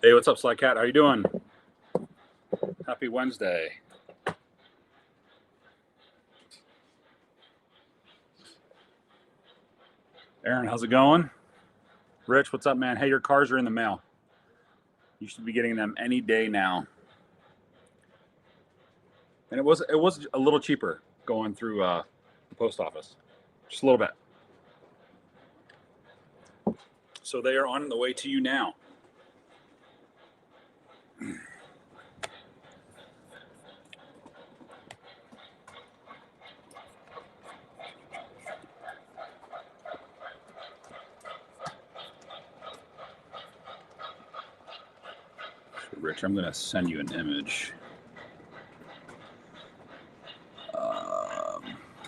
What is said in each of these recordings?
Hey, what's up, Sly Cat? How you doing? Happy Wednesday. Aaron, how's it going? Rich, what's up, man? Hey, your cars are in the mail. You should be getting them any day now. And it was a little cheaper going through the post office, just a little bit. So they are on the way to you now. Rich, I'm going to send you an image. I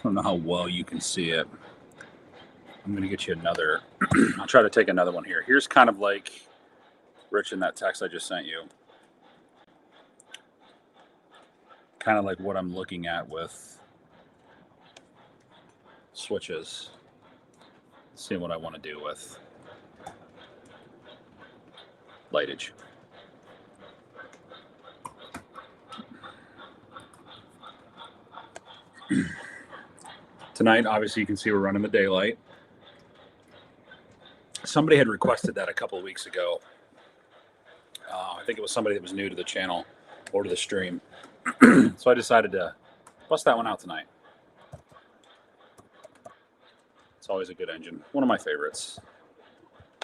don't know how well you can see it. I'm going to get you another. I'll try to take another one here. Here's kind of like, Rich, in that text I just sent you. Kind of like what I'm looking at with switches. Seeing what I want to do with lightage. Tonight, obviously, you can see we're running the daylight. Somebody had requested that a couple of weeks ago. I think it was somebody that was new to the channel or to the stream. So I decided to bust that one out tonight. It's always a good engine. One of my favorites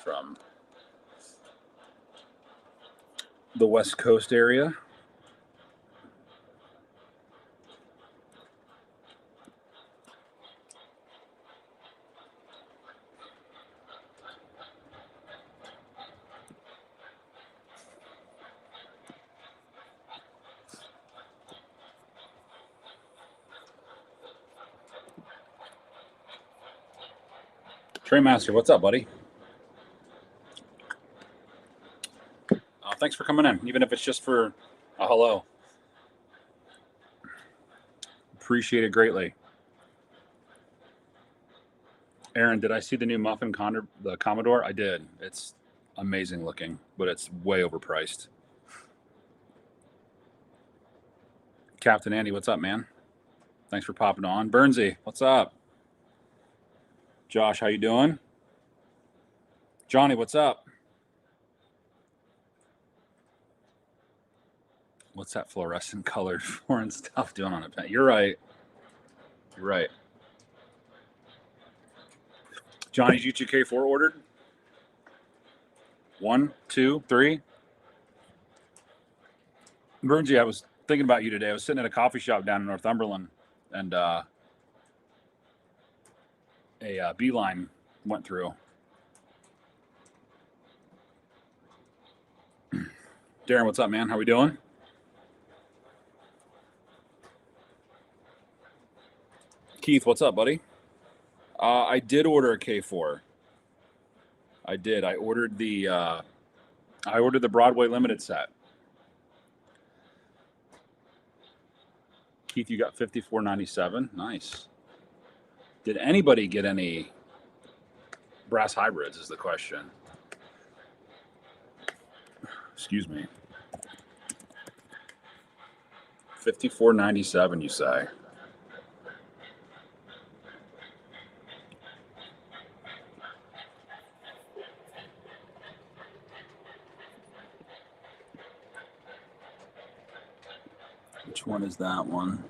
from the West Coast area. Trainmaster, what's up, buddy? Thanks for coming in, even if it's just for a hello. Appreciate it greatly. Aaron, did I see the new Muffin the Commodore? I did. It's amazing looking, but it's way overpriced. Captain Andy, what's up, man? Thanks for popping on. Bernsey, what's up? Josh, how you doing? Johnny, what's up? What's that fluorescent colored foreign stuff doing on a pen? You're right. You're right. Johnny's UGK4 ordered? 1, 2, 3. Bernsey, I was thinking about you today. I was sitting at a coffee shop down in Northumberland, and a Beeline went through. Darren, what's up, man? How we doing? Keith, what's up, buddy? I did order a K4. I did. I ordered the Broadway Limited set. Keith, you got 5497. Nice. Did anybody get any brass hybrids is the question. Excuse me. 5497, you say? Which one is that one?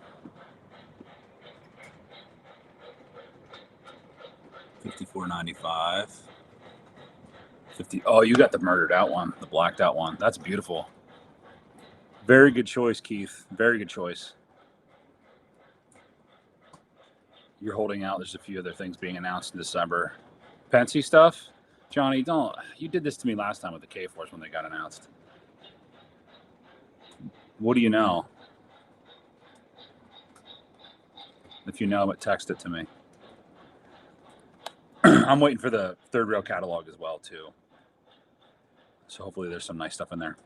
5495. 50. Oh, you got the murdered out one, the blacked out one. That's beautiful. Very good choice, Keith. Very good choice. You're holding out. There's a few other things being announced in December. Pensy stuff? Johnny, don't. You did this to me last time with the K4s when they got announced. What do you know? If you know it, text it to me. I'm waiting for the third rail catalog as well, too. So hopefully there's some nice stuff in there.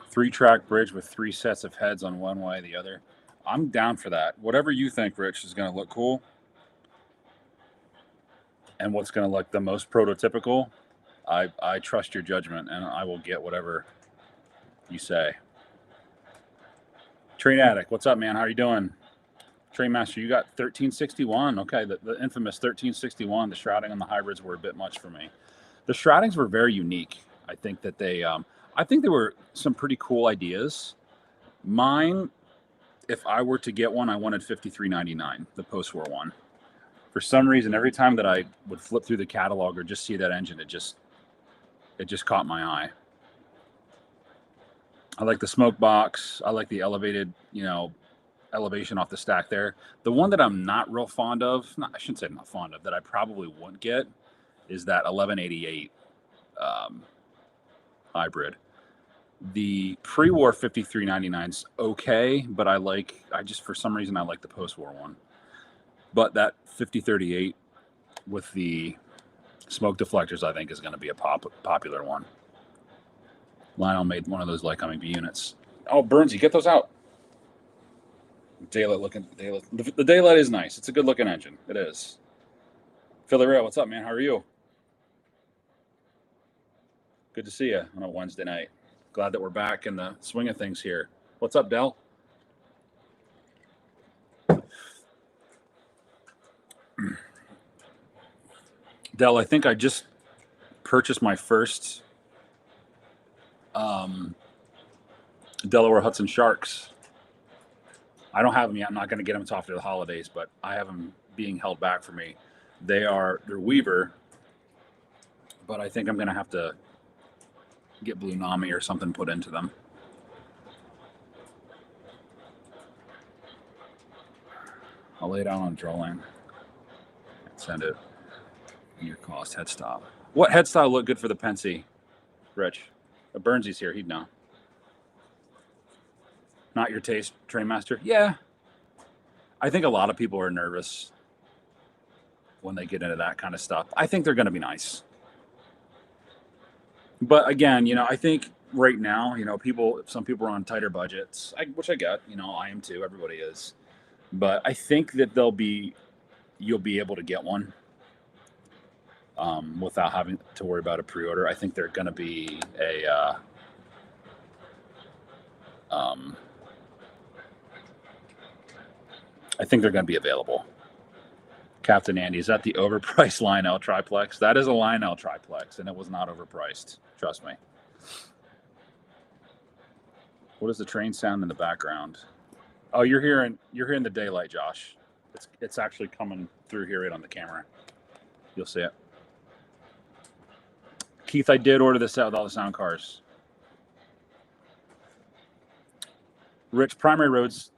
Three-track bridge with 3 sets of heads on one way, the other. I'm down for that. Whatever you think, Rich, is going to look cool. and what's going to look the most prototypical, I trust your judgment, and I will get whatever you say. Train Addict, what's up, man? How are you doing? Train Master, you got 1361. Okay, the infamous 1361. The shrouding on the hybrids were a bit much for me. The shroudings were very unique. I think that I think there were some pretty cool ideas. Mine, if I were to get one, I wanted 5399, the post-war one. For some reason, every time that I would flip through the catalog or just see that engine, it just caught my eye. I like the smoke box. I like the elevated, elevation off the stack there. The one that I'm not real fond of, I shouldn't say I'm not fond of, that I probably wouldn't get is that 1188 hybrid. The pre-war 5399's okay, but for some reason I like the post-war one. But that 5038 with the smoke deflectors, I think, is going to be a popular one. Lionel made one of those Lycoming B units. Oh, Burnsy, get those out. Daylight. The Daylight is nice. It's a good looking engine. It is. Philly Rail, what's up, man? How are you? Good to see you on a Wednesday night. Glad that we're back in the swing of things here. What's up, Dell? Dell, I think I just purchased my first Delaware Hudson Sharks. I don't have them yet. I'm not going to get them until after the holidays, but I have them being held back for me. They're Weaver, but I think I'm going to have to get Blue Nami or something put into them. I'll lay it out on Drolang. Send it. Your cost head style. What head style look good for the Pensy, Rich? Burnsy's here. He'd know. Not your taste, Train Master? Yeah. I think a lot of people are nervous when they get into that kind of stuff. I think they're going to be nice. But again, I think right now, some people are on tighter budgets, which I get, I am too. Everybody is. But I think that you'll be able to get one without having to worry about a pre-order. I think they're going to be I think they're going to be available. Captain Andy, is that the overpriced Lionel triplex? That is a Lionel triplex, and it was not overpriced. Trust me. What is the train sound in the background? Oh, you're hearing the Daylight, Josh. It's actually coming through here right on the camera. You'll see it. Keith, I did order this out with all the sound cars. Rich, Primary Roads,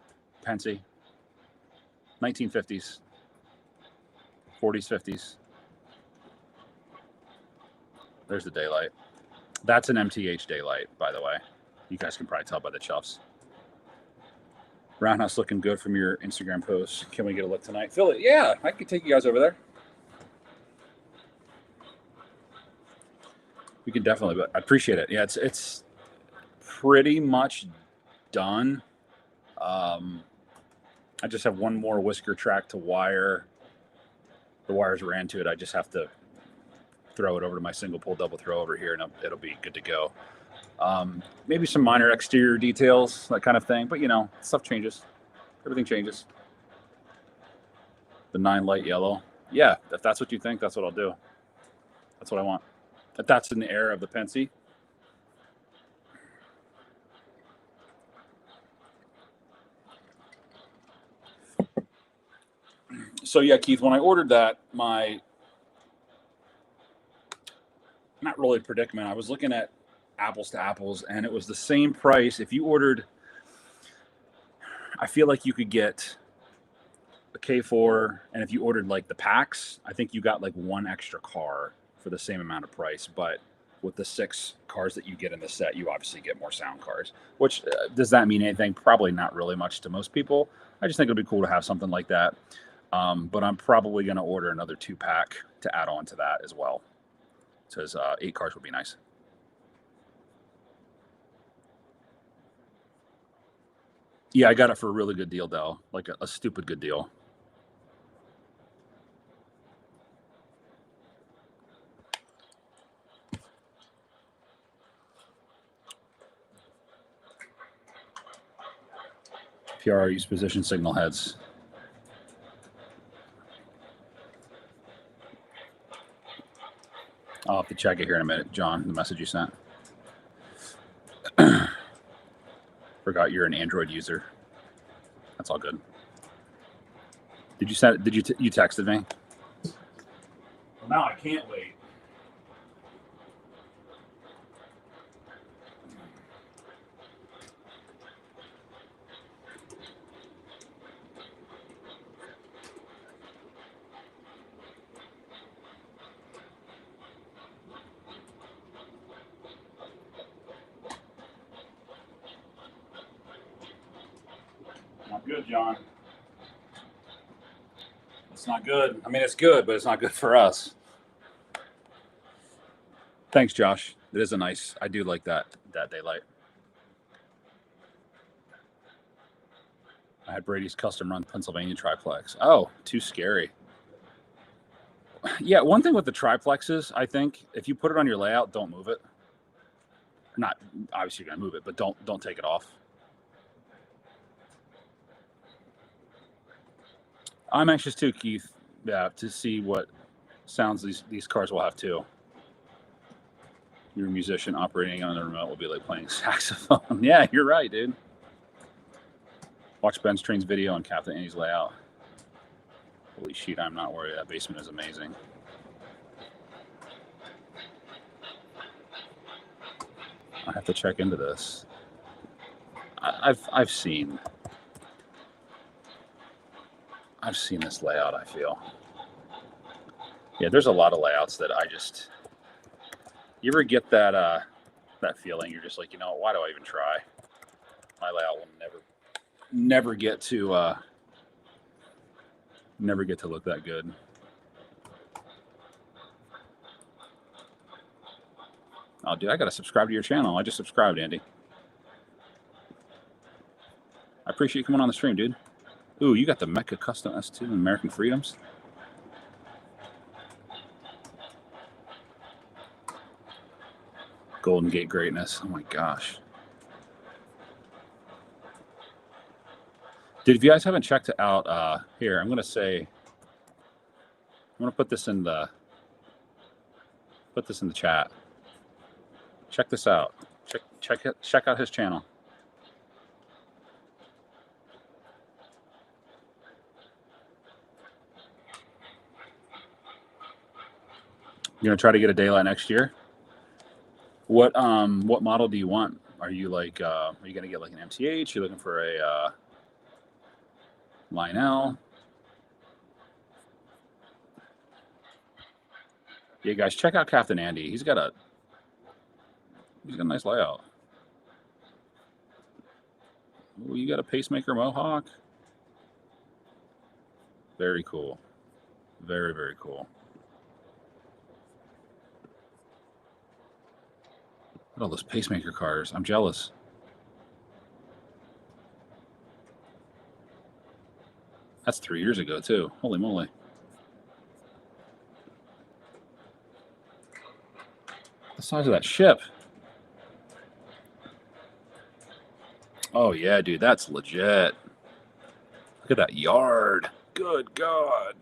Pensy. 1950s. 40s, 50s. There's the Daylight. That's an MTH Daylight, by the way. You guys can probably tell by the chuffs. Roundhouse looking good from your Instagram post. Can we get a look tonight? Philly, yeah, I could take you guys over there. We can definitely, but I appreciate it. Yeah, it's pretty much done. I just have one more whisker track to wire. The wires ran to it. I just have to throw it over to my single pull double throw over here, and it'll be good to go. Maybe some minor exterior details, that kind of thing. But, stuff changes. Everything changes. The 9 light yellow. Yeah, if that's what you think, that's what I'll do. That's what I want. If that's in the air of the Pensy. So, yeah, Keith, when I ordered that, not really predicament, I was looking at apples to apples, and it was the same price. If you ordered, I feel like you could get a K4, and if you ordered like the packs, I think you got like one extra car for the same amount of price. But with the 6 cars that you get in the set, you obviously get more sound cars. Which does that mean anything? Probably not really much to most people. I just think it'd be cool to have something like that. But I'm probably going to order another 2-pack to add on to that as well. Says 8 cars would be nice. Yeah, I got it for a really good deal, Dell. Like a stupid good deal. PRU's position signal heads. I'll have to check it here in a minute, John, the message you sent. Forgot you're an Android user. That's all good. Did you send? Did you texted me? Well, now I can't wait. Not good, John. It's not good. I mean, it's good, but it's not good for us. Thanks, Josh. It is a nice. I do like that daylight. I had Brady's custom run Pennsylvania triplex. Oh, too scary. Yeah, one thing with the triplexes, I think if you put it on your layout, don't move it. Not obviously you're gonna move it, but don't take it off. I'm anxious too, Keith. Yeah, to see what sounds these cars will have too. Your musician operating on the remote will be like playing saxophone. Yeah, you're right, dude. Watch Ben's Train's video on Captain Andy's layout. Holy shit, I'm not worried. That basement is amazing. I have to check into this. I've seen this layout, I feel. Yeah, there's a lot of layouts that I just, you ever get that that feeling? You're just like, you know, why do I even try? My layout will never get to look that good. Oh, dude, I gotta subscribe to your channel. I just subscribed, Andy. I appreciate you coming on the stream, dude. Ooh, you got the Mecha Custom S2 and American Freedoms. Golden Gate greatness. Oh my gosh. Dude, if you guys haven't checked out, here, I'm gonna put this in the chat. Check this out. Check out his channel. You're gonna try to get a daylight next year? What model do you want? Are you like are you gonna get like an MTH? You're looking for a Lionel? Yeah, guys, check out Captain Andy. He's got a nice layout. Ooh, you got a pacemaker mohawk? Very cool. Very, very cool. Look at all those pacemaker cars. I'm jealous. That's 3 years ago, too. Holy moly. The size of that ship. Oh, yeah, dude. That's legit. Look at that yard. Good God.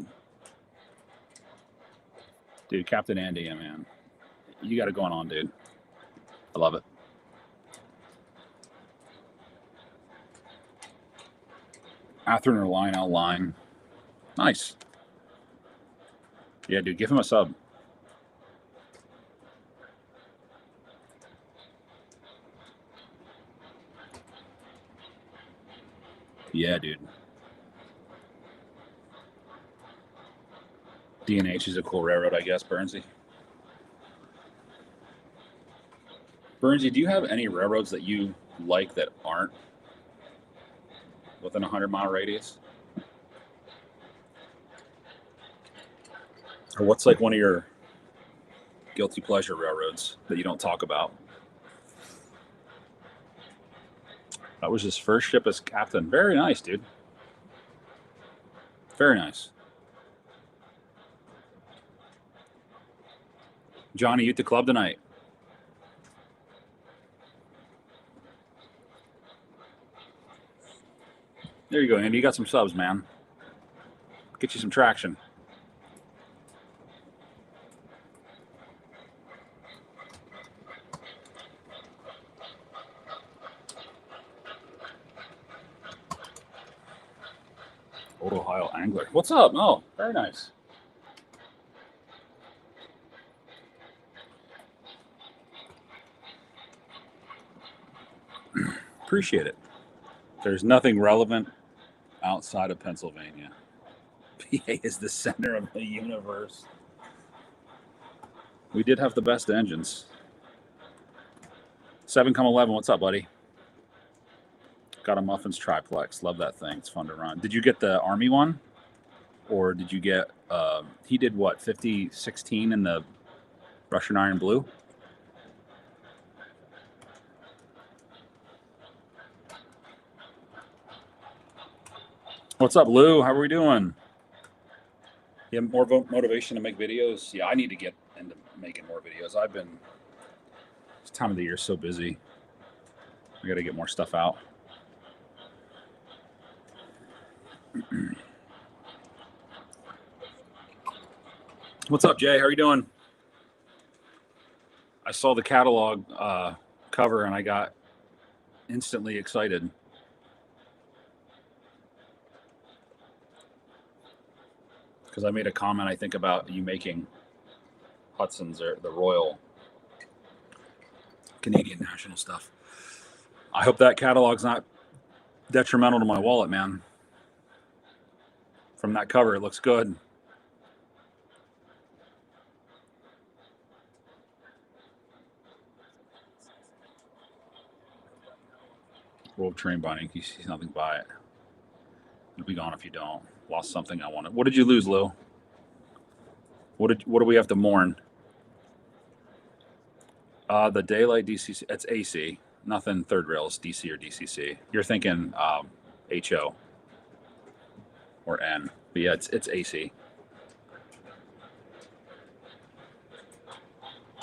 Dude, Captain Andy, yeah, man. You got it going on, dude. I love it. Atherton or Lionel line. Nice. Yeah, dude, give him a sub. Yeah, dude. D&H is a cool railroad, I guess, Burnsy. Burnsy, do you have any railroads that you like that aren't within a 100-mile radius? Or what's like one of your guilty pleasure railroads that you don't talk about? That was his first ship as captain. Very nice, dude. Very nice. Johnny, you at the club tonight? There you go, Andy. You got some subs, man. Get you some traction. Old Ohio Angler. What's up? Oh, very nice. Appreciate it. There's nothing relevant outside of Pennsylvania. PA is the center of the universe. We did have the best engines. 7,11. What's up, buddy? Got a Muffins triplex. Love that thing. It's fun to run. Did you get the Army one? Or did you get, he did what, 5016 in the Russian Iron Blue? What's up, Lou? How are we doing? You have more motivation to make videos? Yeah, I need to get into making more videos. This time of the year is so busy. I got to get more stuff out. What's up, Jay? How are you doing? I saw the catalog cover and I got instantly excited. Because I made a comment, I think, about you making Hudson's or the Royal Canadian National stuff. I hope that catalog's not detrimental to my wallet, man. From that cover, it looks good. World Train Binding. You see nothing, buy it. It'll be gone if you don't. Lost something I wanted. What did you lose, Lou? What do we have to mourn? The Daylight DCC. It's AC. Nothing third rails, DC or DCC. You're thinking HO or N. But yeah, it's AC.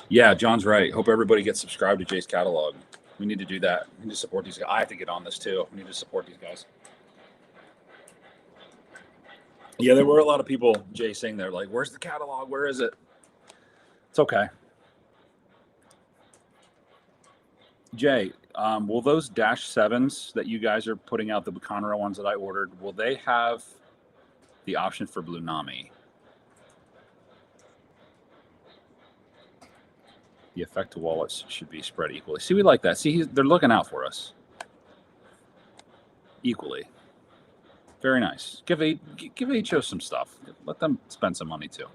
Yeah, John's right. Hope everybody gets subscribed to Jay's catalog. We need to do that. We need to support these guys. I have to get on this too. We need to support these guys. Yeah, there were a lot of people, Jay, saying they're like, where's the catalog? Where is it? It's okay. Jay, will those Dash 7s that you guys are putting out, the Conroe ones that I ordered, will they have the option for Blue Nami? The effect to wallets should be spread equally. See, we like that. See, they're looking out for us equally. Very nice. Give HO some stuff. Let them spend some money too.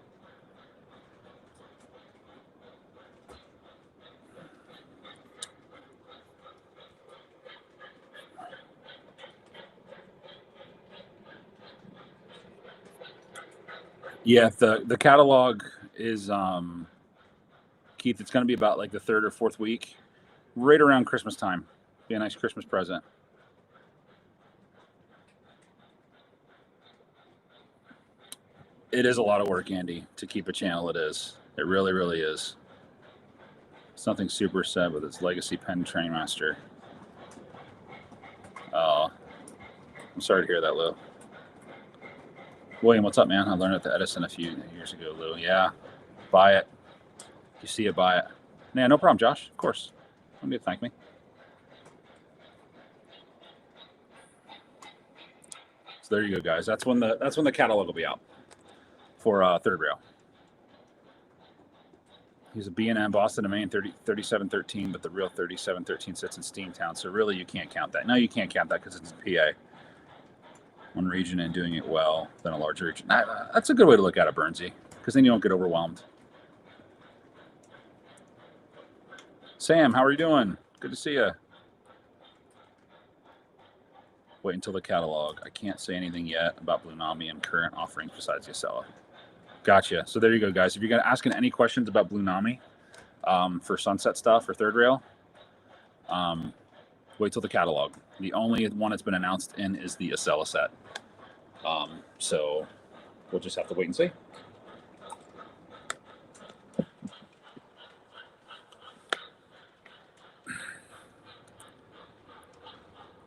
Yeah, the catalog is Keith, it's going to be about like the third or fourth week, right around Christmas time. Be a nice Christmas present. It is a lot of work, Andy, to keep a channel. It is. It really, really is. Something super sad with its legacy pen trainmaster. I'm sorry to hear that, Lou. William, what's up, man? I learned it at Edison a few years ago, Lou. Yeah, buy it. You see it, buy it. Yeah, no problem, Josh. Of course. Don't need to thank me. So there you go, guys. That's when the catalog will be out for third rail. He's a B&M, Boston to Maine, 3713, but the real 3713 sits in Steamtown. So really, you can't count that. No, you can't count that because it's PA. One region and doing it well, then a larger region. That's a good way to look at it, Bernsey, because then you don't get overwhelmed. Sam, how are you doing? Good to see you. Wait until the catalog. I can't say anything yet about Blue Nami and current offerings besides Yacela. Gotcha. So there you go, guys. If you're going to ask any questions about Blue Nami for Sunset stuff or third rail, wait till the catalog. The only one that's been announced in is the Yacela set. So we'll just have to wait and see.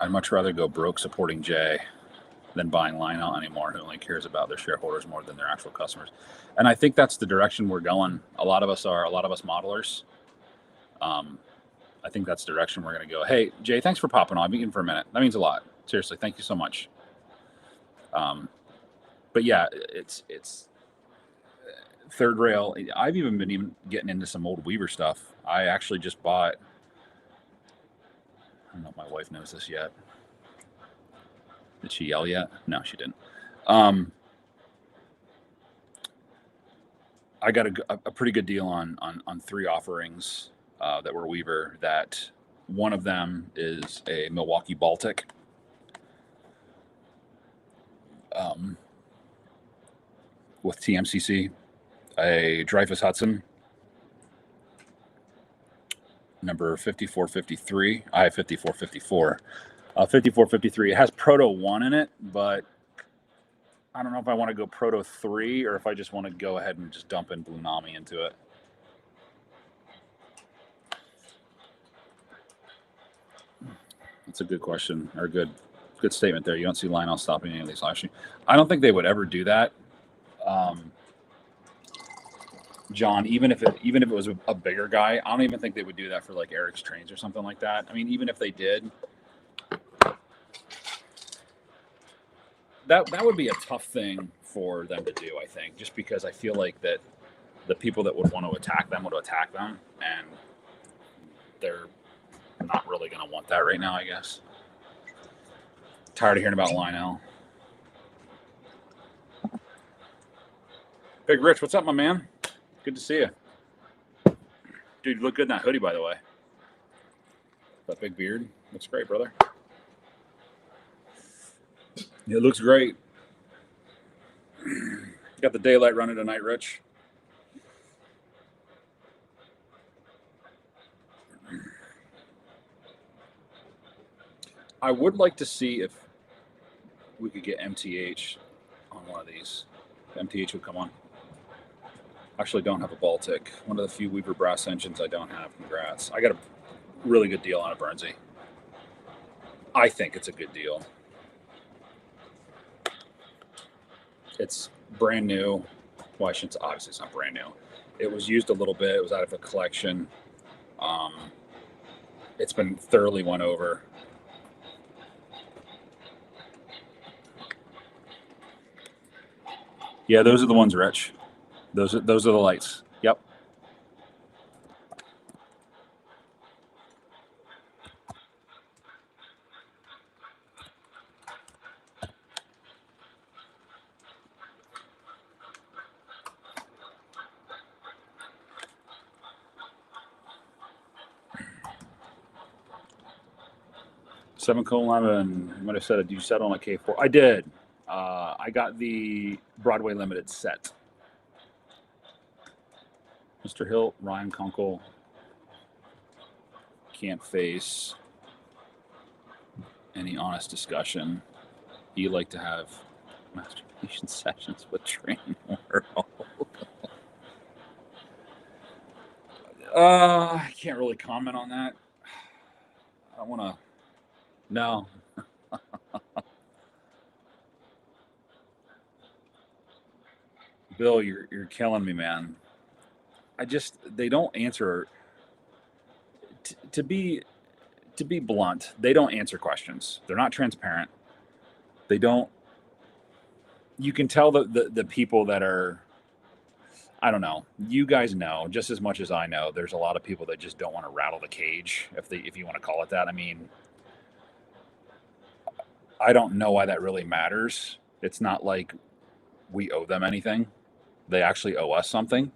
I'd much rather go broke supporting Jay. than buying Lionel anymore, who only cares about their shareholders more than their actual customers. And I think that's the direction we're going. A lot of us modelers. I think that's the direction we're going to go. Hey, Jay, thanks for popping on. I've been eating for a minute. That means a lot. Seriously, thank you so much. But yeah, it's third rail. I've even been getting into some old Weaver stuff. I actually just bought, I don't know if my wife knows this yet. Did she yell yet? No, she didn't. I got a pretty good deal on 3 offerings that were Weaver. That one of them is a Milwaukee Baltic. With TMCC, a Dreyfus Hudson, number 5453. I have 5454. 5453. It has Proto 1 in it, but I don't know if I want to go Proto 3 or if I just want to go ahead and just dump in Blue Nami into it. That's a good question, or good statement there. You don't see Lionel stopping any of these lashing. I don't think they would ever do that. John, even if it was a bigger guy, I don't even think they would do that for like Eric's Trains or something like that. I mean, even if they did, that would be a tough thing for them to do, I think, just because I feel like that the people that would want to attack them would attack them, and they're not really going to want that right now, I guess. Tired of hearing about Lionel. Big Rich, what's up, my man? Good to see you. Dude, you look good in that hoodie, by the way. That big beard looks great, brother. It looks great. Got the daylight running tonight, Rich. I would like to see if we could get MTH on one of these. MTH would come on. Actually, don't have a Baltic. One of the few Weaver brass engines I don't have. Congrats. I got a really good deal on a Bernsey. I think it's a good deal. It's brand new. Well, obviously it's not brand new. It was used a little bit. It was out of a collection. It's been thoroughly won over. Yeah, those are the ones, Rich. Those are the lights. Yep. Seven Colon might have said, "Did you settle on a K4?" I did. I got the Broadway Limited set. Mr. Hilt, Ryan Kunkel, can't face any honest discussion. You like to have masturbation sessions with Train World. I can't really comment on that. I don't want to. No. Bill, you're killing me, man. They don't answer. To be blunt, they don't answer questions. They're not transparent. They don't. You can tell the people that are. I don't know. You guys know just as much as I know. There's a lot of people that just don't want to rattle the cage, if you want to call it that. I mean, I don't know why that really matters. It's not like we owe them anything. They actually owe us something.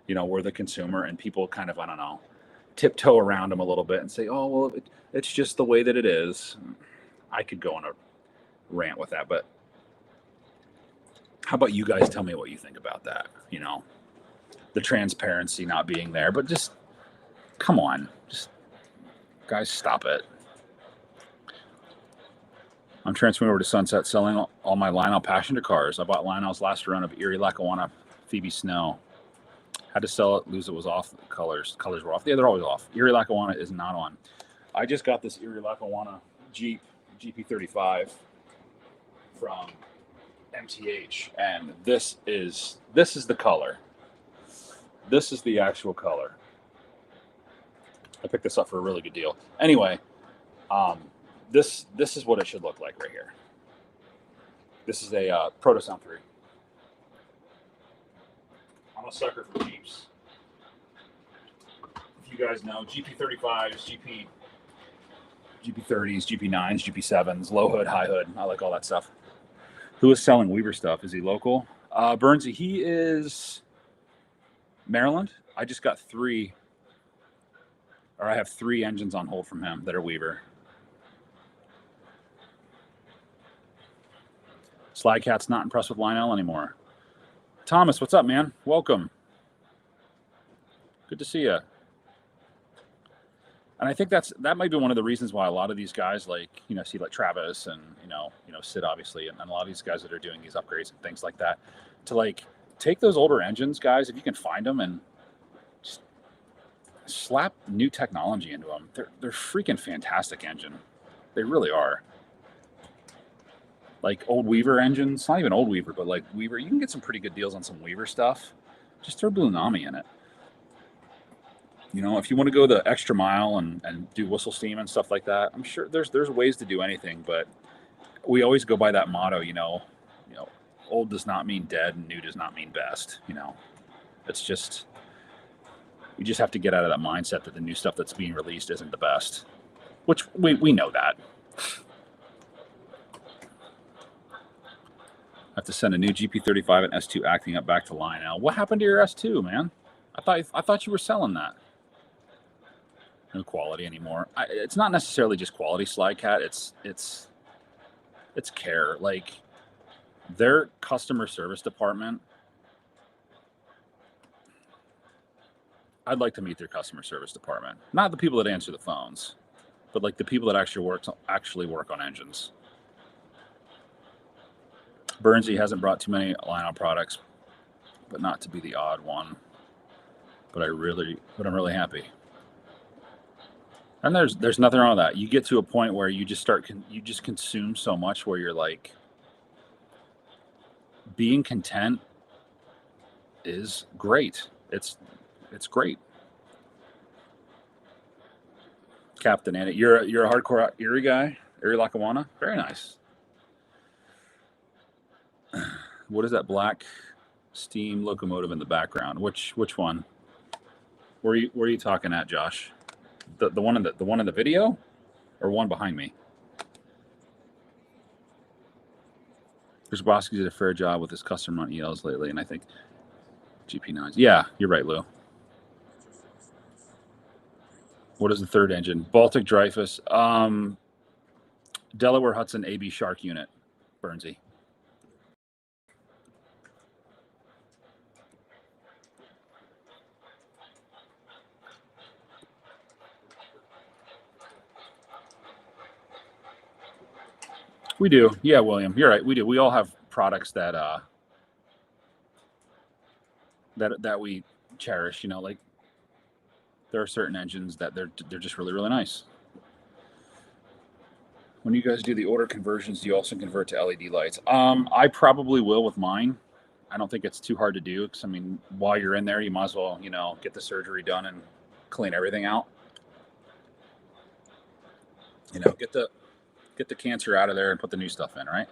We're the consumer, and people kind of, I don't know, tiptoe around them a little bit and say, oh, well, it's just the way that it is. I could go on a rant with that, but how about you guys tell me what you think about that? The transparency not being there, but just come on, just guys, stop it. I'm transferring over to Sunset, selling all my Lionel Passenger cars. I bought Lionel's last run of Erie Lackawanna Phoebe Snow. Had to sell it, lose it, was off. Colors were off. Yeah, they're always off. Erie Lackawanna is not on. I just got this Erie Lackawanna Jeep GP35 from MTH, and this is the color. This is the actual color. I picked this up for a really good deal. Anyway, this is what it should look like right here. This is a Proto Sound 3. I'm a sucker for Jeeps. If you guys know, GP35s, GP30s, GP9s, GP7s, low hood, high hood. I like all that stuff. Who is selling Weaver stuff? Is he local? Burnsy, he is Maryland. I just got I have 3 engines on hold from him that are Weaver. Slycat's not impressed with Lionel anymore. Thomas, what's up, man? Welcome. Good to see you. And I think that might be one of the reasons why a lot of these guys, like, see like Travis and, Sid, obviously, and a lot of these guys that are doing these upgrades and things like that, to like take those older engines, guys, if you can find them, and just slap new technology into them. They're freaking fantastic engine. They really are. Like old Weaver engines, not even old Weaver, but like Weaver, you can get some pretty good deals on some Weaver stuff. Just throw Blue Nami in it. If you want to go the extra mile and do whistle steam and stuff like that, I'm sure there's ways to do anything, but we always go by that motto, old does not mean dead and new does not mean best. It's just, we just have to get out of that mindset that the new stuff that's being released isn't the best, which we know that. I have to send a new GP35 and S2 acting up back to Lionel. What happened to your S2, man? I thought you were selling that. No quality anymore. It's not necessarily just quality, Slycat. It's care. Like, their customer service department, I'd like to meet their customer service department. Not the people that answer the phones, but like the people that actually work on engines. Burnsy hasn't brought too many Lionel products, but not to be the odd one. But I'm really happy. And there's nothing wrong with that. You get to a point where you just consume so much where you're like, being content is great. It's great. Captain Andy, you're a hardcore Erie guy, Erie Lackawanna. Very nice. What is that black steam locomotive in the background? Which one? Where are you talking at, Josh? The one in the video, or one behind me? Grabowski did a fair job with his custom run ELs lately, and I think GP9s. Yeah, you're right, Lou. What is the third engine? Baltic Dreyfus. Delaware Hudson AB Shark unit, Burnsy. We do. Yeah, William, you're right. We do. We all have products that that we cherish, like there are certain engines that they're just really, really nice. When you guys do the order conversions, do you also convert to LED lights? I probably will with mine. I don't think it's too hard to do, because while you're in there, you might as well, get the surgery done and clean everything out. Get the cancer out of there and put the new stuff in, right?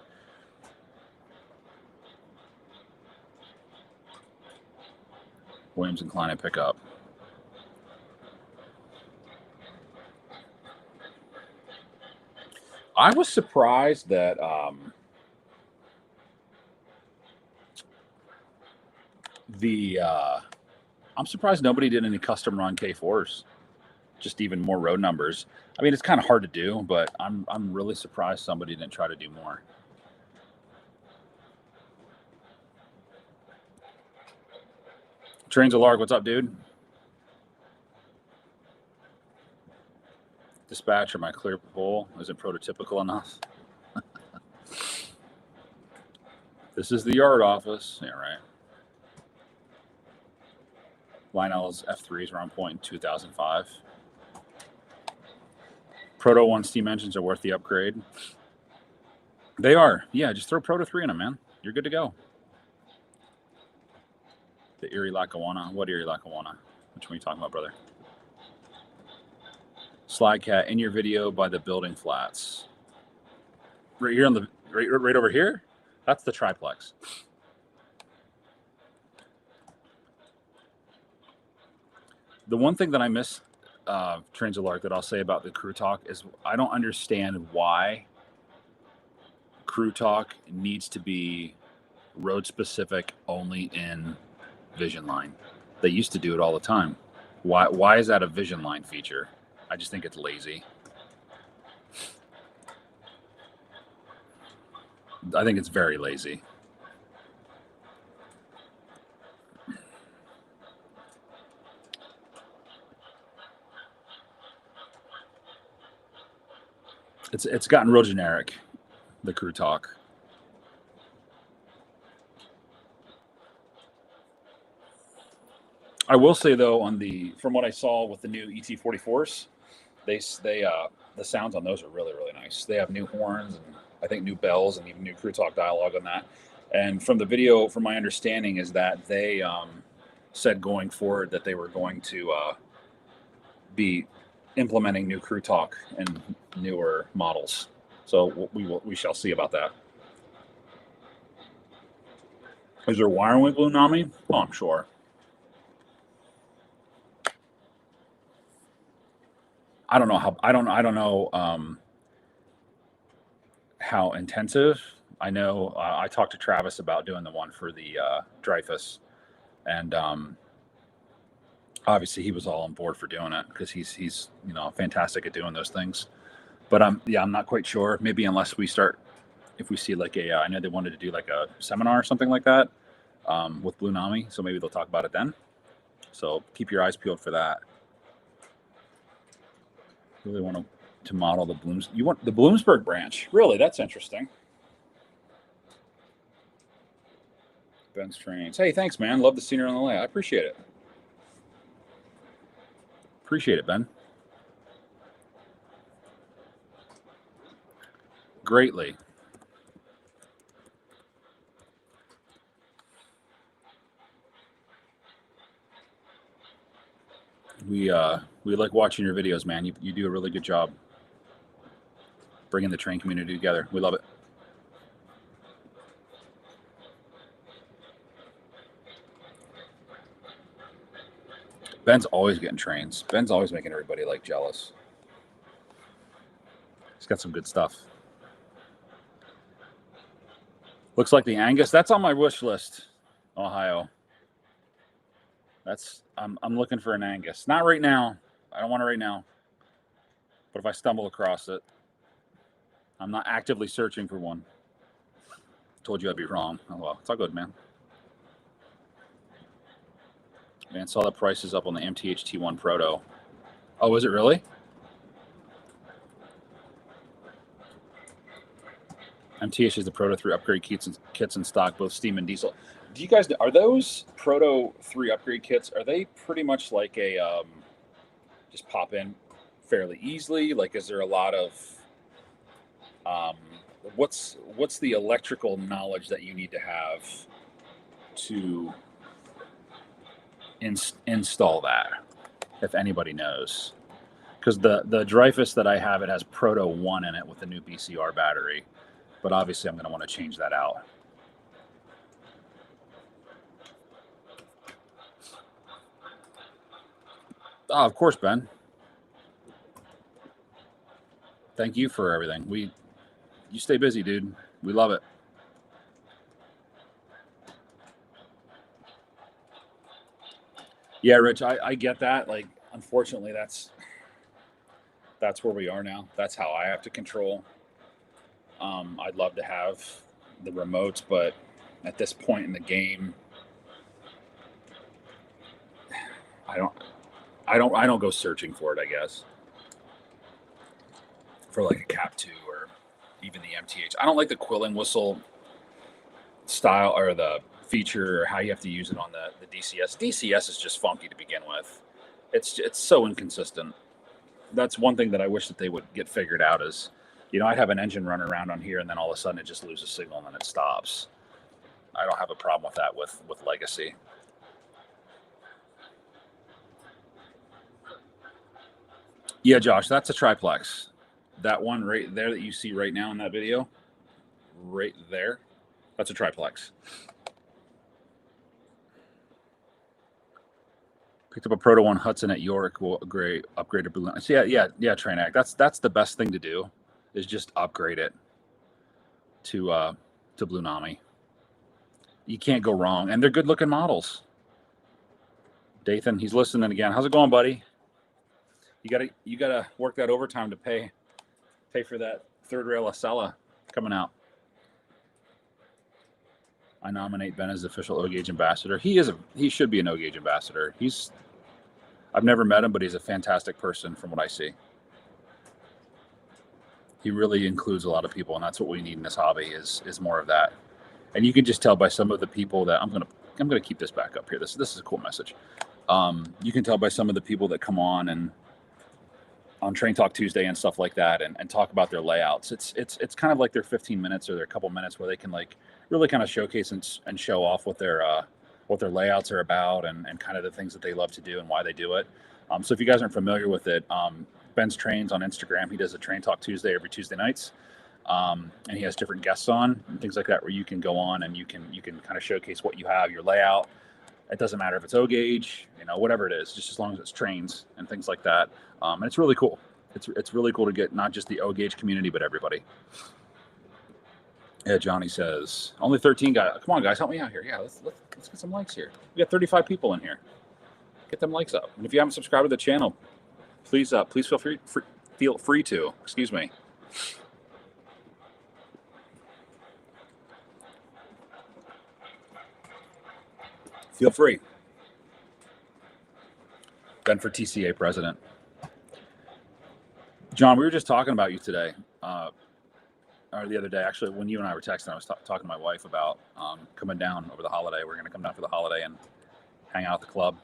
Williams and Klein I pick up. I was surprised that I'm surprised nobody did any custom run K4s. Just even more road numbers. It's kind of hard to do, but I'm really surprised somebody didn't try to do more. Trains of Lark, what's up, dude? Dispatcher, my clear bowl isn't prototypical enough. This is the yard office. Yeah, right. Lionel's F3s were on point in 2005. Proto 1 steam engines are worth the upgrade. They are. Yeah, just throw Proto 3 in them, man. You're good to go. The Erie Lackawanna. What Erie Lackawanna? Which one are you talking about, brother? Sly Cat, in your video by the building flats. Right here on the right over here? That's the triplex. The one thing that I miss, Transalark, that I'll say about the Crew Talk is I don't understand why Crew Talk needs to be road specific only in Vision Line. They used to do it all the time. Why is that a Vision Line feature? I just think it's lazy. I think it's very lazy. It's gotten real generic, the Crew Talk. I will say though, from what I saw with the new ET44s, they the sounds on those are really nice. They have new horns and I think new bells and even new Crew Talk dialogue on that. And from the video, from my understanding, is that they said going forward that they were going to be implementing new Crew Talk and newer models. So we shall see about that. Is there wiring with Blue Nami? Oh, I'm sure. I don't know how intensive. I know I talked to Travis about doing the one for the Dreyfus, and obviously he was all on board for doing it because he's fantastic at doing those things. But I'm not quite sure. Maybe unless if we see like I know they wanted to do like a seminar or something like that with Blue Nami, so maybe they'll talk about it then. So keep your eyes peeled for that. Really want to model the Blooms. You want the Bloomsburg branch? Really? That's interesting. Ben's Trains. Hey, thanks, man. Love the scenery on the way. I appreciate it. Appreciate it, Ben. Greatly. We like watching your videos, man. You do a really good job bringing the train community together. We love it. Ben's always getting trains. Ben's always making everybody like jealous. He's got some good stuff. Looks like the Angus. That's on my wish list, Ohio. I'm looking for an Angus. Not right now. I don't want it right now. But if I stumble across it, I'm not actively searching for one. Told you I'd be wrong. Oh well, it's all good, man. Man, saw the prices up on the MTH T1 Proto. Oh, is it really? MTH is the Proto 3 upgrade kits in stock, both steam and diesel. Do you guys are those Proto 3 upgrade kits? Are they pretty much like a just pop in fairly easily? Like, is there a lot of what's the electrical knowledge that you need to have to install that, if anybody knows? Because the Dreyfus that I have, it has Proto 1 in it with the new BCR battery, but obviously I'm going to want to change that out. Oh, of course, Ben. Thank you for everything. You stay busy, dude. We love it. Yeah, Rich, I get that. Like, unfortunately, that's where we are now. That's how I have to control. I'd love to have the remotes, but at this point in the game, I don't go searching for it, I guess. For like a Cap 2 or even the MTH. I don't like the quilling whistle style or the feature or how you have to use it on the DCS. DCS is just funky to begin with. It's so inconsistent. That's one thing that I wish that they would get figured out is I'd have an engine running around on here, and then all of a sudden it just loses signal and then it stops. I don't have a problem with that with Legacy. Yeah, Josh, that's a triplex. That one right there that you see right now in that video, right there, that's a triplex. Picked up a Proto One Hudson at York. Will upgrade to Blue. So yeah, Trainac. That's the best thing to do, is just upgrade it to Blue Nami. You can't go wrong, and they're good looking models. Dathan, he's listening again. How's it going, buddy? You gotta work that overtime to pay for that third rail Acela coming out. I nominate Ben as the official O-Gauge ambassador. He should be an O-Gauge ambassador. I've never met him, but he's a fantastic person from what I see. He really includes a lot of people, and that's what we need in this hobby is more of that. And you can just tell by some of the people that I'm gonna keep this back up here. This is a cool message. You can tell by some of the people that come on and on Train Talk Tuesday and stuff like that, and talk about their layouts. It's kind of like their 15 minutes or their couple minutes where they can like really kind of showcase and show off what their layouts are about and kind of the things that they love to do and why they do it. So if you guys aren't familiar with it, Ben's Trains on Instagram, he does a Train Talk Tuesday every Tuesday nights. And he has different guests on and things like that where you can go on and you can kind of showcase what you have, your layout. It doesn't matter if it's O-Gauge, whatever it is, just as long as it's trains and things like that. And it's really cool. It's really cool to get not just the O-Gauge community, but everybody. Yeah, Johnny says, only 13 guys. Come on, guys, help me out here. Yeah, let's get some likes here. We got 35 people in here. Get them likes up. And if you haven't subscribed to the channel, please feel free to. Excuse me. Feel free. Ben for TCA president. John, we were just talking about you today, or the other day, actually, when you and I were texting. I was talking to my wife about coming down over the holiday. We're going to come down for the holiday and hang out at the club.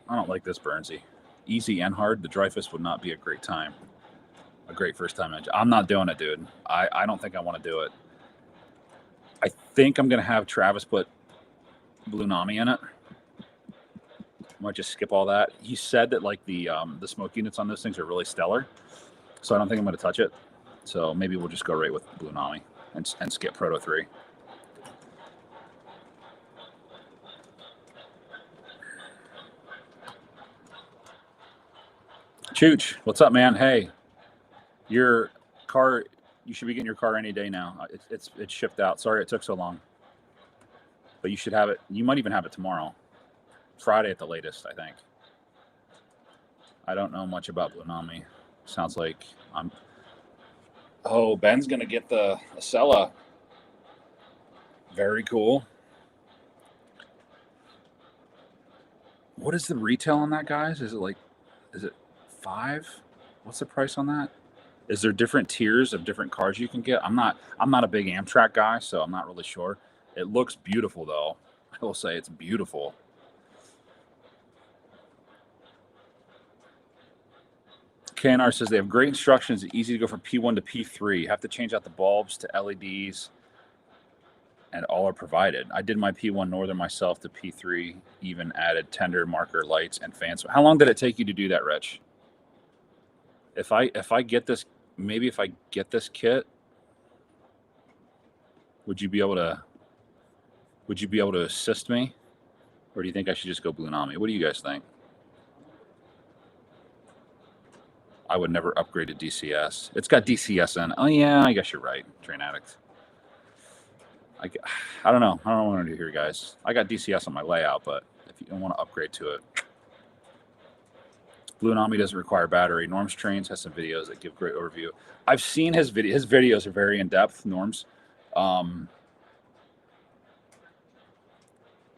I don't like this, Burnsy. Easy and hard. The Dreyfus would not be a great time. A great first time engine. I'm not doing it, dude. I don't think I want to do it. I think I'm going to have Travis put Blue Nami in it. I might just skip all that. He said that like the smoke units on those things are really stellar, so I don't think I'm going to touch it. So maybe we'll just go right with Blue Nami and skip Proto 3. Chooch, what's up, man? Hey, your car, you should be getting your car any day now. It's shipped out. Sorry it took so long, but you should have it. You might even have it tomorrow. Friday at the latest, I think. I don't know much about Blue Nami. Sounds like Ben's gonna get the Acela. Very cool. What is the retail on that, guys? Is it $5? What's the price on that? Is there different tiers of different cars you can get? I'm not a big Amtrak guy, so I'm not really sure. It looks beautiful though. I will say it's beautiful. KNR says they have great instructions. It's easy to go from P1 to P3. You have to change out the bulbs to LEDs, and all are provided. I did my P1 Northern myself to P3, even added tender marker lights and fans. How long did it take you to do that, Rich? If I get this, maybe if I get this kit, would you be able to assist me? Or do you think I should just go Blue Nami? What do you guys think? I would never upgrade to DCS. It's got DCS in. Oh yeah, I guess you're right, Train Addict. I don't know. I don't know what I'm going to do here, guys. I got DCS on my layout, but if you don't want to upgrade to it. Blue Nami doesn't require battery. Norm's Trains has some videos that give great overview. I've seen his video. His videos are very in-depth, Norm's. I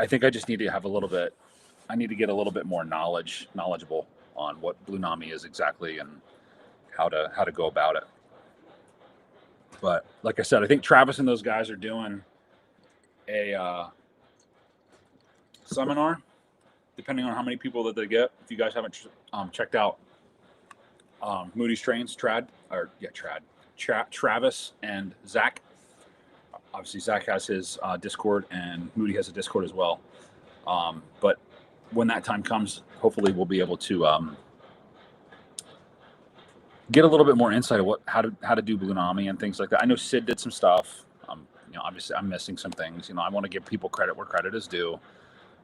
think I just need to have a little bit, I need to get a little bit more knowledgeable on what Blue Nami is exactly and how to go about it. But like I said, I think Travis and those guys are doing a seminar, depending on how many people that they get. If you guys haven't checked out Moody's Trains, Travis and Zach. Obviously, Zach has his Discord, and Moody has a Discord as well. But when that time comes, hopefully we'll be able to get a little bit more insight of how to do Bluenami and things like that. I know Sid did some stuff. Obviously I'm missing some things. I want to give people credit where credit is due.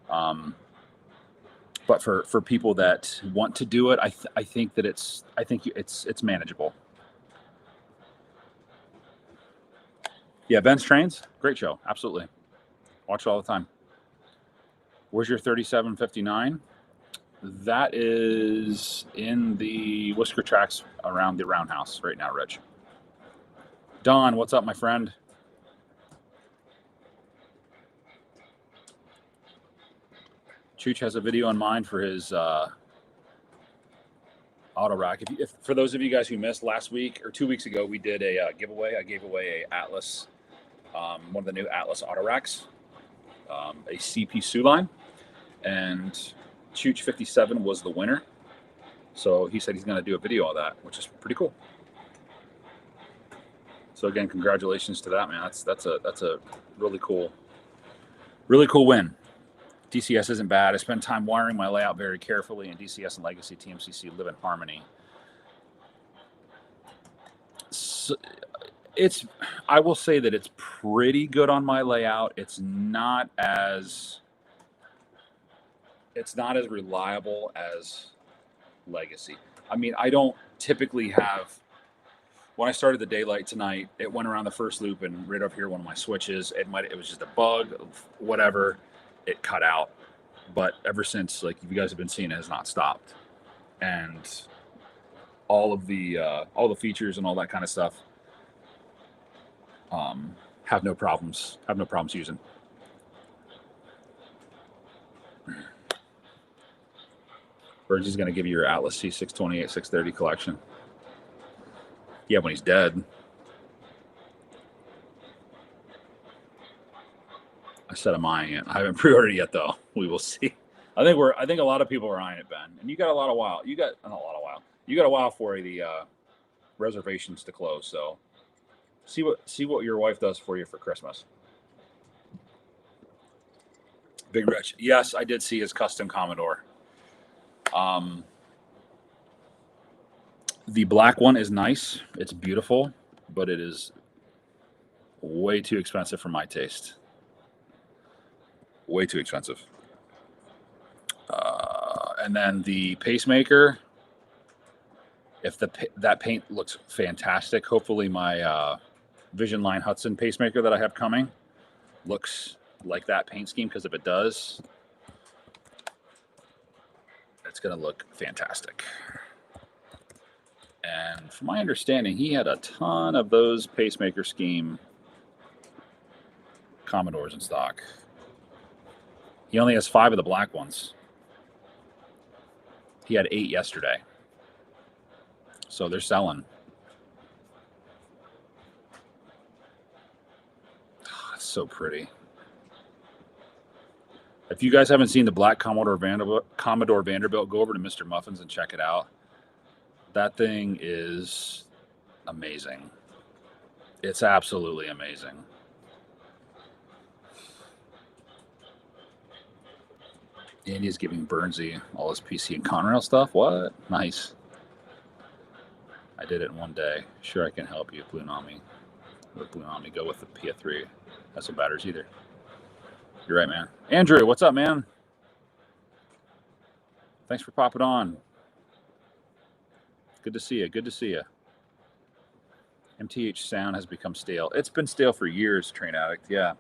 But for people that want to do it, I think that it's manageable. Yeah, Ben's Trains, great show, absolutely. Watch it all the time. Where's your 3759? That is in the Whisker tracks around the roundhouse right now, Rich. Don, what's up, my friend? Chooch has a video in mind for his auto rack. If for those of you guys who missed last week or 2 weeks ago, we did a giveaway. I gave away a Atlas, one of the new Atlas auto racks, a CP Sioux line, and Chooch 57 was the winner. So he said he's going to do a video of that, which is pretty cool. So again, congratulations to that, man. That's a really cool win. DCS isn't bad. I spend time wiring my layout very carefully, and DCS and Legacy TMCC live in harmony. So I will say that it's pretty good on my layout. It's not as reliable as Legacy. I mean, I don't typically have. When I started the daylight tonight, it went around the first loop, and right up here, one of my switches, it was just a bug, whatever, it cut out. But ever since, like you guys have been seeing, it has not stopped, and all the features and all that kind of stuff have no problems using. Virgie's going to give you your Atlas C628 630 collection. Yeah, when he's dead. I said I'm eyeing it. I haven't pre-ordered it yet, though. We will see. I think a lot of people are eyeing it, Ben. And you got a while for the reservations to close. So see what your wife does for you for Christmas. Big Rich. Yes, I did see his custom Commodore. The black one is nice. It's beautiful, but it is way too expensive for my taste. Way too expensive. And then the pacemaker, if that paint looks fantastic, hopefully my Vision Line Hudson pacemaker that I have coming looks like that paint scheme, because if it does, it's going to look fantastic. And from my understanding, he had a ton of those pacemaker scheme Commodores in stock. He only has 5 of the black ones. He had 8 yesterday. So they're selling. Oh, it's so pretty. If you guys haven't seen the black Commodore Vanderbilt, go over to Mr. Muffins and check it out. That thing is amazing. It's absolutely amazing. Andy's giving Bernsey all his PC and Conrail stuff. What? Nice. I did it in one day. Sure, I can help you, Bluenami. With Bluenami, go with the PF3. That's no batteries either. You're right, man. Andrew, what's up, man? Thanks for popping on. Good to see you. Good to see you. MTH sound has become stale. It's been stale for years, Train Addict. Yeah.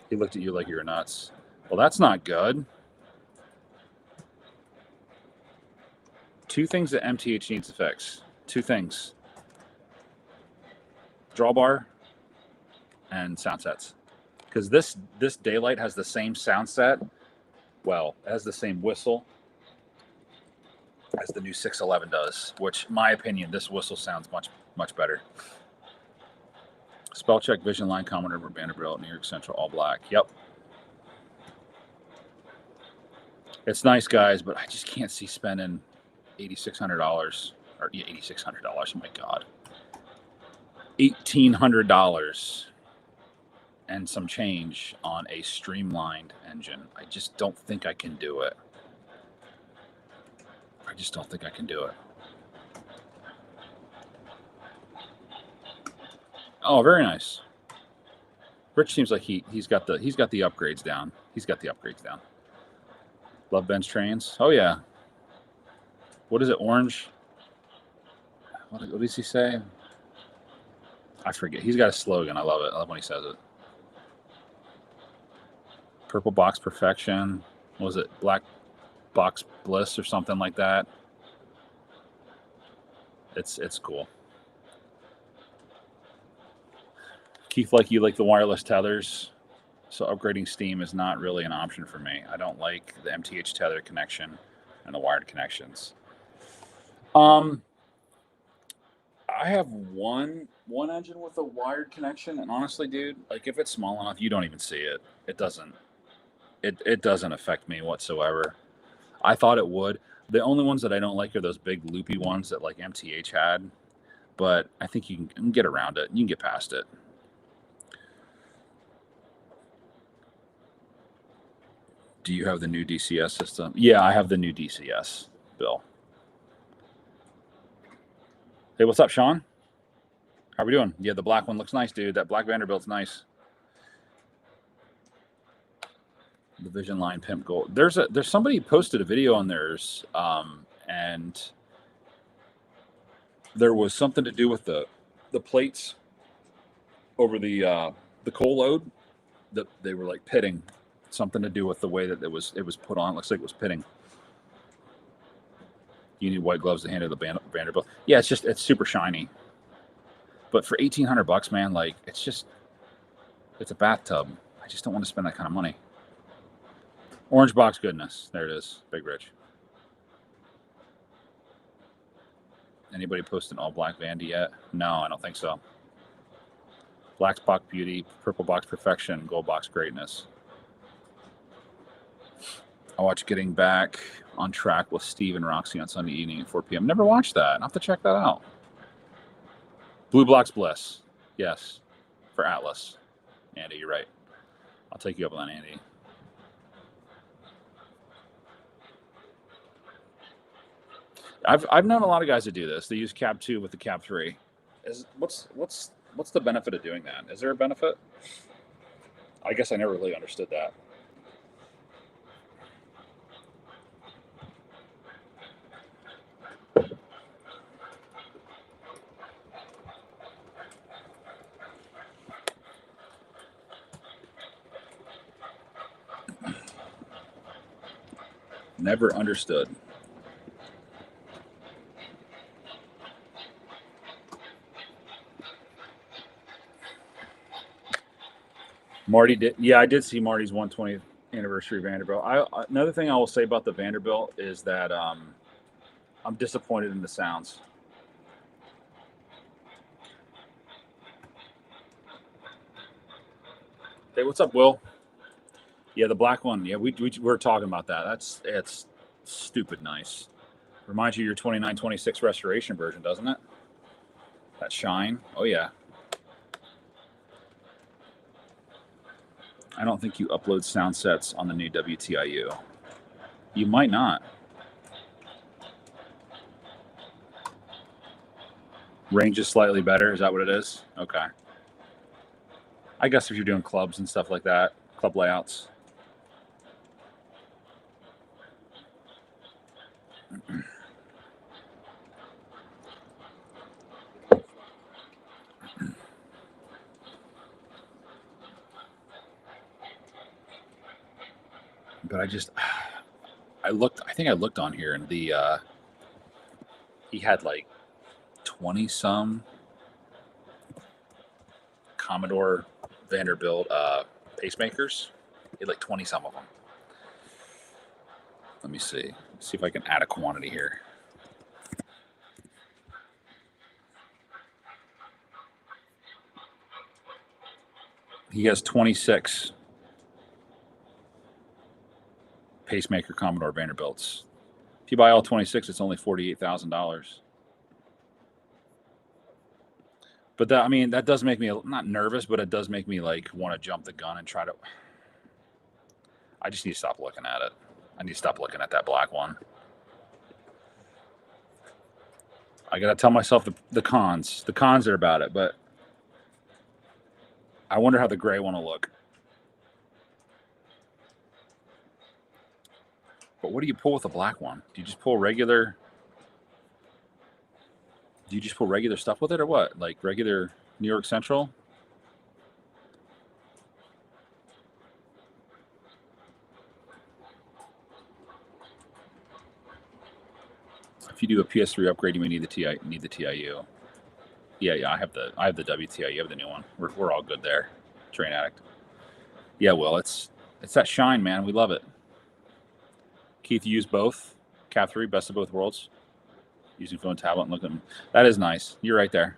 He looked at you like you were nuts. Well, that's not good. 2 things that MTH needs to fix. 2 things. Drawbar and sound sets. Because this daylight has the same sound set. Well, it has the same whistle as the new 611 does, which, in my opinion, this whistle sounds much, much better. Spell check, Vision Line, Commodore, Vanderbilt, New York Central, all black. Yep. It's nice, guys, but I just can't see spending $8,600 or $8,600. Oh my God, $1,800 and some change on a streamlined engine. I just don't think I can do it. I just don't think I can do it. Oh, very nice. Rich seems like he's got the upgrades down. He's got the upgrades down. Love Ben's trains. Oh yeah. What is it? Orange. What does he say? I forget. He's got a slogan. I love it. I love when he says it. Purple box perfection. What was it? Black box bliss or something like that. It's cool. Keith, like you like the wireless tethers, so upgrading Steam is not really an option for me. I don't like the MTH tether connection and the wired connections. I have one engine with a wired connection, and honestly, dude, like if it's small enough, you don't even see it. It doesn't affect me whatsoever. I thought it would. The only ones that I don't like are those big loopy ones that like MTH had, but I think you can get around it. You can get past it. Do you have the new DCS system? Yeah, I have the new DCS, Bill. Hey, what's up, Sean? How are we doing? Yeah, the black one looks nice, dude. That black Vanderbilt's nice. The Vision Line Pimp Gold. There's somebody posted a video on theirs, and there was something to do with the plates over the coal load that they were like pitting. Something to do with the way that it was put on. It looks like it was pitting. You need white gloves to handle the Vanderbilt. Yeah, it's super shiny. But for $1,800, man, like it's a bathtub. I just don't want to spend that kind of money. Orange box goodness. There it is. Big Rich. Anybody posted an all black Vandy yet? No, I don't think so. Black box beauty, purple box perfection, gold box greatness. I watched Getting Back on Track with Steve and Roxy on Sunday evening at 4 p.m. Never watched that. I'll have to check that out. Blue Blocks Bliss. Yes. For Atlas. Andy, you're right. I'll take you up on that, Andy. I've known a lot of guys that do this. They use cab 2 with the cab 3. What's the benefit of doing that? Is there a benefit? I guess I never really understood that. Never understood. Marty did. Yeah, I did see Marty's 120th anniversary Vanderbilt. Another thing I will say about the Vanderbilt is that I'm disappointed in the sounds. Hey, what's up, Will? Yeah, the black one. Yeah, we were talking about that. It's stupid nice. Reminds you of your 2926 restoration version, doesn't it? That shine. Oh yeah. I don't think you upload sound sets on the new WTIU. You might not. Range is slightly better. Is that what it is? Okay. I guess if you're doing clubs and stuff like that, club layouts. But I think I looked on here and he had like 20 some Commodore Vanderbilt pacemakers. He had like 20 some of them. Let me see if I can add a quantity here. He has 26 Pacemaker Commodore Vanderbilts. If you buy all 26, it's only $48,000. But that, I mean, that does make me not nervous, but it does make me like want to jump the gun and try to. I just need to stop looking at it. I need to stop looking at that black one. I got to tell myself the cons. The cons are about it, but I wonder how the gray one will look. But what do you pull with the black one? Do you just pull regular? Do you just pull regular stuff with it or what? Like regular New York Central? If you do a PS3 upgrade, you may need the TIU. Yeah, I have the WTI. You have the new one. We're all good there. Train Addict. Yeah, well, it's that shine, man. We love it. Keith used both. Cat 3, best of both worlds. Using phone, tablet, and looking. That is nice. You're right there.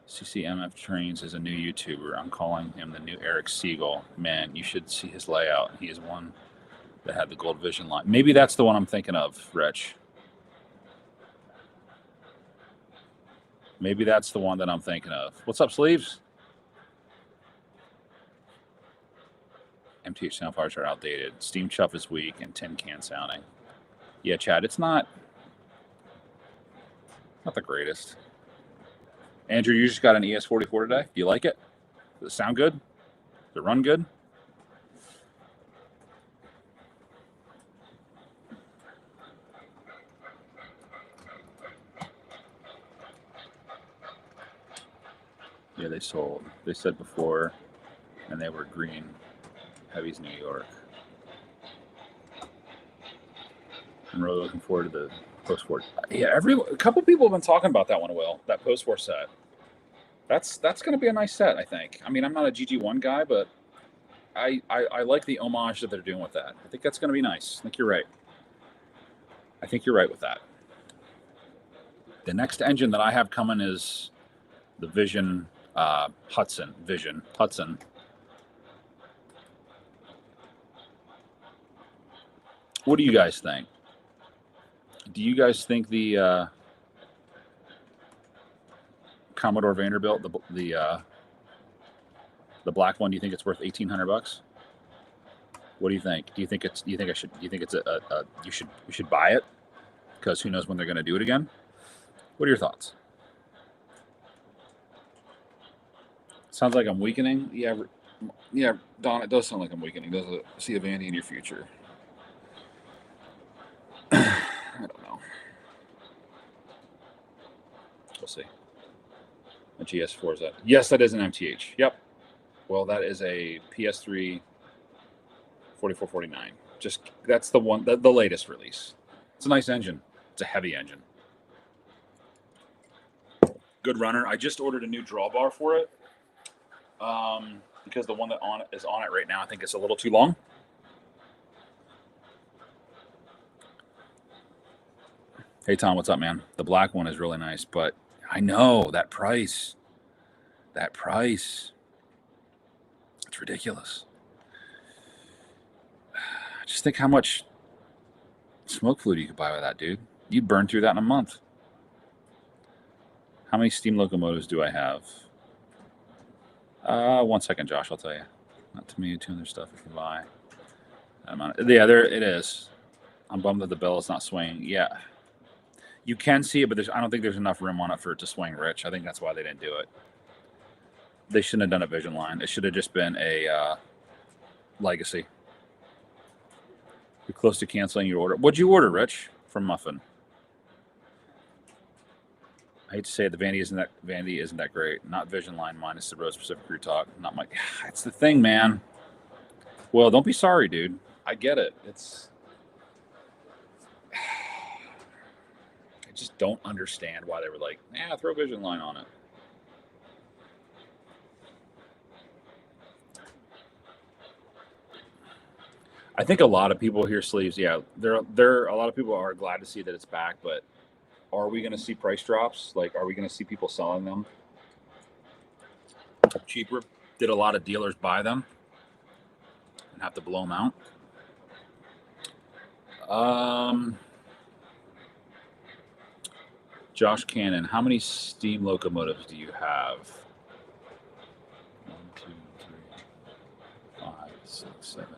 CCMF Trains is a new YouTuber. I'm calling him the new Eric Siegel. Man, you should see his layout. He is one that had the Gold Vision line. Maybe that's the one I'm thinking of, Rich. Maybe that's the one that I'm thinking of. What's up, Sleeves? MTH soundbars are outdated. Steam Chuff is weak and tin can sounding. Yeah, Chad, it's not the greatest. Andrew, you just got an ES44 today. Do you like it? Does it sound good? Does it run good? Yeah, they sold. They said before, and they were green. Heavy's New York. I'm really looking forward to the post-war. Yeah, a couple people have been talking about that one, Will. That post-war set. That's going to be a nice set, I think. I mean, I'm not a GG1 guy, but I like the homage that they're doing with that. I think that's going to be nice. I think you're right. I think you're right with that. The next engine that I have coming is the Vision Hudson. What do you guys think? Do you guys think the Commodore Vanderbilt, the black one, do you think it's worth $1,800? What do you think? Do you think it's you should buy it because who knows when they're going to do it again? What are your thoughts? Sounds like I'm weakening. Yeah, Don, it does sound like I'm weakening. Does it see a Vandy in your future? I don't know. We'll see. A GS4 is that? Yes, that is an MTH. Yep. Well, that is a PS3 4449. Just that's the one, the latest release. It's a nice engine. It's a heavy engine. Good runner. I just ordered a new drawbar for it because the one that is on it right now, I think it's a little too long. Hey, Tom, what's up, man? The black one is really nice, but I know that price. It's ridiculous. Just think how much smoke fluid you could buy with that, dude. You'd burn through that in a month. How many steam locomotives do I have? 1 second, Josh, I'll tell you. Not too many tuner stuff you can buy. Yeah, there it is. I'm bummed that the bell is not swinging. Yeah. You can see it, but I don't think there's enough room on it for it to swing, Rich. I think that's why they didn't do it. They shouldn't have done a Vision line. It should have just been a Legacy. You're close to canceling your order. What'd you order, Rich, from Muffin? I hate to say it, the Vandy isn't that great. Not Vision line minus the Road Specific Crew Talk. Not my. It's the thing, man. Well, don't be sorry, dude. I get it. I just don't understand why they were like, throw Vision line on it. I think a lot of people here, Sleeves. Yeah, there. A lot of people are glad to see that it's back, but are we going to see price drops? Like, are we going to see people selling them cheaper? Did a lot of dealers buy them and have to blow them out? Josh Cannon, how many steam locomotives do you have? 1, 2, 3, 5, 6, 7, 8,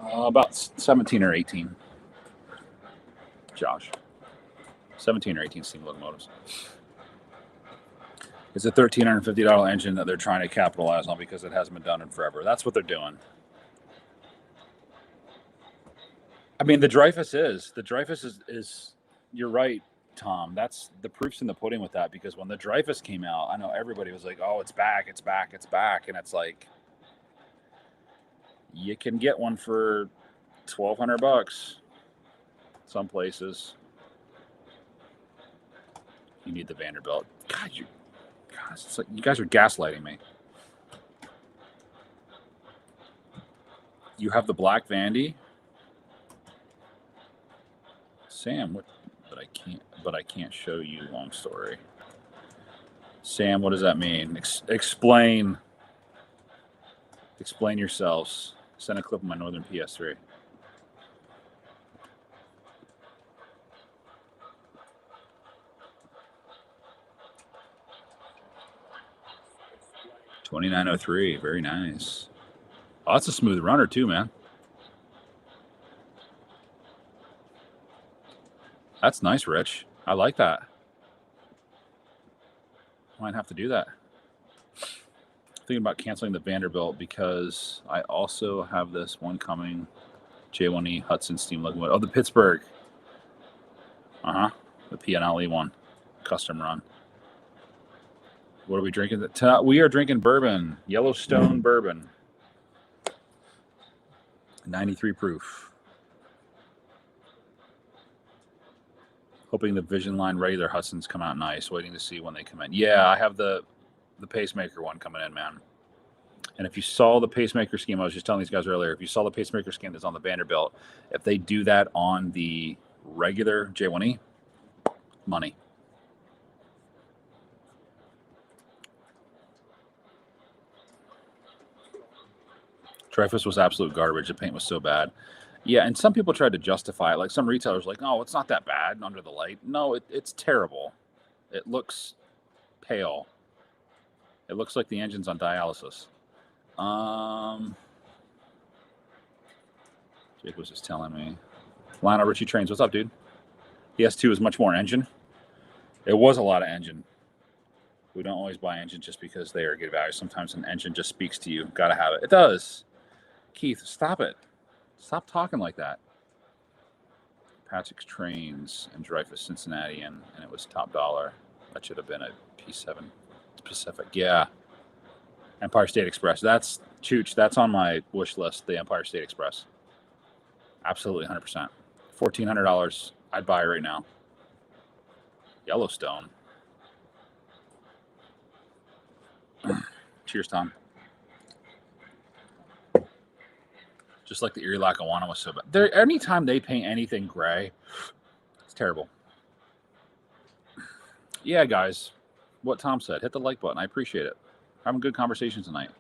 10. About 17 or 18. Josh. 17 or 18 steam locomotives. It's a $1,350 engine that they're trying to capitalize on because it hasn't been done in forever. That's what they're doing. I mean, the Dreyfus is you're right, Tom. That's the proof's in the pudding with that, because when the Dreyfus came out, I know everybody was like, oh, it's back, it's back, it's back. And it's like, you can get one for $1,200 some places. You need the Vanderbilt. God, it's like you guys are gaslighting me. You have the black Vandy, Sam. What? But I can't show you. Long story. Sam, what does that mean? Explain yourselves. Send a clip of my Northern PS3. $2,903. Very nice. Oh, that's a smooth runner too, man. That's nice, Rich. I like that. Might have to do that. Thinking about canceling the Vanderbilt because I also have this one coming. J1E Hudson steam locomotive. Oh, the Pittsburgh. The PNLE one. Custom run. What are we drinking? We are drinking bourbon. Yellowstone bourbon. 93 proof. Hoping the Vision Line regular Hudsons come out nice. Waiting to see when they come in. Yeah, I have the pacemaker one coming in, man. And if you saw the pacemaker scheme, I was just telling these guys earlier, if you saw the pacemaker scheme that's on the Vanderbilt, if they do that on the regular J1E, money. Dreyfus was absolute garbage. The paint was so bad. Yeah, and some people tried to justify it. Like some retailers like, oh, it's not that bad under the light. No, it's terrible. It looks pale. It looks like the engine's on dialysis. Jake was just telling me. Lionel Richie Trains, what's up, dude? The S2 is much more engine. It was a lot of engine. We don't always buy engine just because they are good value. Sometimes an engine just speaks to you. Got to have it. It does. Keith, stop it. Stop talking like that. Patrick's Trains and Dreyfus Cincinnati, and it was top dollar. That should have been a P7 Pacific. Yeah. Empire State Express. That's Chooch. That's on my wish list, the Empire State Express. Absolutely 100%. $1,400. I'd buy it right now. Yellowstone. Cheers, Tom. Just like the Erie Lackawanna was so bad. Anytime they paint anything gray, it's terrible. Yeah, guys. What Tom said. Hit the like button. I appreciate it. Having good conversation tonight.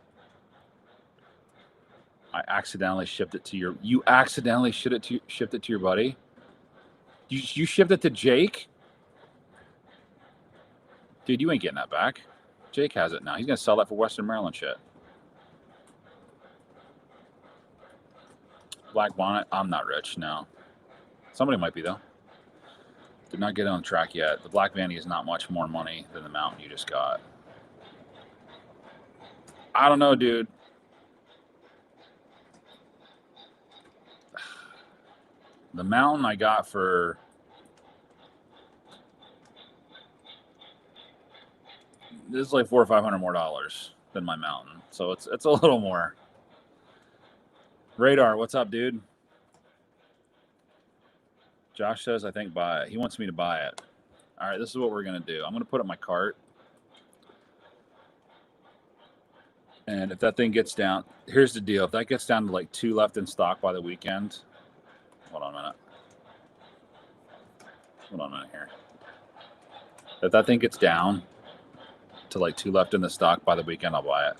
I accidentally shipped it to your... You accidentally shipped it to your buddy? You shipped it to Jake? Dude, you ain't getting that back. Jake has it now. He's going to sell that for Western Maryland shit. Black Bonnet. I'm not rich, no. Somebody might be, though. Did not get on track yet. The Black Vandy is not much more money than the Mountain you just got. I don't know, dude. The Mountain I got for... This is like $400 or $500 more than my Mountain. So it's a little more. Radar, what's up, dude? Josh says, I think buy it. He wants me to buy it. All right, this is what we're going to do. I'm going to put up my cart. And if that thing gets down, here's the deal. If that gets down to like 2 left in stock by the weekend, hold on a minute. Hold on a minute here. If that thing gets down to like 2 left in the stock by the weekend, I'll buy it.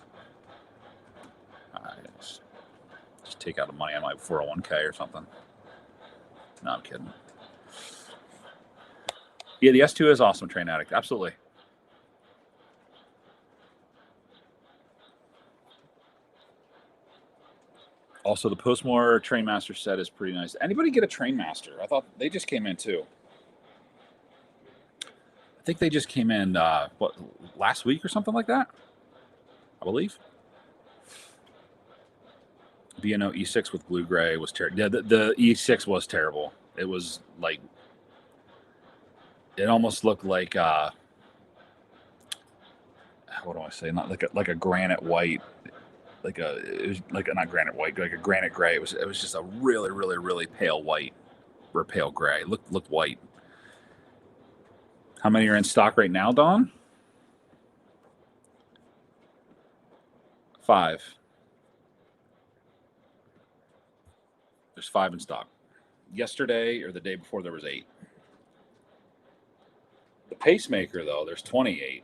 Just take out the money on my 401k or something. No, I'm kidding. Yeah, the S2 is awesome, Train Addict. Absolutely. Also, the Postmore Trainmaster set is pretty nice. Anybody get a Trainmaster? I thought they just came in too. I think they just came in last week or something like that, I believe. B&O E6 with blue gray was terrible. Yeah, the E6 was terrible. It was like, it almost looked like what do I say? Not like a granite white, it was like not granite white, like a granite gray. It was just a really, really, really pale white or pale gray. Looked white. How many are in stock right now, Don? 5. There's 5 in stock. Yesterday or the day before there was 8. The Pacemaker though, there's 28.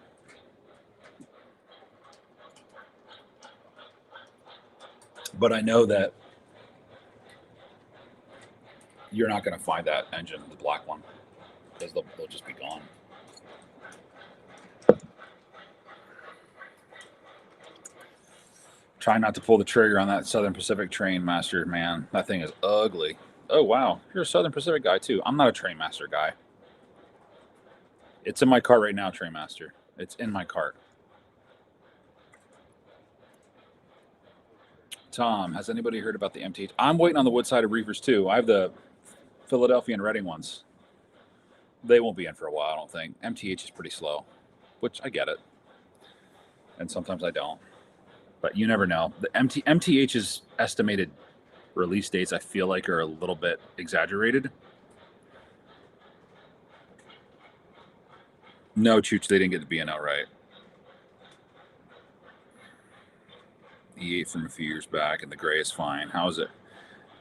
But I know that you're not going to find that engine, the black one, because they'll just be gone. Try not to pull the trigger on that Southern Pacific Trainmaster, man. That thing is ugly. Oh, wow. You're a Southern Pacific guy, too. I'm not a Trainmaster guy. It's in my cart right now, Trainmaster. It's in my cart. Tom, has anybody heard about the MTH? I'm waiting on the Woodside of Reefers, too. I have the Philadelphia and Reading ones. They won't be in for a while, I don't think. MTH is pretty slow, which I get it. And sometimes I don't. But you never know. The MTH's estimated release dates, I feel like, are a little bit exaggerated. No, Chooch, they didn't get the B&O right. E8 from a few years back, and the gray is fine. How is it?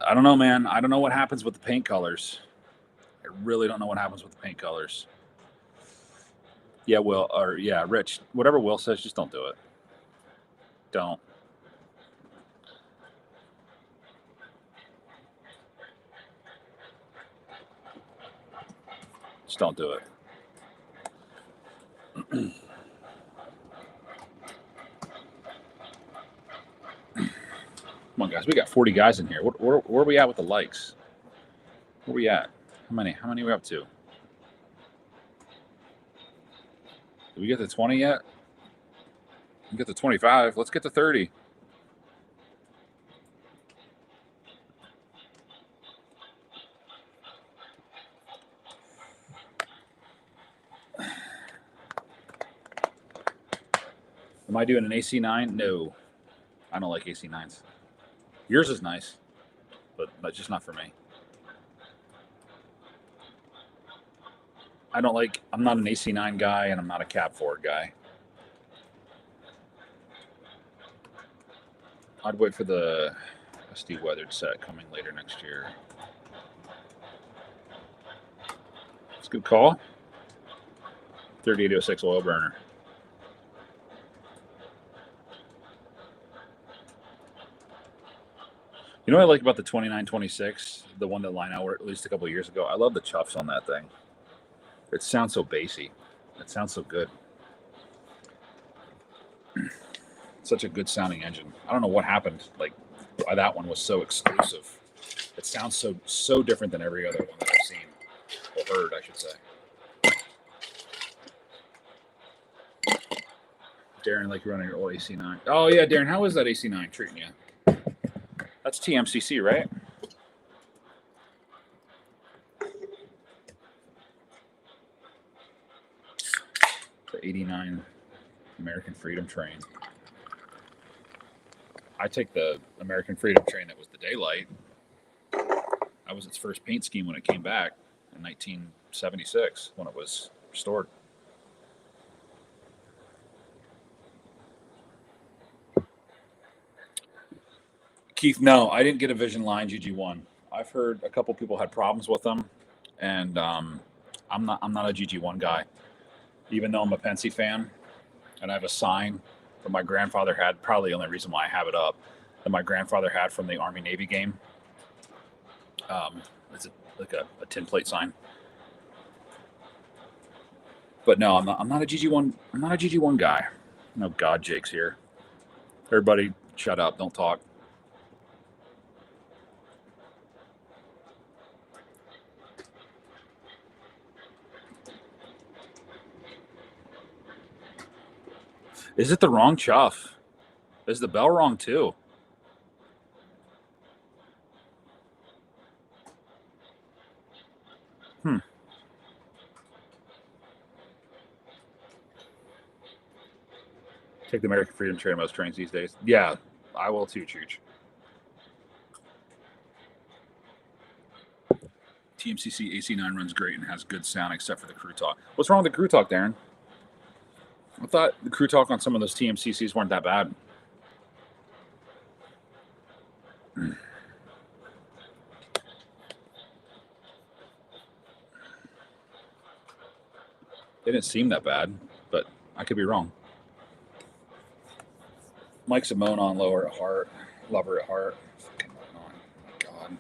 I don't know, man. I don't know what happens with the paint colors. I really don't know what happens with the paint colors. Yeah, Rich. Whatever Will says, just don't do it. Don't. Just don't do it. Come on, guys. We got 40 guys in here. Where are we at with the likes? Where are we at? How many are we up to? Did we get to 20 yet? We get to 25. Let's get to 30. Am I doing an AC9? No. I don't like AC9s. Yours is nice, but that's just not for me. I'm not an AC9 guy, and I'm not a Cab Forward guy. I'd wait for the SD weathered set coming later next year. It's a good call. 3806 oil burner. You know what I like about the 2926, the one that Lionel released a couple of years ago? I love the chuffs on that thing. It sounds so bassy. It sounds so good. Such a good sounding engine. I don't know what happened. Like, why that one was so exclusive. It sounds so different than every other one that I've seen, or heard, I should say. Darren, like running your old AC9. Oh yeah, Darren, how is that AC9 treating you? That's TMCC, right? The 89 American Freedom train. I take the American Freedom train that was the Daylight. That was its first paint scheme when it came back in 1976 when it was restored. Keith, no, I didn't get a Vision Line GG1. I've heard a couple people had problems with them, and I'm not a GG1 guy. even though I'm a Pensy fan, and I have a sign that my grandfather had, probably the only reason why I have it up, that my grandfather had from the Army-Navy game. It's like a tin plate sign. But no, I'm not a GG1. I'm not a GG1 guy. No, God, Jake's here. Everybody, shut up. Don't talk. Is it the wrong chuff? Is the bell wrong too? Take the American Freedom Train on most trains these days. Yeah, I will too, Chooch. TMCC AC9 runs great and has good sound except for the crew talk. What's wrong with the crew talk, Darren? I thought the crew talk on some of those TMCCs weren't that bad. They didn't seem that bad, but I could be wrong. Mike Simone on lower at heart, lover at heart. Fucking on. God.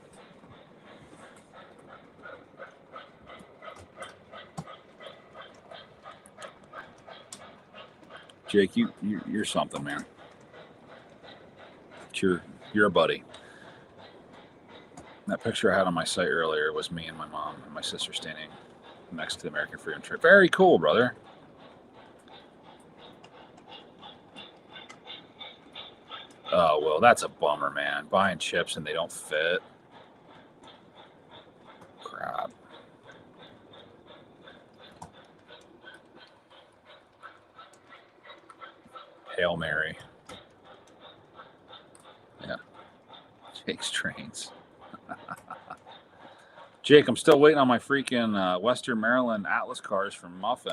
Jake, you're something, man. You're a buddy. That picture I had on my site earlier was me and my mom and my sister standing next to the American Freedom Train. Very cool, brother. Oh, well, that's a bummer, man. Buying chips and they don't fit. Crap. Hail Mary. Yeah. Jake's trains. Jake, I'm still waiting on my freaking Western Maryland Atlas cars from Muffin.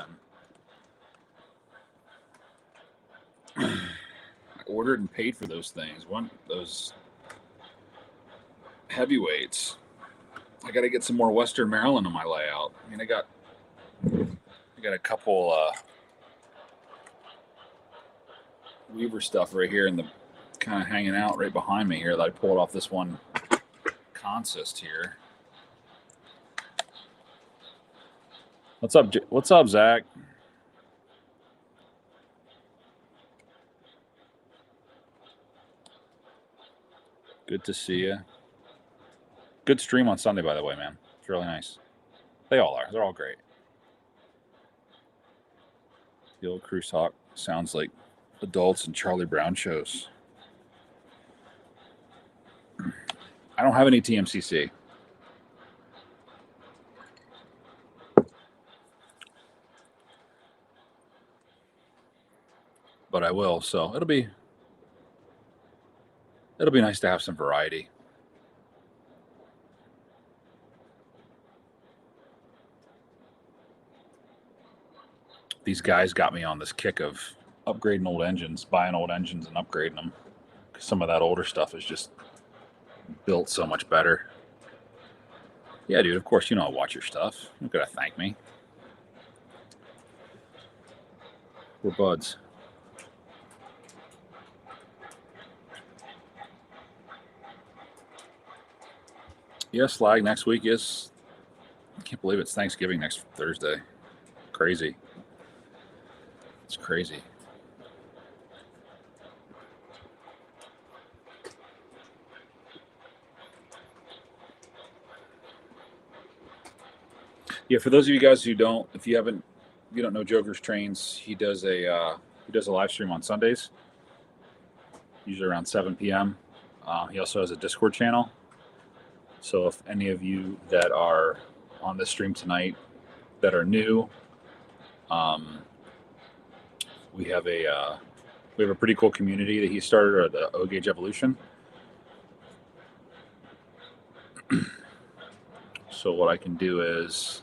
I ordered and paid for those things. Those heavyweights. I got to get some more Western Maryland on my layout. I mean, I got a couple Weaver stuff right here in the kind of hanging out right behind me here that I pulled off this one consist here. What's up? What's up, Zach? Good to see you. Good stream on Sunday, by the way, man. It's really nice. They all are. They're all great. The old Cruise Talk sounds like adults and Charlie Brown shows. I don't have any TMCC. But I will, so it'll be nice to have some variety. These guys got me on this kick of upgrading old engines, buying old engines and upgrading them. Some of that older stuff is just built so much better. Yeah, dude, of course, I'll watch your stuff. You're going to thank me. We're buds. Yes, Slag, next week is... I can't believe it's Thanksgiving next Thursday. Crazy. It's crazy. Yeah, for those of you guys who don't, if you don't know Joker's Trains, he does a live stream on Sundays, usually around 7 p.m. He also has a Discord channel. So if any of you that are on this stream tonight that are new, we have a pretty cool community that he started, or the O-Gauge Evolution. So what I can do is...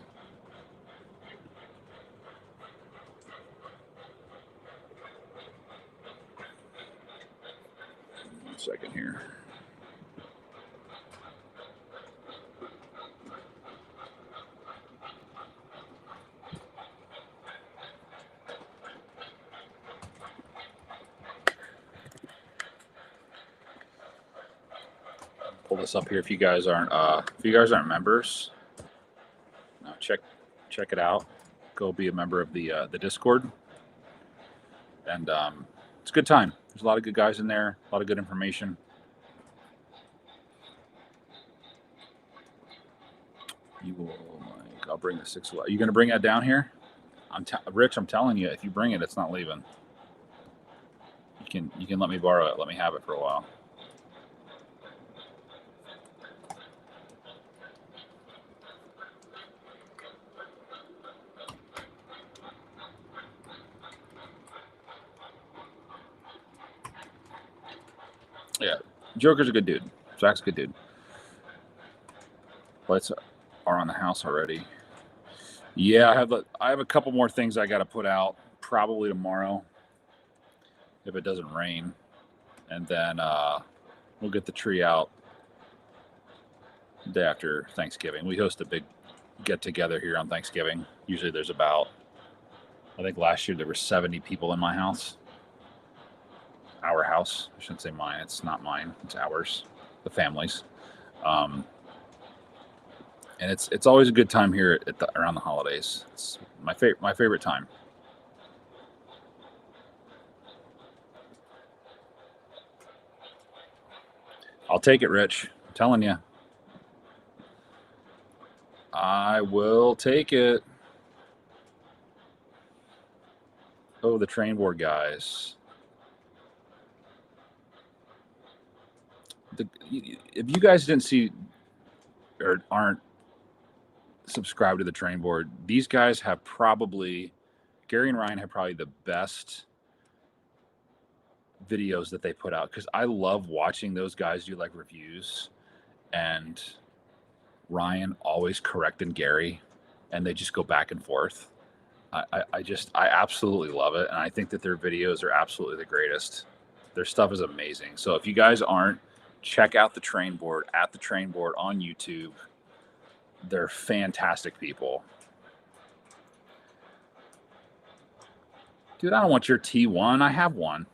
One second here. pull this up here. If you guys aren't members, check it out. Go be a member of the Discord, and it's a good time. There's a lot of good guys in there, a lot of good information. I'll bring the 6. Are you going to bring that down here? Rich, I'm telling you, if you bring it, it's not leaving. You can let me borrow it. Let me have it for a while. Yeah, Joker's a good dude. Zach's a good dude. Lights are on the house already. Yeah, I have a couple more things I got to put out probably tomorrow if it doesn't rain, and then we'll get the tree out the day after Thanksgiving. We host a big get together here on Thanksgiving. Usually there's I think last year there were 70 people in my house. Our house. I shouldn't say mine. It's not mine. It's ours. The family's. And it's always a good time here around the holidays. It's my favorite time. I'll take it, Rich. I'm telling you. I will take it. Oh, the train board guys. If you guys didn't see or aren't subscribed to the train board, these guys have Gary and Ryan have probably the best videos that they put out, because I love watching those guys do like reviews, and Ryan always correcting Gary, and they just go back and forth. I absolutely love it, and I think that their videos are absolutely the greatest. Their stuff is amazing. So if you guys aren't, check out the train board on YouTube. They're fantastic people. Dude, I don't want your T1. I have one.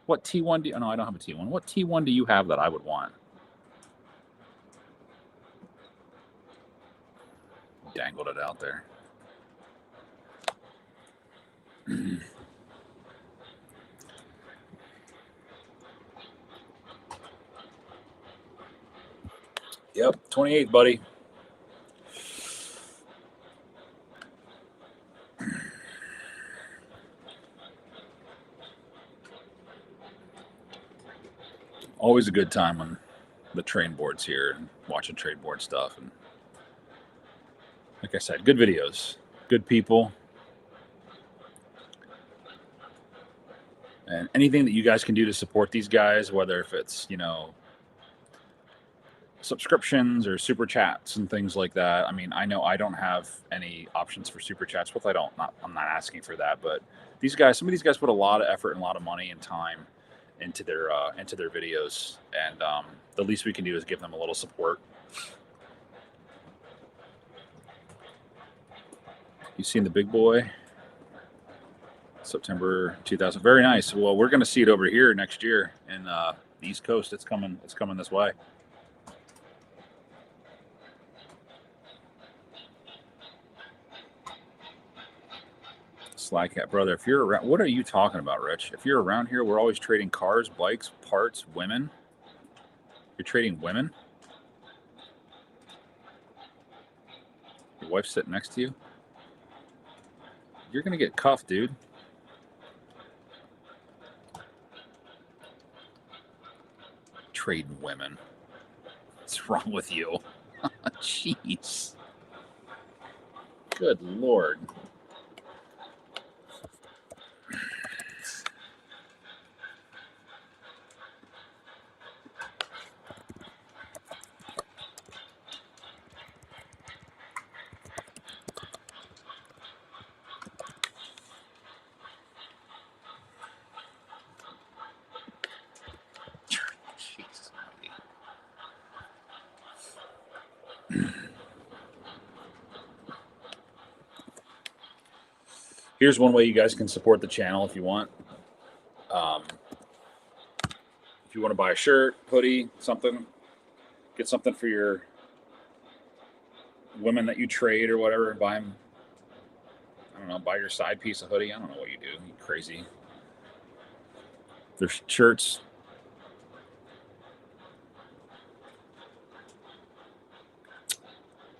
What T1 do you... No, I don't have a T1. What T1 do you have that I would want? Dangled it out there. Yep, 28, buddy. Always a good time when the train board's here and watching train board stuff. And like I said, good videos, good people. And anything that you guys can do to support these guys, whether if it's, subscriptions or super chats and things like that. I mean, I know I don't have any options for super chats. I'm not asking for that, but some of these guys put a lot of effort and a lot of money and time into their videos, and the least we can do is give them a little support. You seen the big boy? September 2000. Very nice. Well, we're going to see it over here next year in the East Coast. It's coming this way. Slycat, brother, if you're around, what are you talking about, Rich? If you're around here, we're always trading cars, bikes, parts, women. You're trading women? Your wife's sitting next to you? You're going to get cuffed, dude. Trading women. What's wrong with you? Jeez. Good Lord. Here's one way you guys can support the channel if you want. If you want to buy a shirt, hoodie, something, Get something for your women that you trade or whatever. Buy them. I don't know. Buy your side piece a hoodie. I don't know what you do. You crazy. There's shirts.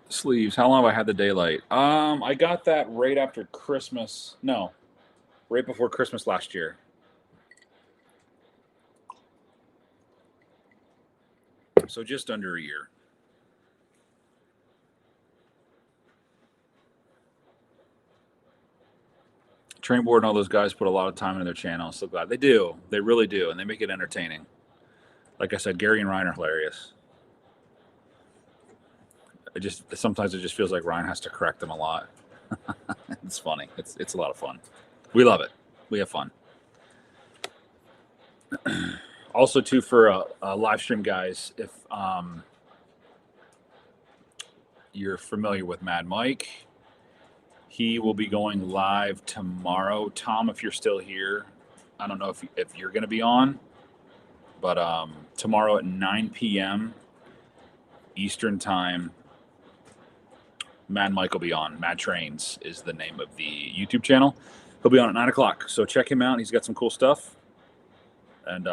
Sleeves. How long have I had the daylight? I got that right after Christmas. No, right before Christmas last year. So just under a year. Trainboard and all those guys put a lot of time into their channel. So glad they do. They really do, and they make it entertaining. Like I said, Gary and Ryan are hilarious. Sometimes it just feels like Ryan has to correct them a lot. It's funny. It's a lot of fun. We love it. We have fun. Also, too, for live stream guys, if you're familiar with Mad Mike, he will be going live tomorrow. Tom, if you're still here, I don't know if you're going to be on, but tomorrow at 9 p.m. Eastern Time, Mad Mike will be on. Mad Trains is the name of the YouTube channel. He'll be on at 9 o'clock. So check him out. He's got some cool stuff. And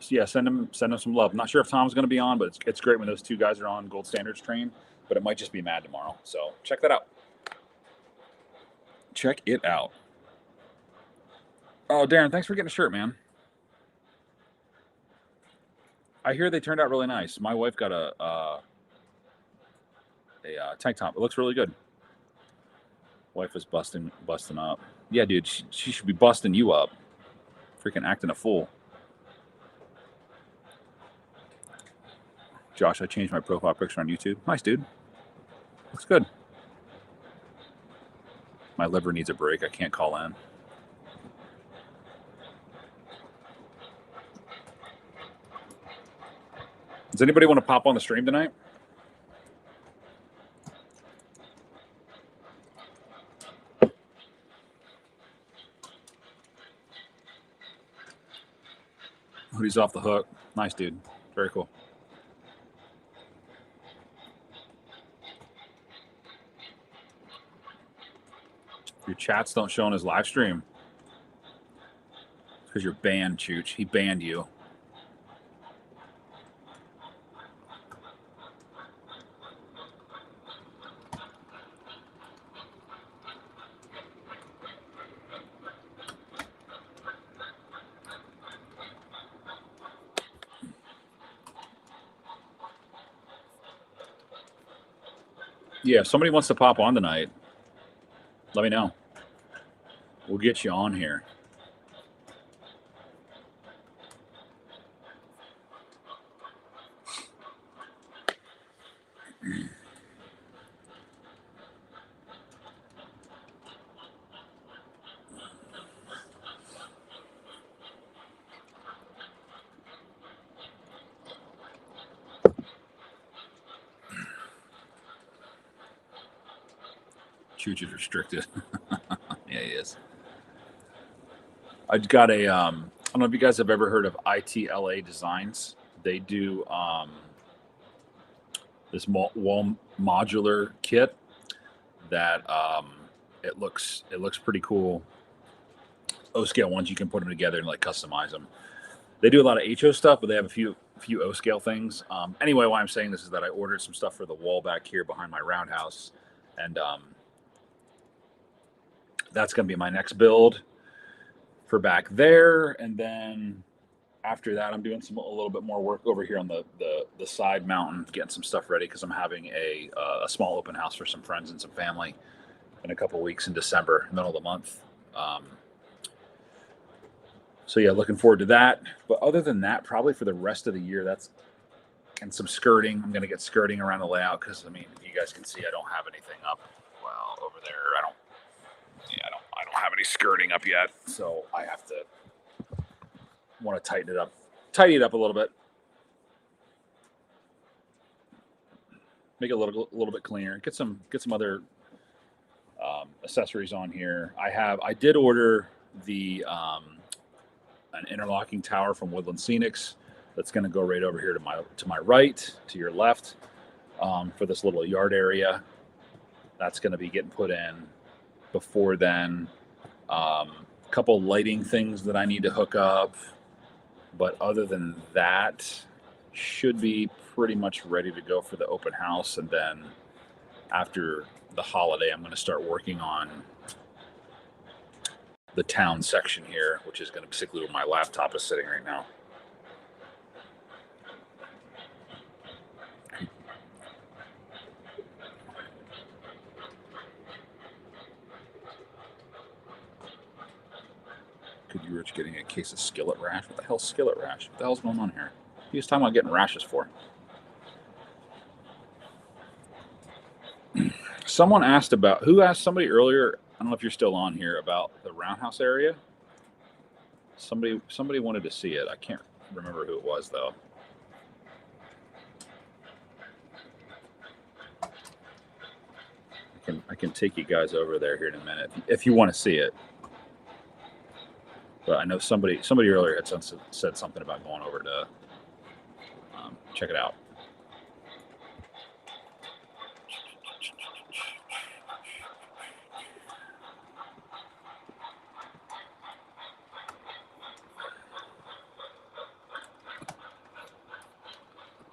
yeah, send him some love. I'm not sure if Tom's going to be on, but it's great when those two guys are on Gold Standards Train. But it might just be Mad tomorrow. So check that out. Check it out. Oh, Darren, thanks for getting a shirt, man. I hear they turned out really nice. My wife got a tank top. It looks really good. Wife is busting up. Yeah, dude, she should be busting you up. Freaking acting a fool. Josh, I changed my profile picture on YouTube. Nice, dude. Looks good. My liver needs a break. I can't call in. Does anybody want to pop on the stream tonight? Hoodie's off the hook. Nice, dude. Very cool. Your chats don't show on his live stream. Because you're banned, Chooch. He banned you. Yeah, if somebody wants to pop on tonight, let me know. We'll get you on here. Chooch is restricted. Yeah, he is. I've got a, I don't know if you guys have ever heard of ITLA Designs. They do this wall modular kit that it looks pretty cool. O-scale ones, you can put them together and like customize them. They do a lot of HO stuff, but they have a few O-scale things. Anyway, why I'm saying this is that I ordered some stuff for the wall back here behind my roundhouse, and that's going to be my next build for back there. And then after that, I'm doing a little bit more work over here on the side mountain, getting some stuff ready because I'm having a small open house for some friends and some family in a couple of weeks in December, middle of the month. So yeah, looking forward to that. But other than that, probably for the rest of the year, and some skirting. I'm going to get skirting around the layout because, I mean, you guys can see I don't have anything up. Well, over there, I don't have any skirting up yet. So I want to tidy it up a little bit. Make it a little bit cleaner. Get some other accessories on here. I did order an interlocking tower from Woodland Scenics. that's going to go right over here to my right, to your left, for this little yard area. That's going to be getting put in before then. A couple lighting things that I need to hook up, but other than that, should be pretty much ready to go for the open house. And then after the holiday, I'm going to start working on the town section here, which is going to basically where my laptop is sitting right now. Could you Rich getting a case of skillet rash? What the hell's skillet rash? What the hell's going on here? He was talking about getting rashes for. Someone asked about, who asked somebody earlier, I don't know if you're still on here, about the Roundhouse area. Somebody wanted to see it. I can't remember who it was though. I can take you guys over there here in a minute if you want to see it. But I know somebody earlier had said something about going over to check it out.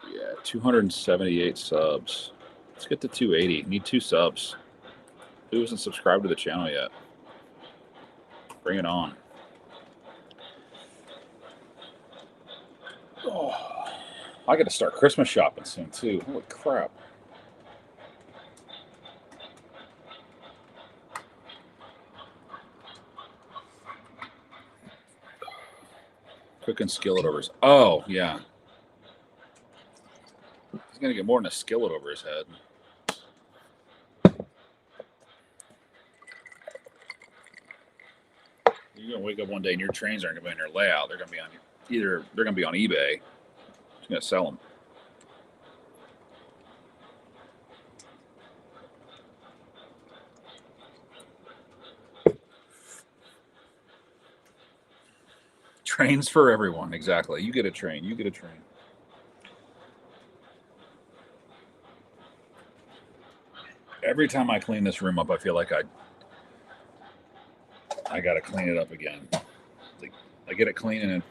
Yeah, 278 subs. Let's get to 280. Need 2 subs. Who hasn't subscribed to the channel yet? Bring it on. Oh, I got to start Christmas shopping soon too. Holy crap. Cooking skillet overs. Oh, yeah. He's going to get more than a skillet over his head. You're going to wake up one day and your trains aren't going to be in your layout. They're going to be on they're going to be on eBay. You're going to sell them. Trains for everyone. Exactly. You get a train. You get a train. Every time I clean this room up, I feel like I got to clean it up again. Like, I get it clean and in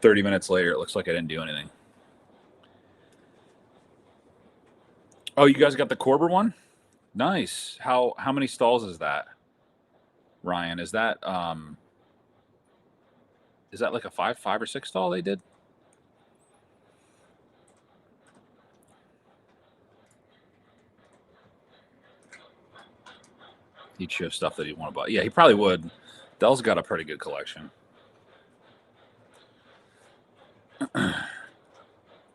30 minutes later, it looks like I didn't do anything. Oh, you guys got the Korber one? Nice. How many stalls is that, Ryan? Is that like a five or 6 stall they did? He'd show stuff that he'd want to buy. Yeah, he probably would. Dell's got a pretty good collection.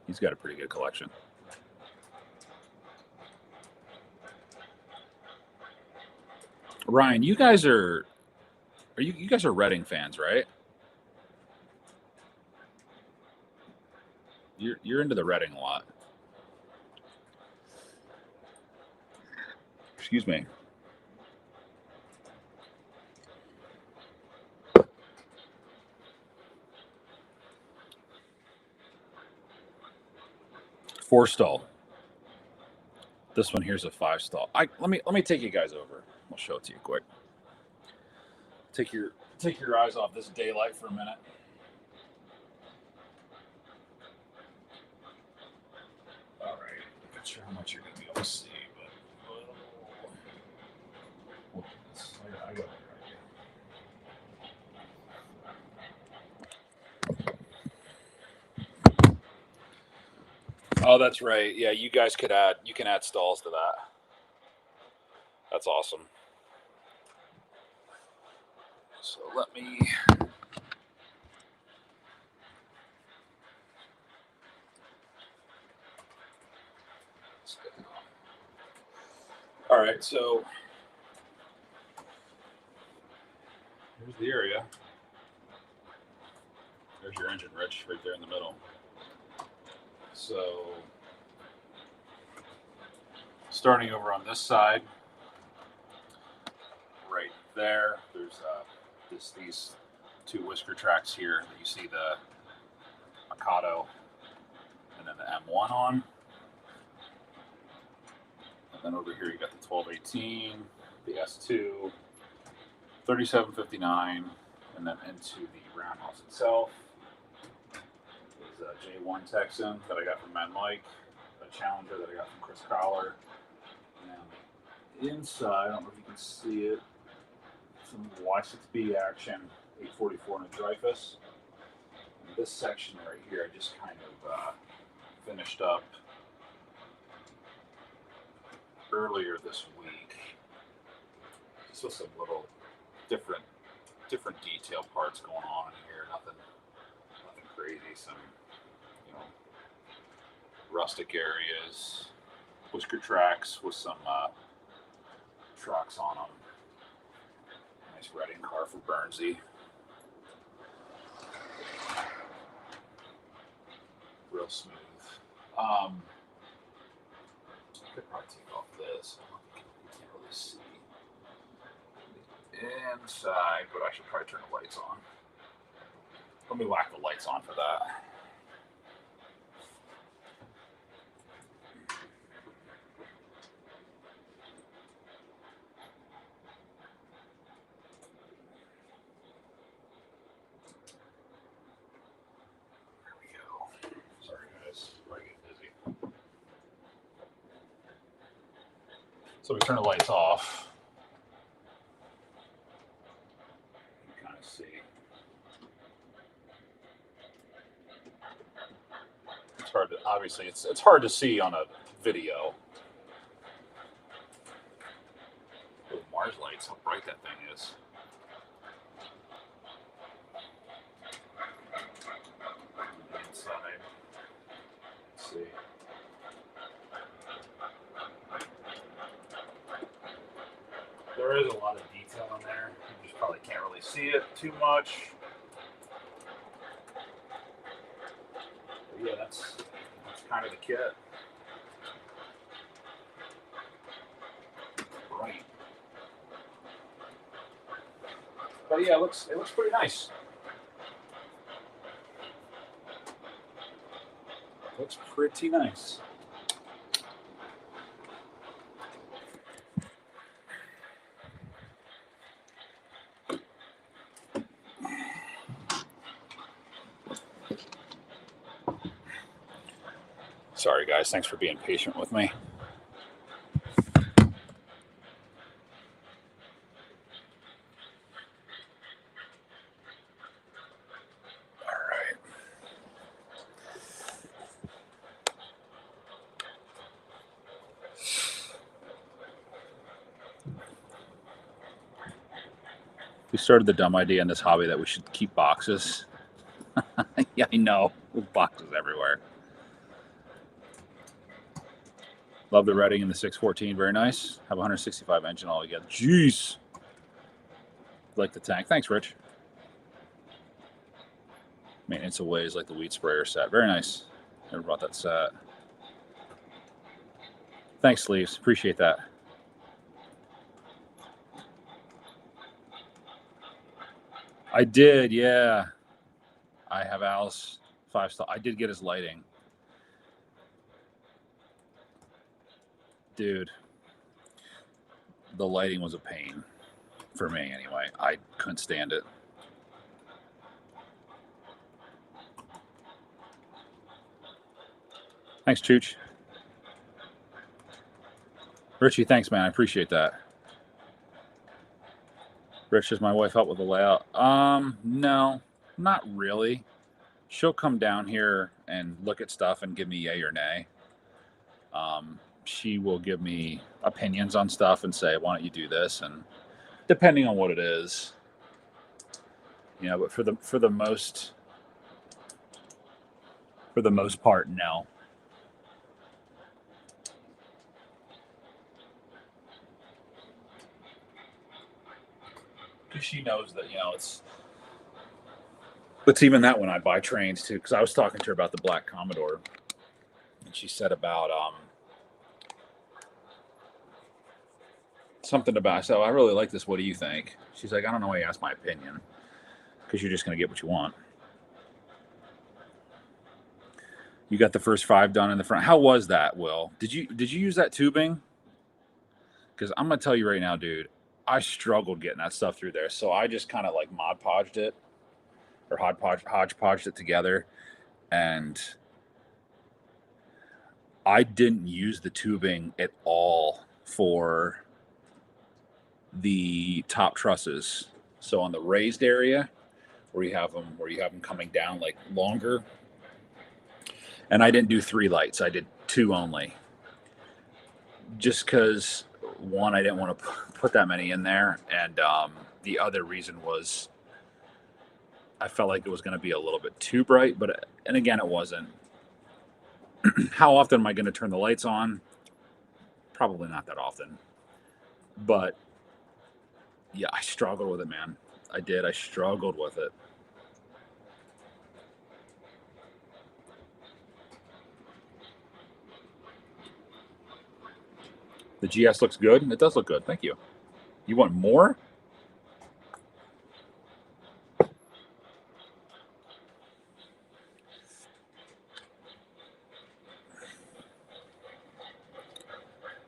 He's got a pretty good collection. Ryan, you guys are you guys are Reading fans, right? You're into the Reading a lot. Excuse me. Four stall. This one here's a 5 stall. Let me take you guys over. I'll show it to you quick. Take your eyes off this daylight for a minute. All right. I'm not sure how much you're going to be able to see, but I got it right here. Oh, that's right. Yeah, you guys can add stalls to that. That's awesome. So let me. All right, so here's the area. There's your engine, Rich, right there in the middle. So starting over on this side, right there, there's these 2 whisker tracks here that you see Mikado, and then the M1 on. And then over here you got the 1218, the S2, 3759, and then into the roundhouse itself is a J1 Texan that I got from Mad Mike, a Challenger that I got from Chris Collar. And inside, I don't know if you can see it, some Y6B action, 844 in a Dreyfus. And this section right here, I just kind of finished up earlier this week. Just with some little different detail parts going on in here. Nothing crazy. Some, rustic areas, whisker tracks with some trucks on them. Nice Reading car for Bernsey. Real smooth. I could probably take off this. You can't really see inside, but I should probably turn the lights on. Let me whack the lights on for that. There we go. Sorry guys, I get busy. So we turn the lights off. You can kind of see. It's hard to, obviously it's hard to see on a video. With Mars lights, how bright that thing is. Inside. Let's see. There is a lot of detail in there. You just probably can't really see it too much. But yeah, that's kind of the kit. Right. But yeah, it looks pretty nice. Looks pretty nice. Sorry guys, thanks for being patient with me. We started the dumb idea in this hobby that we should keep boxes. Yeah, I know. There's boxes everywhere. Love the Reading in the 614. Very nice. Have 165 engine altogether. Jeez. Like the tank. Thanks, Rich. Maintenance of ways like the weed sprayer set. Very nice. Never bought that set. Thanks, Sleeves. Appreciate that. I did, yeah. I have Al's 5-star. I did get his lighting. Dude, the lighting was a pain for me anyway. I couldn't stand it. Thanks, Chooch. Richie, thanks, man. I appreciate that. Rich, does my wife help with the layout? No, not really. She'll come down here and look at stuff and give me yay or nay. She will give me opinions on stuff and say, why don't you do this? And depending on what it is, but for the most part, no. Because she knows that, it's even that when I buy trains too, because I was talking to her about the Black Commodore and she said about, something about, I said, I really like this. What do you think? She's like, I don't know why you asked my opinion, because you're just going to get what you want. You got the first 5 done in the front. How was that, Will? Did you use that tubing? Because I'm gonna tell you right now, dude, I struggled getting that stuff through there. So I just kind of like Mod Podged it or hodgepodged it together, and I didn't use the tubing at all for the top trusses. So on the raised area where you have them coming down like longer, and I didn't do 3 lights. I did 2 only, just because one, I didn't want to put that many in there, and the other reason was I felt like it was going to be a little bit too bright. And again, it wasn't. How often am I going to turn the lights on? Probably not that often. But yeah, I struggled with it, man. I did. I struggled with it. The GS looks good. It does look good. Thank you. You want more?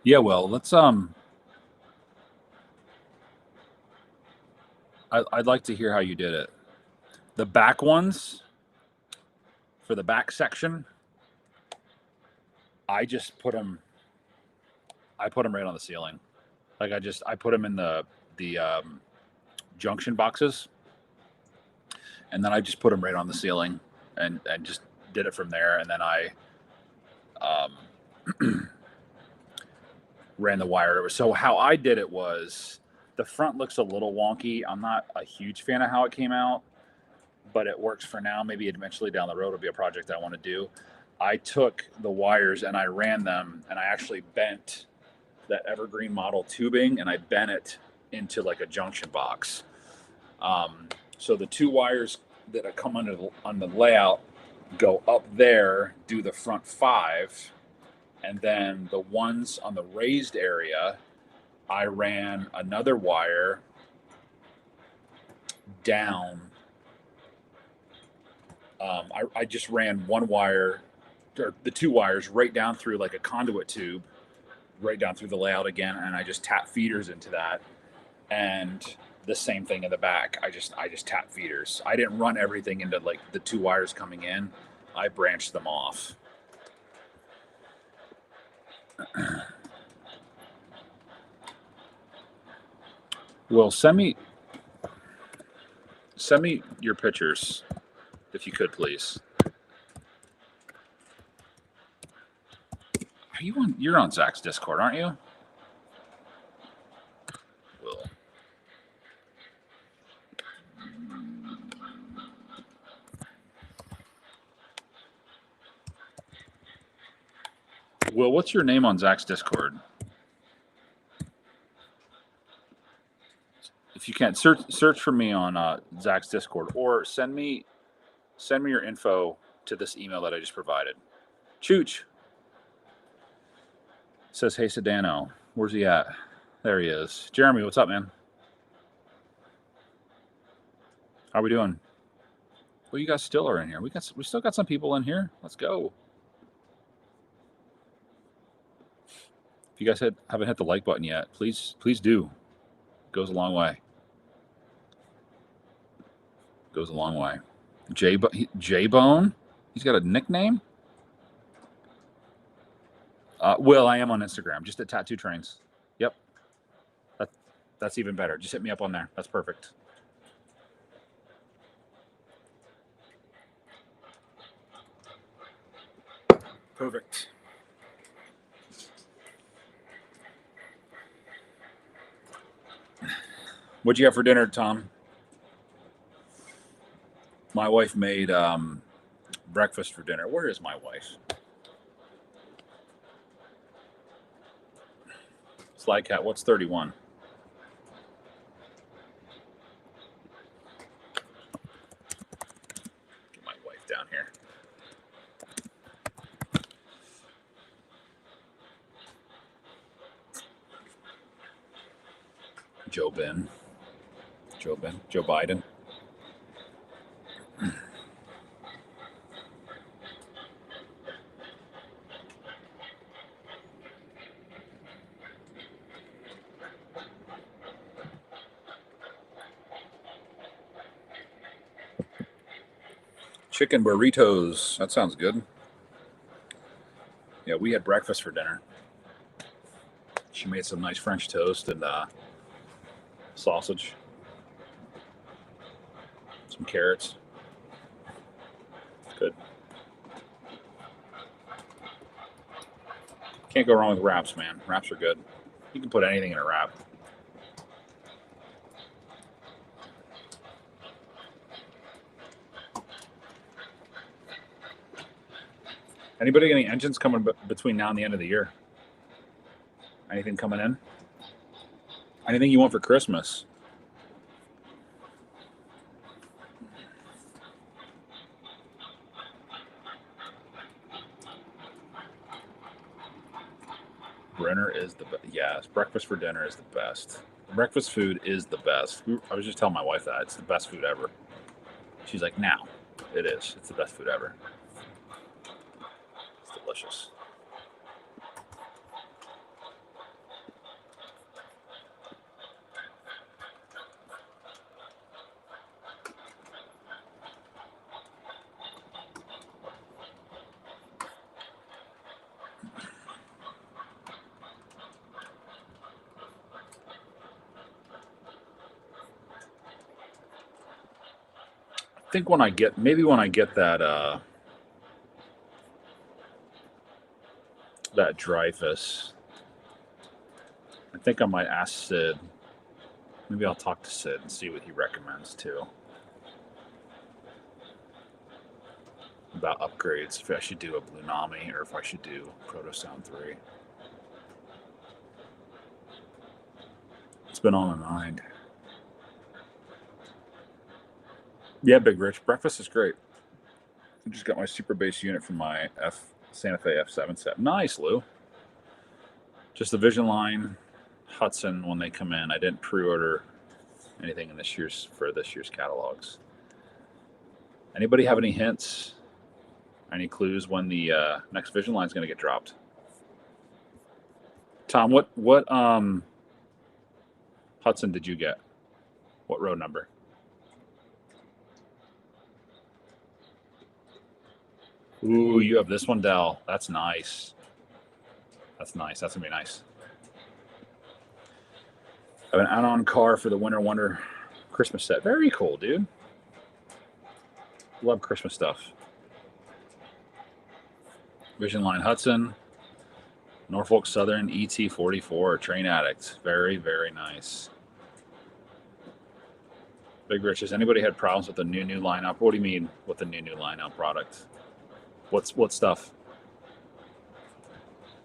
Yeah, well, let's I'd like to hear how you did it. The back ones, for the back section, I just put them right on the ceiling. Like I put them in the junction boxes, and then I just put them right on the ceiling and just did it from there. And then I ran the wire over. So how I did it was, the front looks a little wonky. I'm not a huge fan of how it came out, but it works for now. Maybe eventually down the road it'll be a project I want to do. I took the wires and I ran them, and I actually bent that Evergreen model tubing, and I bent it into like a junction box. So the 2 wires that come on the layout go up there, do the front 5, and then the ones on the raised area, I ran another wire down. I just ran one wire, or the 2 wires, right down through like a conduit tube, right down through the layout again, and I just tap feeders into that. And the same thing in the back. I just tap feeders. I didn't run everything into like the 2 wires coming in. I branched them off. Well, send me your pictures, if you could, please. You're on Zach's Discord, aren't you? Will, what's your name on Zach's Discord? If you can't, search for me on Zach's Discord, or send me your info to this email that I just provided. Chooch says, "Hey Sedano, where's he at?" There he is. Jeremy, what's up, man? How are we doing? Well, you guys still are in here. We still got some people in here. Let's go. If you guys haven't hit the like button yet, please do. It goes a long way. Goes a long way. J-Bone? He's got a nickname? Will, I am on Instagram, just at Tattoo Trains. Yep. That's even better. Just hit me up on there. That's perfect. Perfect. What'd you have for dinner, Tom? My wife made breakfast for dinner. Where is my wife? Sly Cat, what's 31? Get my wife down here. Joe Biden. Chicken burritos. That sounds good. Yeah, we had breakfast for dinner. She made some nice French toast and sausage, some carrots. Good. Can't go wrong with wraps, man. Wraps are good. You can put anything in a wrap. Anybody got any engines coming between now and the end of the year? Anything coming in? Anything you want for Christmas? Brenner is the best. Yes, breakfast for dinner is the best. Breakfast food is the best. I was just telling my wife that. It's the best food ever. She's like, now. It is. It's the best food ever. It's delicious. I think when I get that that Dreyfus, I think I might ask Sid. Maybe I'll talk to Sid and see what he recommends too about upgrades. If I should do a Blue Nami or if I should do Proto Sound 3. It's been on my mind. Yeah, Big Rich. Breakfast is great. I just got my super bass unit from my Santa Fe F7 set. Nice, Lou. Just the Vision Line Hudson when they come in. I didn't pre-order anything in this year's catalogs. Anybody have any hints? Any clues when the next Vision Line is going to get dropped? Tom, what Hudson did you get? What road number? Ooh, you have this one, Dell. That's nice. That's nice. That's going to be nice. I have an add-on car for the Winter Wonder Christmas set. Very cool, dude. Love Christmas stuff. Vision Line Hudson. Norfolk Southern ET44 Train Addict. Very, very nice. Big Rich, has anybody had problems with the new lineup? What do you mean with the new lineup product? What stuff?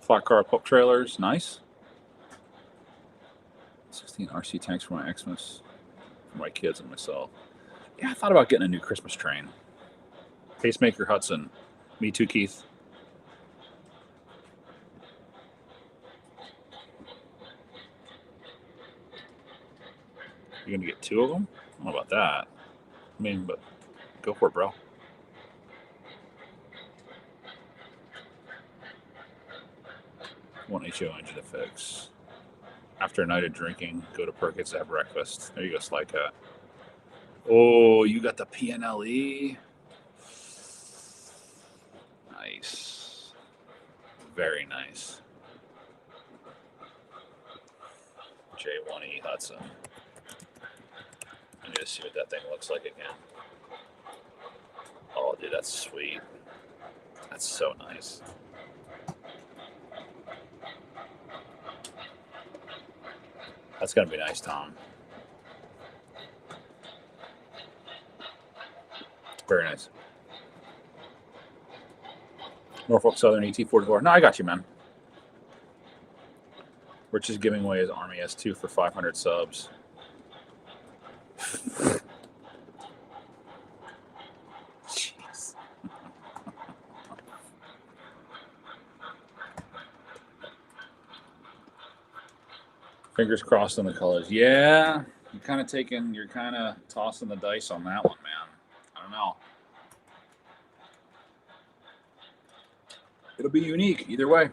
Flat car pup trailers, nice. 16 RC tanks for my Xmas, for my kids and myself. Yeah, I thought about getting a new Christmas train. Pacemaker Hudson. Me too, Keith. You're gonna get 2 of them? I don't know about that. I mean, but go for it, bro. One HO engine to fix. After a night of drinking, go to Perkins to have breakfast. There you go, Sly Cat. Oh, you got the PNLE. Nice. Very nice. J1E Hudson. I need to see what that thing looks like again. Oh, dude, that's sweet. That's so nice. That's going to be nice, Tom. Very nice. Norfolk Southern ET44. No, I got you, man. Rich is giving away his Army S2 for 500 subs. Jeez. Fingers crossed on the colors. Yeah, you're kind of tossing the dice on that one, man. I don't know. It'll be unique either way,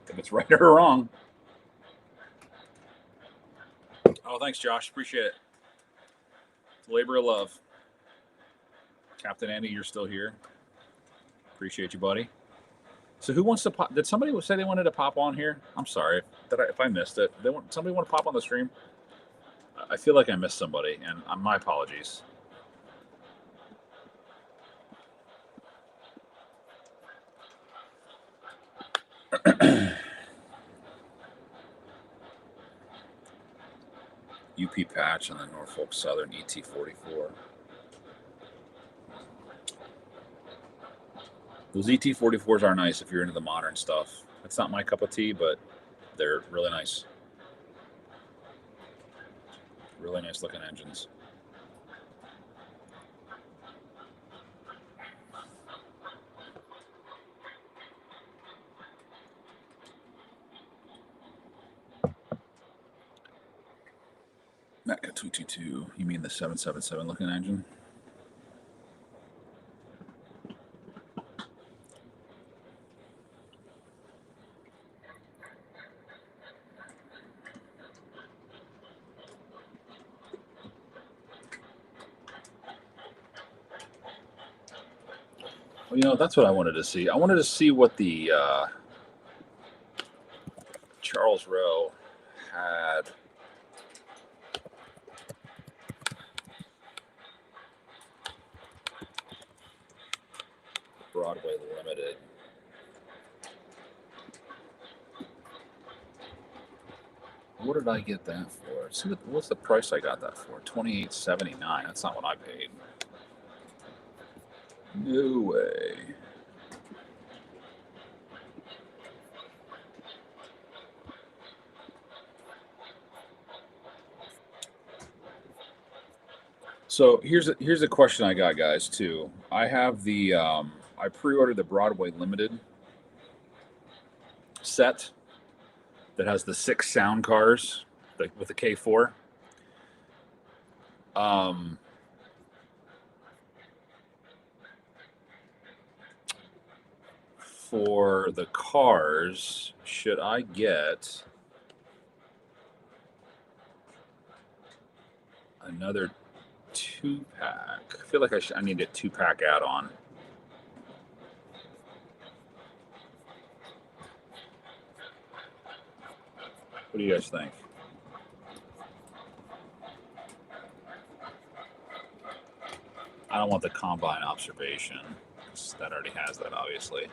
if it's right or wrong. Oh, thanks, Josh. Appreciate it. Labor of love. Captain Andy, you're still here. Appreciate you, buddy. So who wants to pop? Did somebody say they wanted to pop on here? I'm sorry if I missed it. Somebody want to pop on the stream? I feel like I missed somebody, and my apologies. UP patch and the Norfolk Southern ET44. Those ET44s are nice if you're into the modern stuff. It's not my cup of tea, but they're really nice. Really nice looking engines. Metka 222. You mean the 777 looking engine? Well, you know, that's what I wanted to see. I wanted to see what the Charles Rowe had. Broadway Limited. What did I get that for? See, what's the price I got that for? $28.79. That's not what I paid. No way. So here's a question I got, guys. Too. I have the I pre-ordered the Broadway Limited set that has the 6 sound cars with the K4. For the cars, should I get another 2-pack? I feel like I need a 2-pack add-on. What do you guys think? I don't want the combine observation. That already has that, obviously.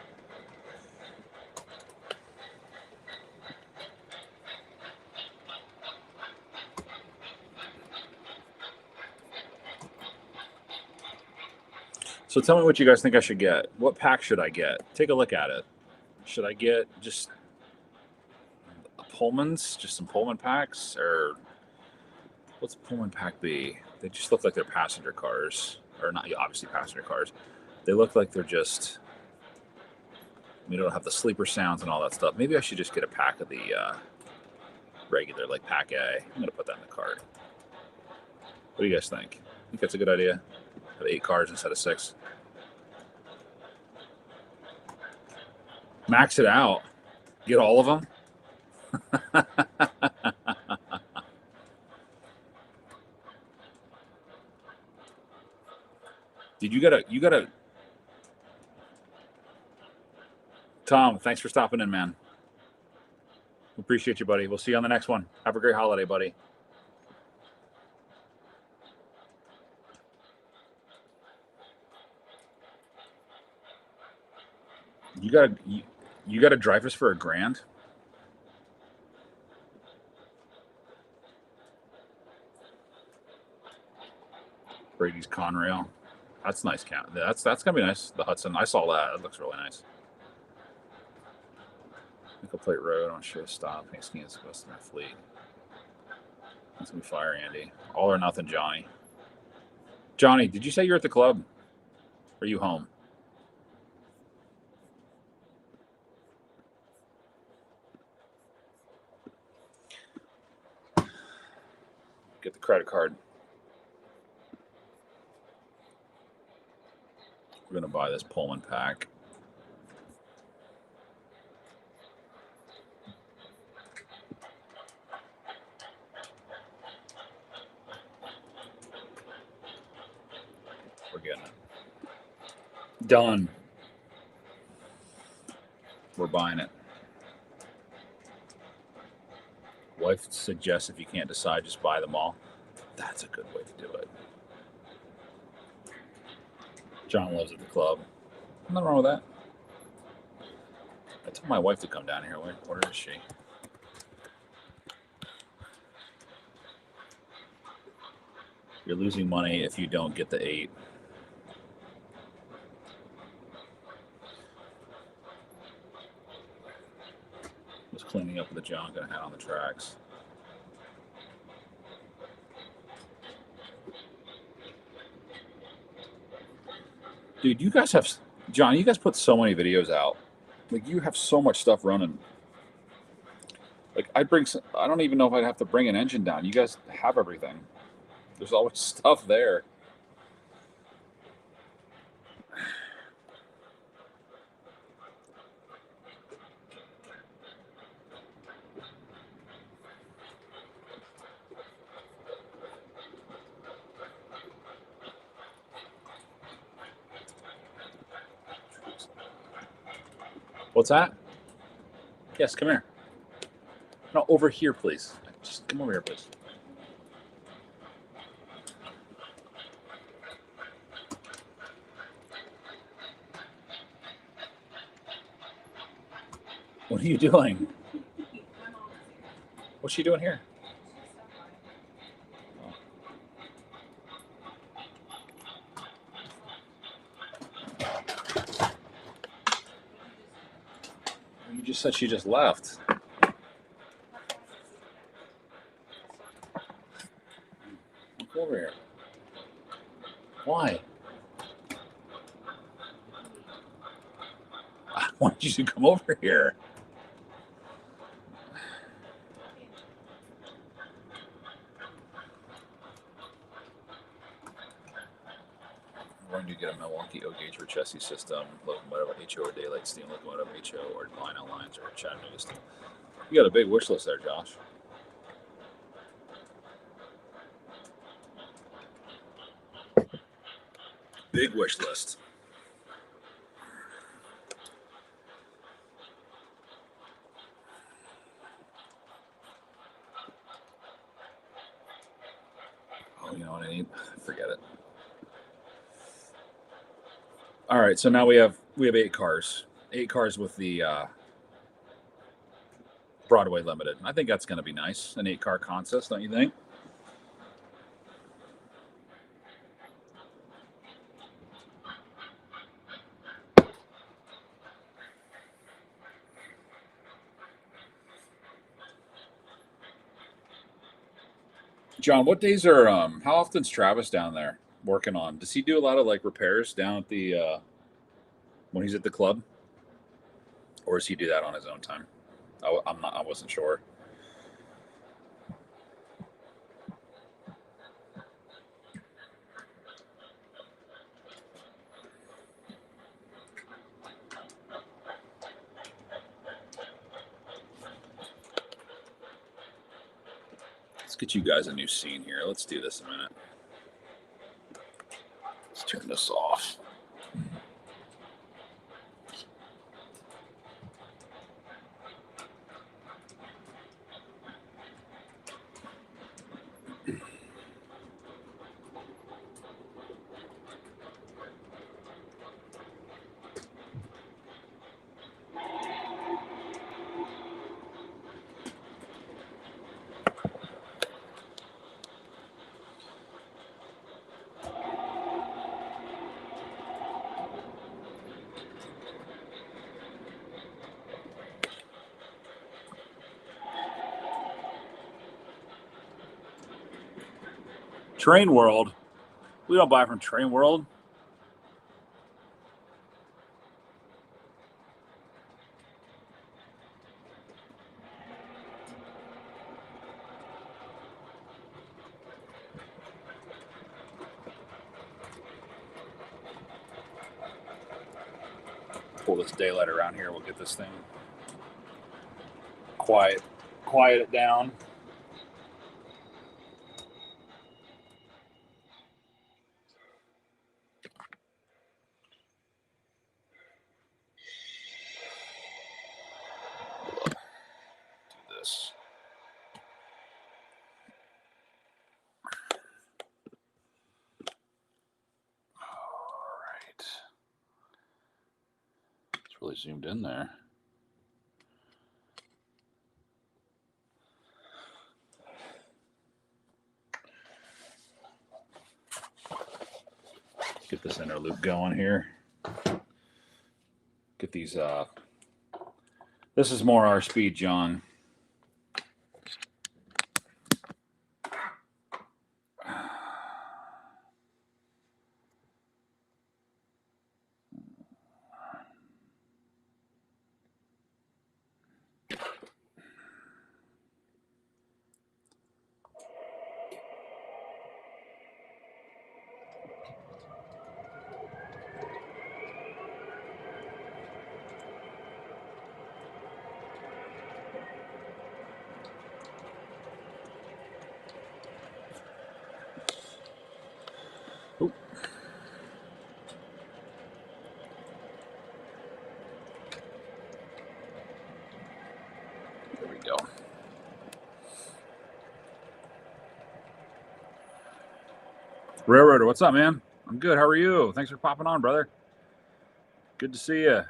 So tell me what you guys think I should get. What pack should I get? Take a look at it. Should I get just Pullmans, just some Pullman packs, or what's a Pullman pack be? They just look like they're passenger cars, or not obviously passenger cars. They look like they're just, they don't have the sleeper sounds and all that stuff. Maybe I should just get a pack of the regular, like pack A. I'm gonna put that in the cart. What do you guys think? Think that's a good idea? Have 8 cars instead of 6. Max it out. Get all of them. Did you gotta Tom, thanks for stopping in, man. Appreciate you, buddy. We'll see you on the next one. Have a great holiday, buddy. You gotta drive us for $1,000? Brady's Conrail. That's nice. That's gonna be nice. The Hudson. I saw that. It looks really nice. Nickel Plate Road. I want to show a stop. Thanksgiving is supposed to be fleet. That's gonna be fire, Andy. All or nothing, Johnny. Johnny, did you say you're at the club? Or are you home? Get the credit card. We're gonna buy this Pullman pack. We're getting it. Done. We're buying it. Wife suggests if you can't decide, just buy them all. That's a good way to do it. John lives at the club. Nothing wrong with that. I told my wife to come down here. Where is she? You're losing money if you don't get the 8. Just cleaning up the junk and had on the tracks. Dude, you guys have, John, you guys put so many videos out. Like, you have so much stuff running. Like, I don't even know if I'd have to bring an engine down. You guys have everything. There's always stuff there. What's that? Yes, come here. No, over here, please. Just come over here, please. What are you doing? What's she doing here? Oh. You just said she just left. Look over here. Why? I wanted you to come over here. We're going to get a Milwaukee O-gauge for chassis system, locomotive HO or daylight steam locomotive HO or Lionel Lines or Chattanooga steam. You got a big wish list there, Josh. Big wish list. Oh, you know what I need? Forget it. All right, so now we have 8 cars. 8 cars with the Broadway Limited. I think that's going to be nice. An 8-car contest, don't you think? John, what days are how often's Travis down there working on? Does he do a lot of like repairs down at the when he's at the club? Or does he do that on his own time? I wasn't sure. Let's get you guys a new scene here. Let's do this a minute. Let's turn this off. Train World. We don't buy from Train World. Pull this daylight around here. We'll get this thing quiet it down. really zoomed in there. Get this inner loop going here. Get these, this is more our speed, John. Ooh. There we go. Railroader, what's up, man? I'm good. How are you? Thanks for popping on, brother. Good to see you.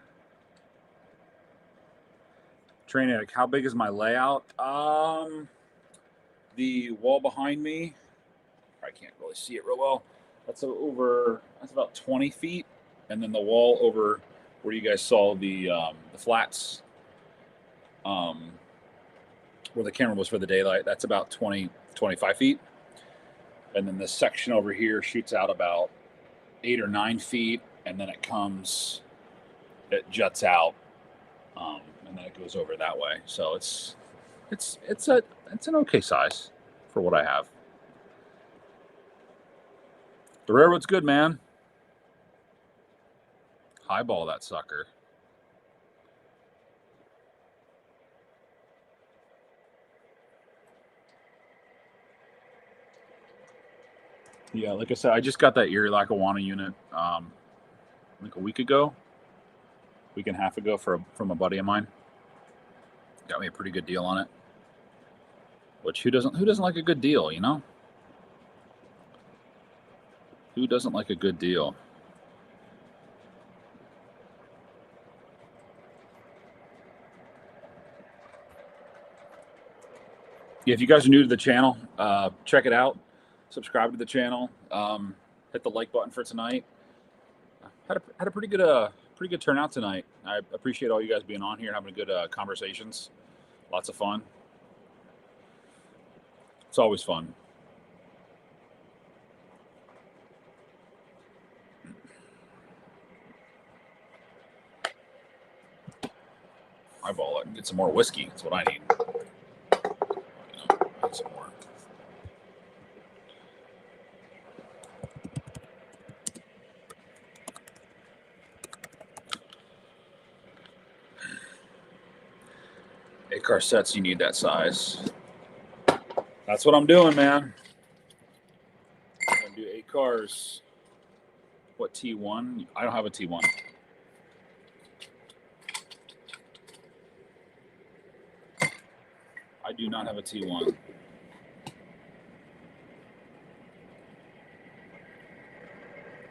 Train Attic, how big is my layout? The wall behind me, I can't really see it real well. That's about 20 feet. And then the wall over where you guys saw the flats, where the camera was for the daylight, that's about 25 feet. And then this section over here shoots out about 8 or 9 feet. And then it juts out. And then it goes over that way. So it's an okay size for what I have. The railroad's good, man. Highball that sucker. Yeah, like I said, I just got that Erie Lackawanna unit like a week and a half ago from a buddy of mine. Got me a pretty good deal on it. Which who doesn't like a good deal, you know? Who doesn't like a good deal? Yeah, if you guys are new to the channel, check it out. Subscribe to the channel. Hit the like button for tonight. Had a pretty good turnout tonight. I appreciate all you guys being on here, having good conversations. Lots of fun. It's always fun. Eyeball it and get some more whiskey. That's what I need. Need some more. Car sets, you need that size. That's what I'm doing, man. I'm gonna do 8 cars. What T1? I don't have a T1. I do not have a T1.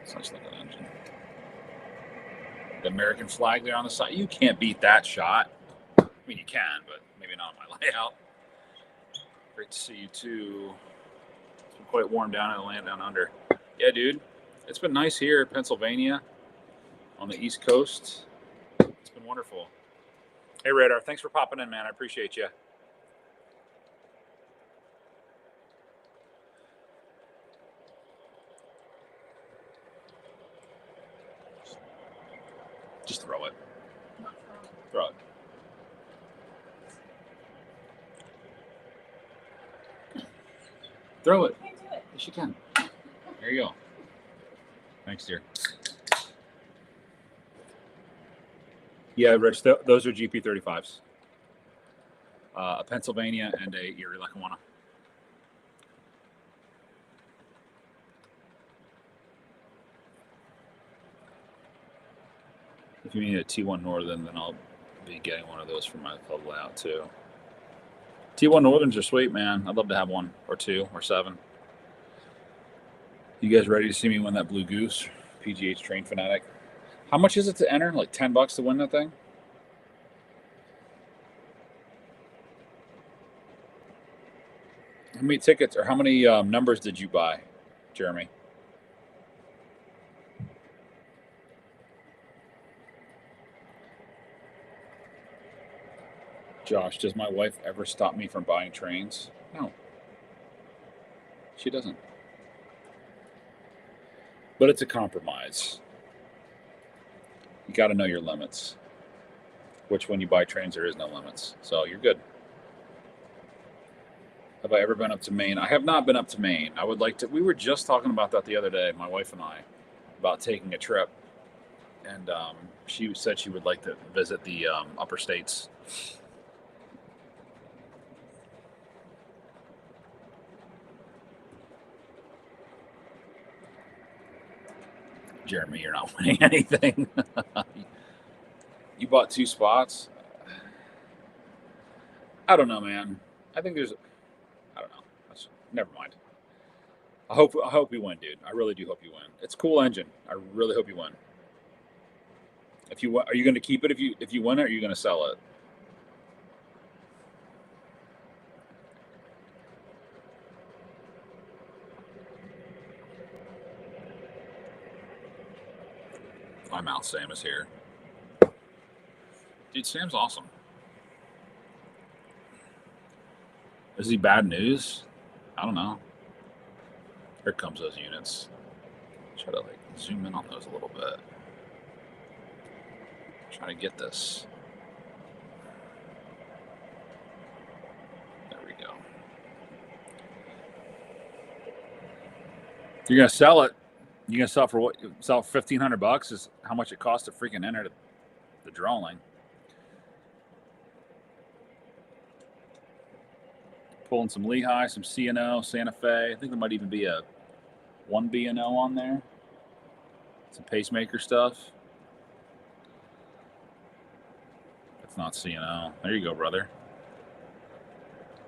Such like an engine. The American flag there on the side. You can't beat that shot. I mean, you can, but maybe not on my layout. Great to see you too. It's been quite warm down in the land down under. Yeah, dude. It's been nice here in Pennsylvania on the East Coast. It's been wonderful. Hey, Radar. Thanks for popping in, man. I appreciate you. Just throw it. Throw it. Throw it. Yes, you can. There you go. Thanks, dear. Yeah, Rich, those are GP35s. A Pennsylvania and a Erie Lackawanna. If you need a T1 Northern, then I'll be getting one of those for my club layout too. T1 Northerns are sweet, man. I'd love to have 1 or 2 or 7. You guys ready to see me win that Blue Goose? PGH Train Fanatic. How much is it to enter? Like $10 to win that thing? How many tickets or how many numbers did you buy, Jeremy? Josh, does my wife ever stop me from buying trains? No, she doesn't. But it's a compromise. You got to know your limits. Which, when you buy trains, there is no limits. So you're good. Have I ever been up to Maine? I have not been up to Maine. I would like to. We were just talking about that the other day, my wife and I, about taking a trip. And she said she would like to visit the upper states. Jeremy, you're not winning anything. You bought 2 spots. I don't know, man. I think there's. I don't know. Never mind. I hope you win, dude. I really do hope you win. It's a cool engine. I really hope you win. If you are you going to keep it if you win it, or are you going to sell it? I'm out. Sam is here. Dude, Sam's awesome. Is he bad news? I don't know. Here comes those units. Try to like zoom in on those a little bit. Try to get this. There we go. You're gonna sell it. You're gonna sell for what? Sell $1,500 is how much it costs to freaking enter the drawing. Pulling some Lehigh, some C&O, Santa Fe. I think there might even be a 1 B&O on there. Some pacemaker stuff. That's not C&O. There you go, brother.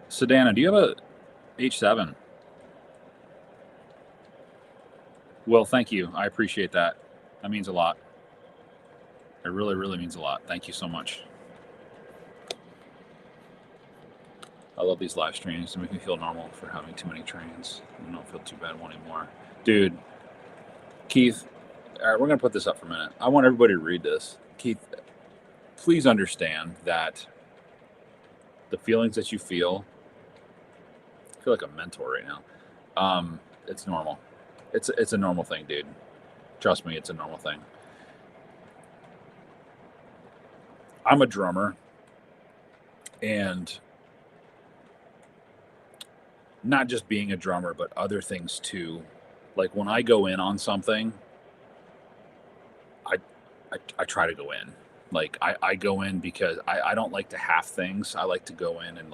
Sedana, do you have a H7? Well, thank you. I appreciate that. That means a lot. It really, really means a lot. Thank you so much. I love these live streams. They make me feel normal for having too many trains. I don't feel too bad anymore. Dude, Keith, all right, we're going to put this up for a minute. I want everybody to read this. Keith, please understand that the feelings that you feel, I feel like a mentor right now. It's normal. It's a normal thing, dude. Trust me, it's a normal thing. I'm a drummer, and not just being a drummer, but other things too. Like when I go in on something, I try to go in. Like I go in because I don't like to half things. I like to go in and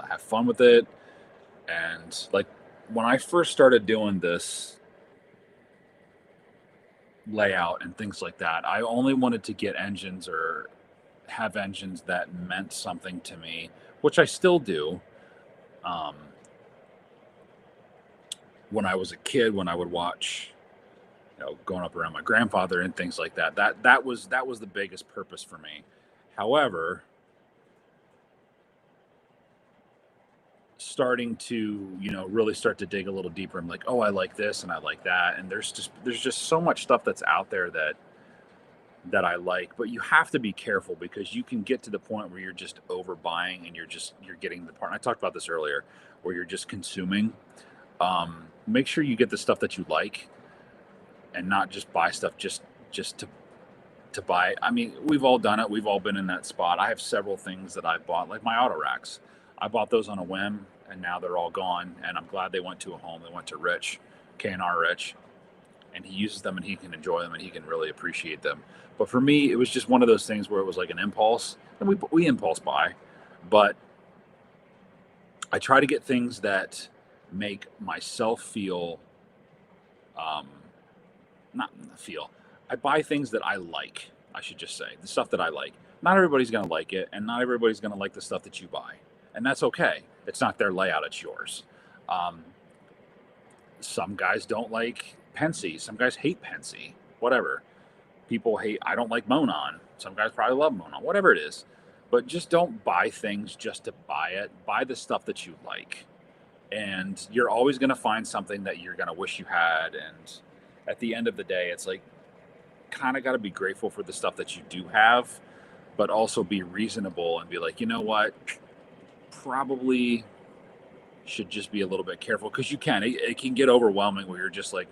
have fun with it. And like when I first started doing this layout and things like that, I only wanted to get engines or have engines that meant something to me, which I still do. When I was a kid, when I would watch, going up around my grandfather and things like that, that was the biggest purpose for me. However, starting to, really start to dig a little deeper, I'm like, oh, I like this and I like that. And there's just so much stuff that's out there that I like, but you have to be careful because you can get to the point where you're just overbuying and you're getting the part. I talked about this earlier, where you're just consuming. Make sure you get the stuff that you like and not just buy stuff just to buy. I mean, we've all done it. We've all been in that spot. I have several things that I bought, like my auto racks. I bought those on a whim and now they're all gone. And I'm glad they went to a home. They went to Rich, K&R Rich, and he uses them and he can enjoy them and he can really appreciate them. But for me, it was just one of those things where it was like an impulse, and we impulse buy, but I try to get things that make myself feel, not feel, I buy things that I like, I should just say, the stuff that I like. Not everybody's going to like it, and not everybody's going to like the stuff that you buy. And that's okay. It's not their layout, it's yours. Some guys don't like Penske. Some guys hate Penske, whatever. people hate. I don't like Monon. Some guys probably love Monon. Whatever it is, but just don't buy things just to buy it. Buy the stuff that you like, and you're always going to find something that you're going to wish you had. And at the end of the day, it's like kind of got to be grateful for the stuff that you do have, but also be reasonable and be like, you know what, probably should just be a little bit careful, because it can get overwhelming where you're just like,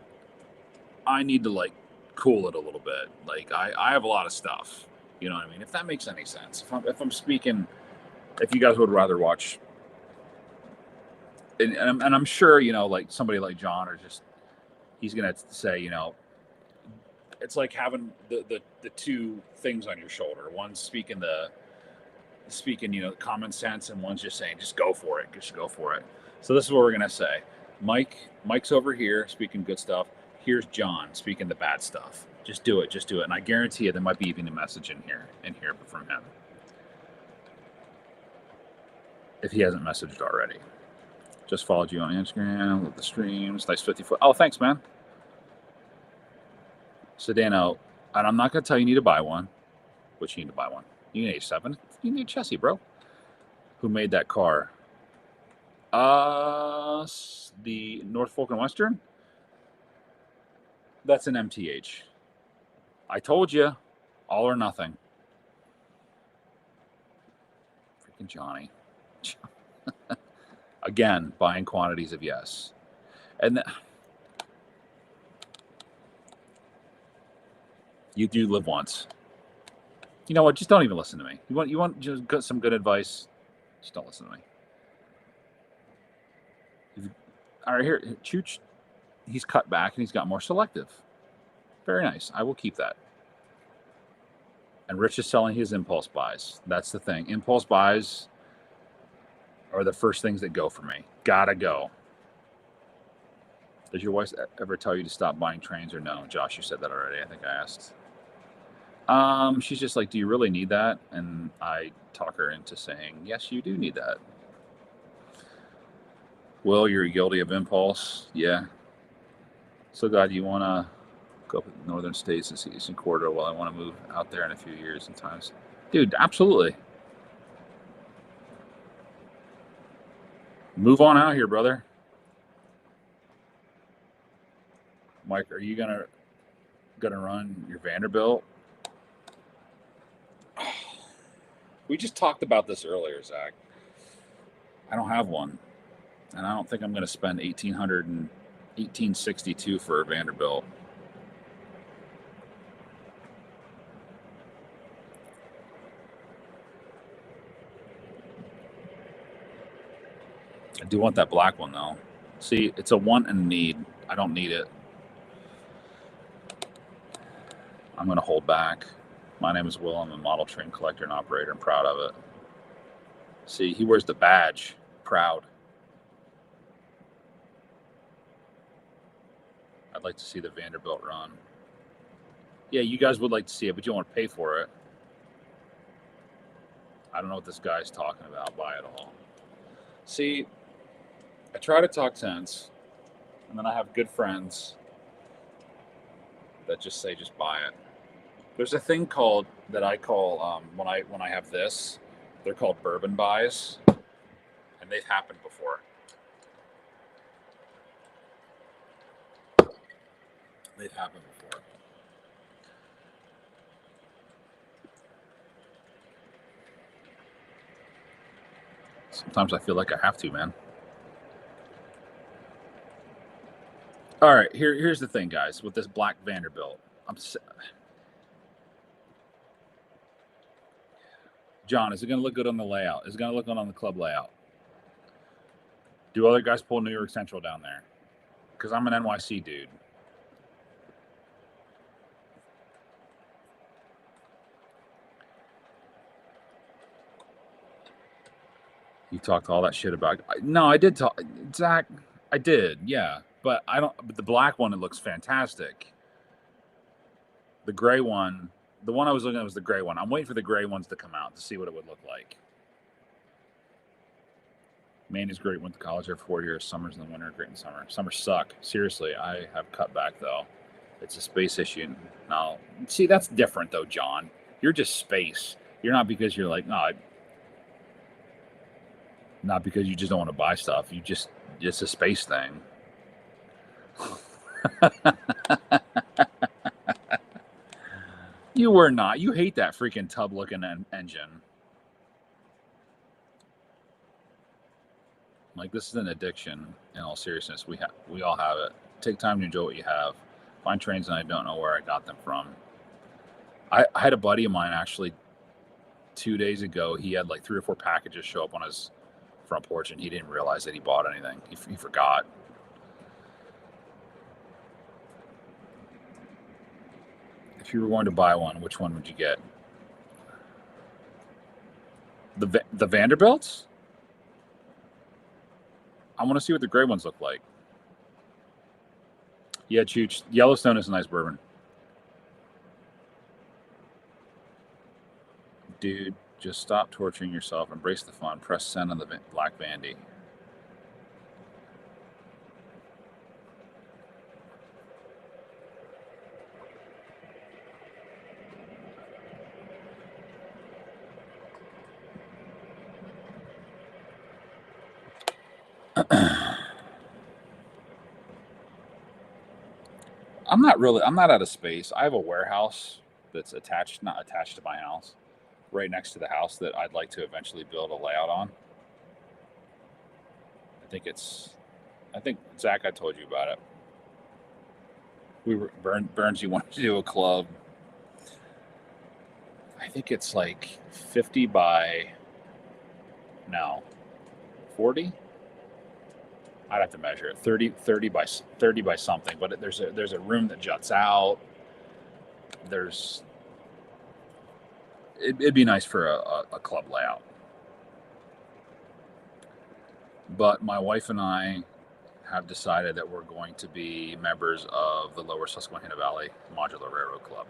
I need to like cool it a little bit. Like I have a lot of stuff, you know what I mean? If that makes any sense. If I'm speaking, if you guys would rather watch, and I'm sure, you know, like somebody like John, or just, he's gonna say, you know, it's like having the two things on your shoulder. One's speaking you know, common sense, and one's just saying, just go for it, just go for it. So this is what we're gonna say. Mike's over here speaking good stuff. Here's John speaking the bad stuff. Just do it, and I guarantee you there might be even a message in here from him, if he hasn't messaged already. Just followed you on Instagram with the streams. Nice 50 foot. Oh, thanks, man. Sedano, and I'm not going to tell you need to buy one, but you need to buy one. You need H7. You need a chassis, bro. Who made that car? The Norfolk and Western? That's an MTH. I told you, all or nothing. Freaking Johnny. Again, buying quantities of yes. And you do live once. You know what? Just don't even listen to me. You want just get some good advice? Just don't listen to me. All right, here, Chooch, he's cut back and he's got more selective. Very nice. I will keep that. And Rich is selling his impulse buys. That's the thing. Impulse buys are the first things that go for me. Gotta go. Does your wife ever tell you to stop buying trains, or no? Josh, you said that already. I think I asked. She's just like, do you really need that? And I talk her into saying, yes, you do need that. Will, you're guilty of impulse. Yeah. So glad you want to go up to the northern states and see Eastern Corridor. Well, I want to move out there in a few years sometimes. Dude, absolutely. Move on out here, brother. Mike, are you gonna run your Vanderbilt? We just talked about this earlier, Zach. I don't have one, and I don't think I'm going to spend $1,862 for a Vanderbilt. I do want that black one though. See, it's a want and need. I don't need it. I'm going to hold back. My name is Will. I'm a model train collector and operator. I'm proud of it. See, he wears the badge. Proud. I'd like to see the Vanderbilt run. Yeah, you guys would like to see it, but you don't want to pay for it. I don't know what this guy's talking about. Buy it all. See, I try to talk sense, and then I have good friends that just say, just buy it. There's a thing that I call when I have this, they're called bourbon buys, and they've happened before. They've happened before. Sometimes I feel like I have to, man. All right, here's the thing, guys, with this black Vanderbilt. John, is it going to look good on the layout? Is it going to look good on the club layout? Do other guys pull New York Central down there? Because I'm an NYC dude. You talked all that shit about. No, I did talk, Zach. I did, yeah. But I don't. But the black one, it looks fantastic. The gray one, the one I was looking at was the gray one. I'm waiting for the gray ones to come out to see what it would look like. Maine is great. Went to college there for 4 years. Summers in the winter, great in summer. Summers suck. Seriously, I have cut back though. It's a space issue. No, see, that's different though, John. You're just space. You're not because you're like, no, not because you just don't want to buy stuff. You just, it's a space thing. You were not. You hate that freaking tub looking engine. Like, this is an addiction. In all seriousness, we all have it. Take time to enjoy what you have. Find trains, and I don't know where I got them from. I had a buddy of mine actually 2 days ago. He had like 3 or 4 packages show up on his front porch, and he didn't realize that he bought anything. He forgot. If you were going to buy one, which one would you get? The Vanderbilts? I want to see what the gray ones look like. Yeah, Chooch. Yellowstone is a nice bourbon. Dude, just stop torturing yourself. Embrace the fun. Press send on the Black Vandy. I'm not out of space. I have a warehouse that's not attached to my house, right next to the house that I'd like to eventually build a layout on. I think Zach, I told you about it. Burns, you wanted to do a club. I think it's like 50 by, no, 40. I'd have to measure it. 30 by something, but there's a room that juts out. It'd be nice for a club layout. But my wife and I have decided that we're going to be members of the Lower Susquehanna Valley Modular Railroad Club.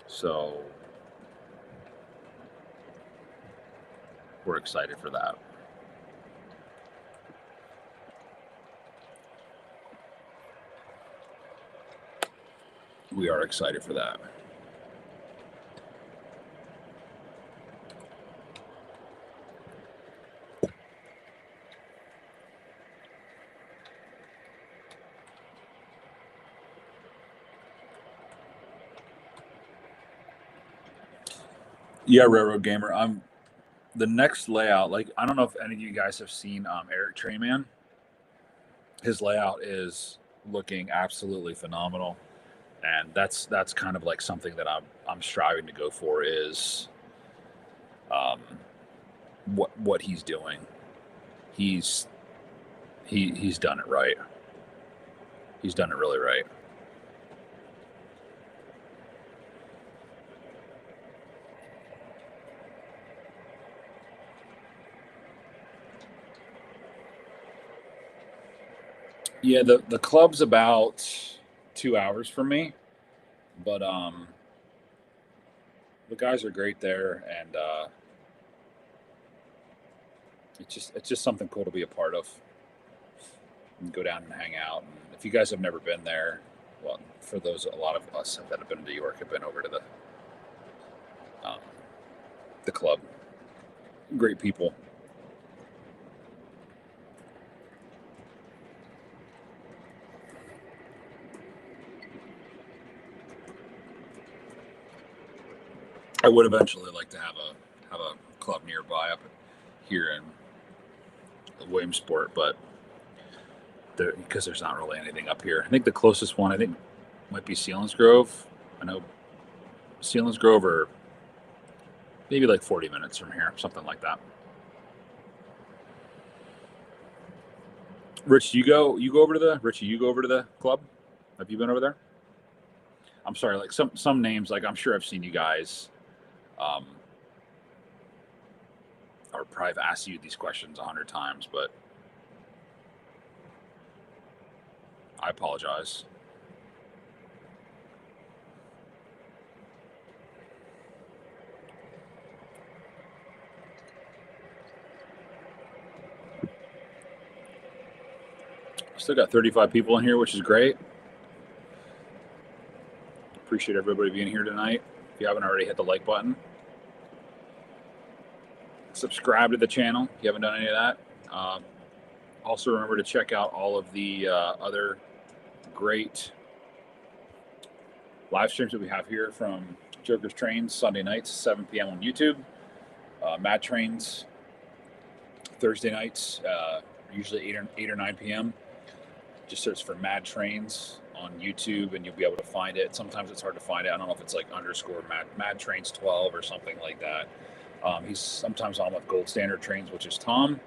So we're excited for that. We are excited for that. Yeah, Railroad Gamer. The next layout. Like, I don't know if any of you guys have seen Eric Trayman. His layout is looking absolutely phenomenal, and that's kind of like something that I'm striving to go for is what he's doing. He's done it right. He's done it really right. Yeah, the club's about 2 hours from me, but the guys are great there, and it's just something cool to be a part of and go down and hang out. And if you guys have never been there, well, for those, a lot of us that have been to New York have been over to the club. Great people. I would eventually like to have a club nearby up here in Williamsport, but because there's not really anything up here. I think the closest one might be Selinsgrove. I know Selinsgrove, or maybe like 40 minutes from here, something like that. Rich, you go over to the club? Have you been over there? I'm sorry, like some names, like I'm sure I've seen you guys, or probably have asked you these questions 100 times, but I apologize. Still got 35 people in here, which is great. Appreciate everybody being here tonight. If you haven't already, hit the like button. Subscribe to the channel if you haven't done any of that. Also, remember to check out all of the other great live streams that we have here from Joker's Trains Sunday nights, 7 p.m. on YouTube. Mad Trains Thursday nights, usually 8 or 9 p.m. Just search for Mad Trains on YouTube and you'll be able to find it. Sometimes it's hard to find it. I don't know if it's like underscore Mad Trains 12 or something like that. He's sometimes on with Gold Standard Trains, which is Tom.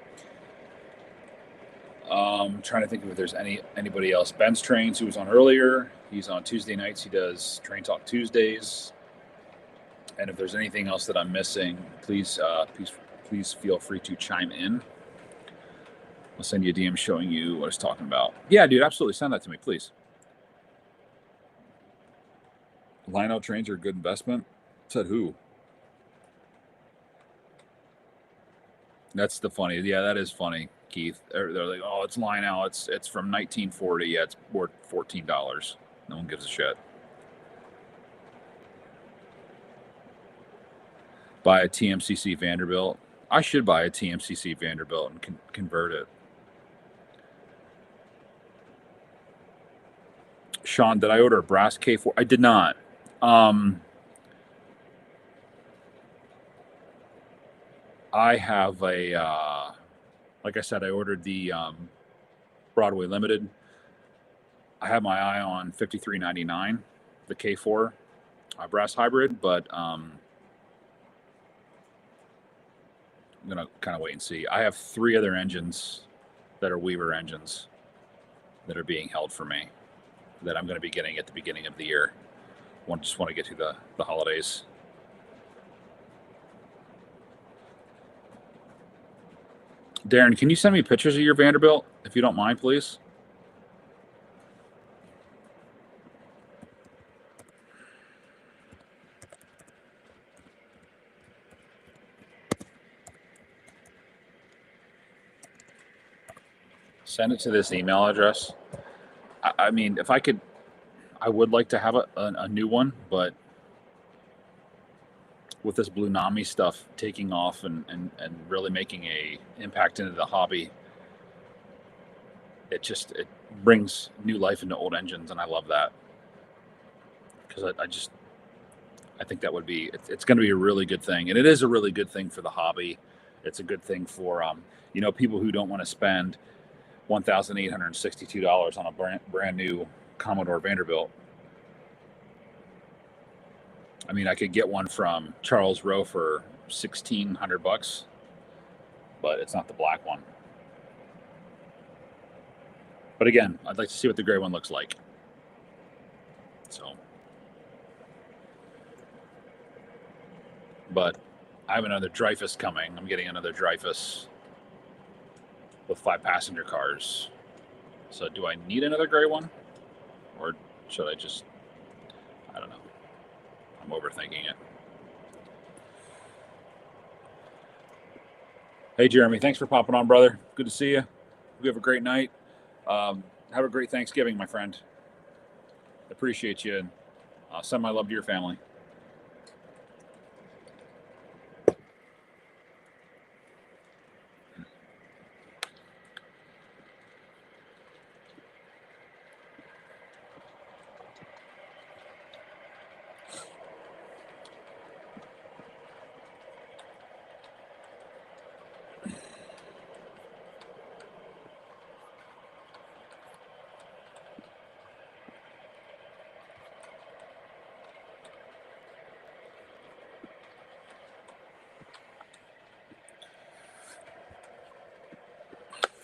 Trying to think if there's anybody else. Ben's Trains, who was on earlier. He's on Tuesday nights. He does Train Talk Tuesdays. And if there's anything else that I'm missing, please feel free to chime in. I'll send you a DM showing you what I was talking about. Yeah, dude, absolutely. Send that to me, please. Line-out trains are a good investment. Said who? That's the funny. Yeah, that is funny, Keith. They're like, oh, it's line-out. It's from 1940. Yeah, it's worth $14. No one gives a shit. Buy a TMCC Vanderbilt. I should buy a TMCC Vanderbilt and convert it. Sean, did I order a brass K4? I did not. I have a, like I said, I ordered the Broadway Limited. I have my eye on 5399, the K4 brass hybrid, but I'm going to kind of wait and see. I have 3 other engines that are Weaver engines that are being held for me that I'm going to be getting at the beginning of the year. Just want to get through the holidays. Darren, can you send me pictures of your Vanderbilt, if you don't mind, please? Send it to this email address. I mean, if I could, I would like to have a new one, but with this Blue Nami stuff taking off and really making a impact into the hobby, it brings new life into old engines, and I love that. Because I think that would be, it's going to be a really good thing. And it is a really good thing for the hobby. It's a good thing for, people who don't want to spend $1,862 on a brand new Commodore Vanderbilt. I mean, I could get one from Charles Rowe for $1,600, but it's not the black one. But again, I'd like to see what the gray one looks like. So, but I have another Dreyfuss coming. I'm getting another Dreyfuss with 5 passenger cars. So do I need another gray one? Or should I just, I don't know. I'm overthinking it. Hey, Jeremy, thanks for popping on, brother. Good to see you. You have a great night. Have a great Thanksgiving, my friend. Appreciate you. And send my love to your family.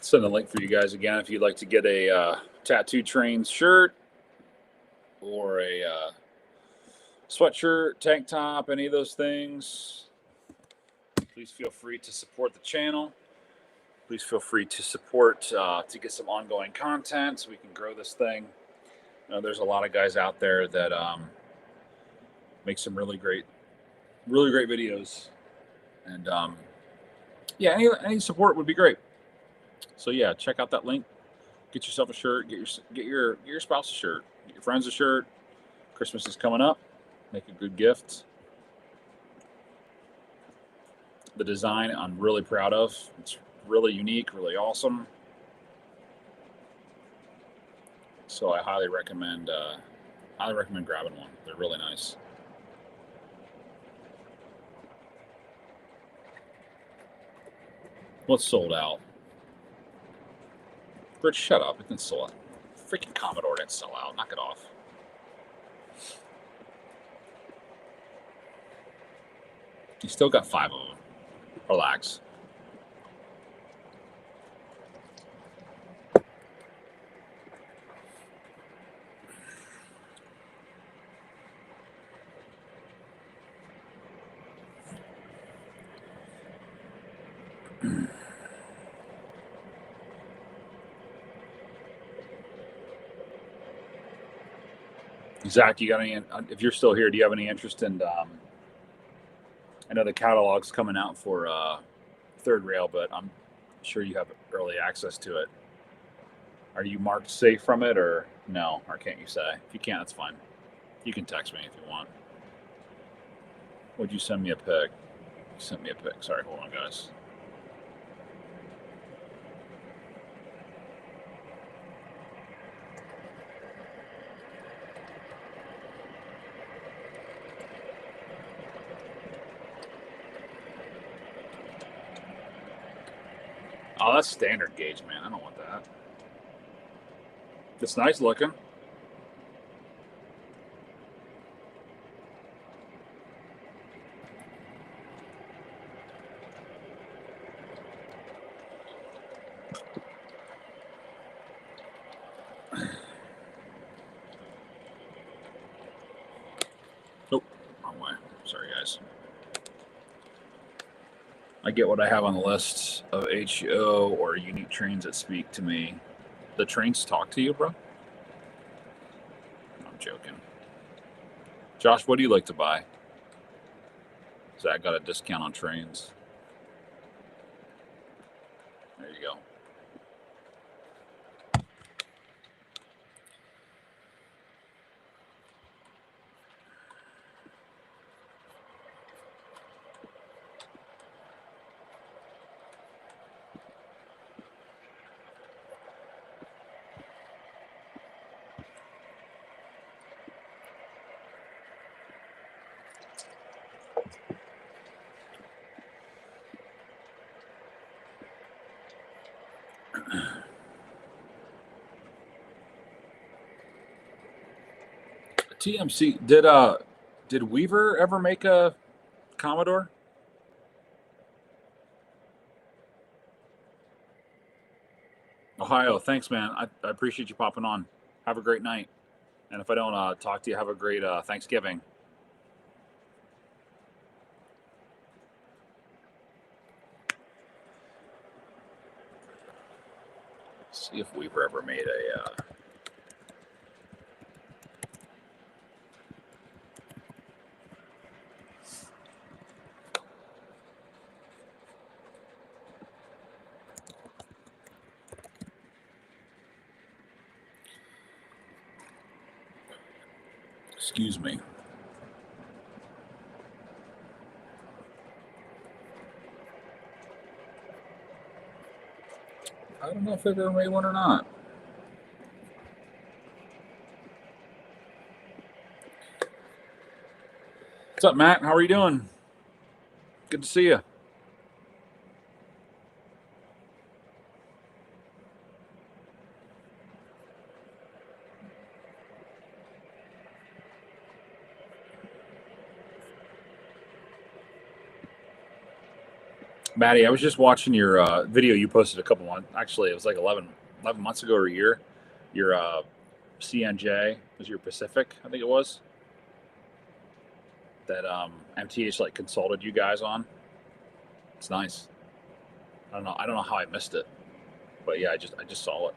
Send a link for you guys again if you'd like to get a Tattoo Trains shirt or a sweatshirt, tank top, any of those things. Please feel free to support the channel. Please feel free to support to get some ongoing content so we can grow this thing. There's a lot of guys out there that make some really great videos, and yeah, any support would be great. So yeah, check out that link. Get yourself a shirt. Get your spouse a shirt. Get your friends a shirt. Christmas is coming up. Make a good gift. The design I'm really proud of. It's really unique, really awesome. So I highly recommend grabbing one. They're really nice. What's sold out? Rich, shut up. It didn't sell out. Freaking Commodore didn't sell out. Knock it off. You still got 5 of them. Relax. Zach, you got any? If you're still here, do you have any interest in? I know the catalog's coming out for Third Rail, but I'm sure you have early access to it. Are you marked safe from it, or no? Or can't you say? If you can't, that's fine. You can text me if you want. Would you send me a pic? You sent me a pic. Sorry, hold on, guys. Oh, that's standard gauge, man. I don't want that. It's nice looking. Nope, wrong way. Sorry, guys. I get what I have on the list of HO or unique trains that speak to me. The trains talk to you, bro? I'm joking. Josh, what do you like to buy? Zach got a discount on trains. There you go. TMC, did Weaver ever make a Commodore? Ohio, thanks, man. I appreciate you popping on. Have a great night. And if I don't talk to you, have a great Thanksgiving. See if Weaver ever made a. Excuse me. I don't know if they've ever made one or not. What's up, Matt? How are you doing? Good to see you. Maddie, I was just watching your video you posted a couple months. Actually, it was like 11 months ago or a year. Your CNJ was your Pacific, I think it was. That MTH like consulted you guys on. It's nice. I don't know how I missed it, but yeah, I just saw it.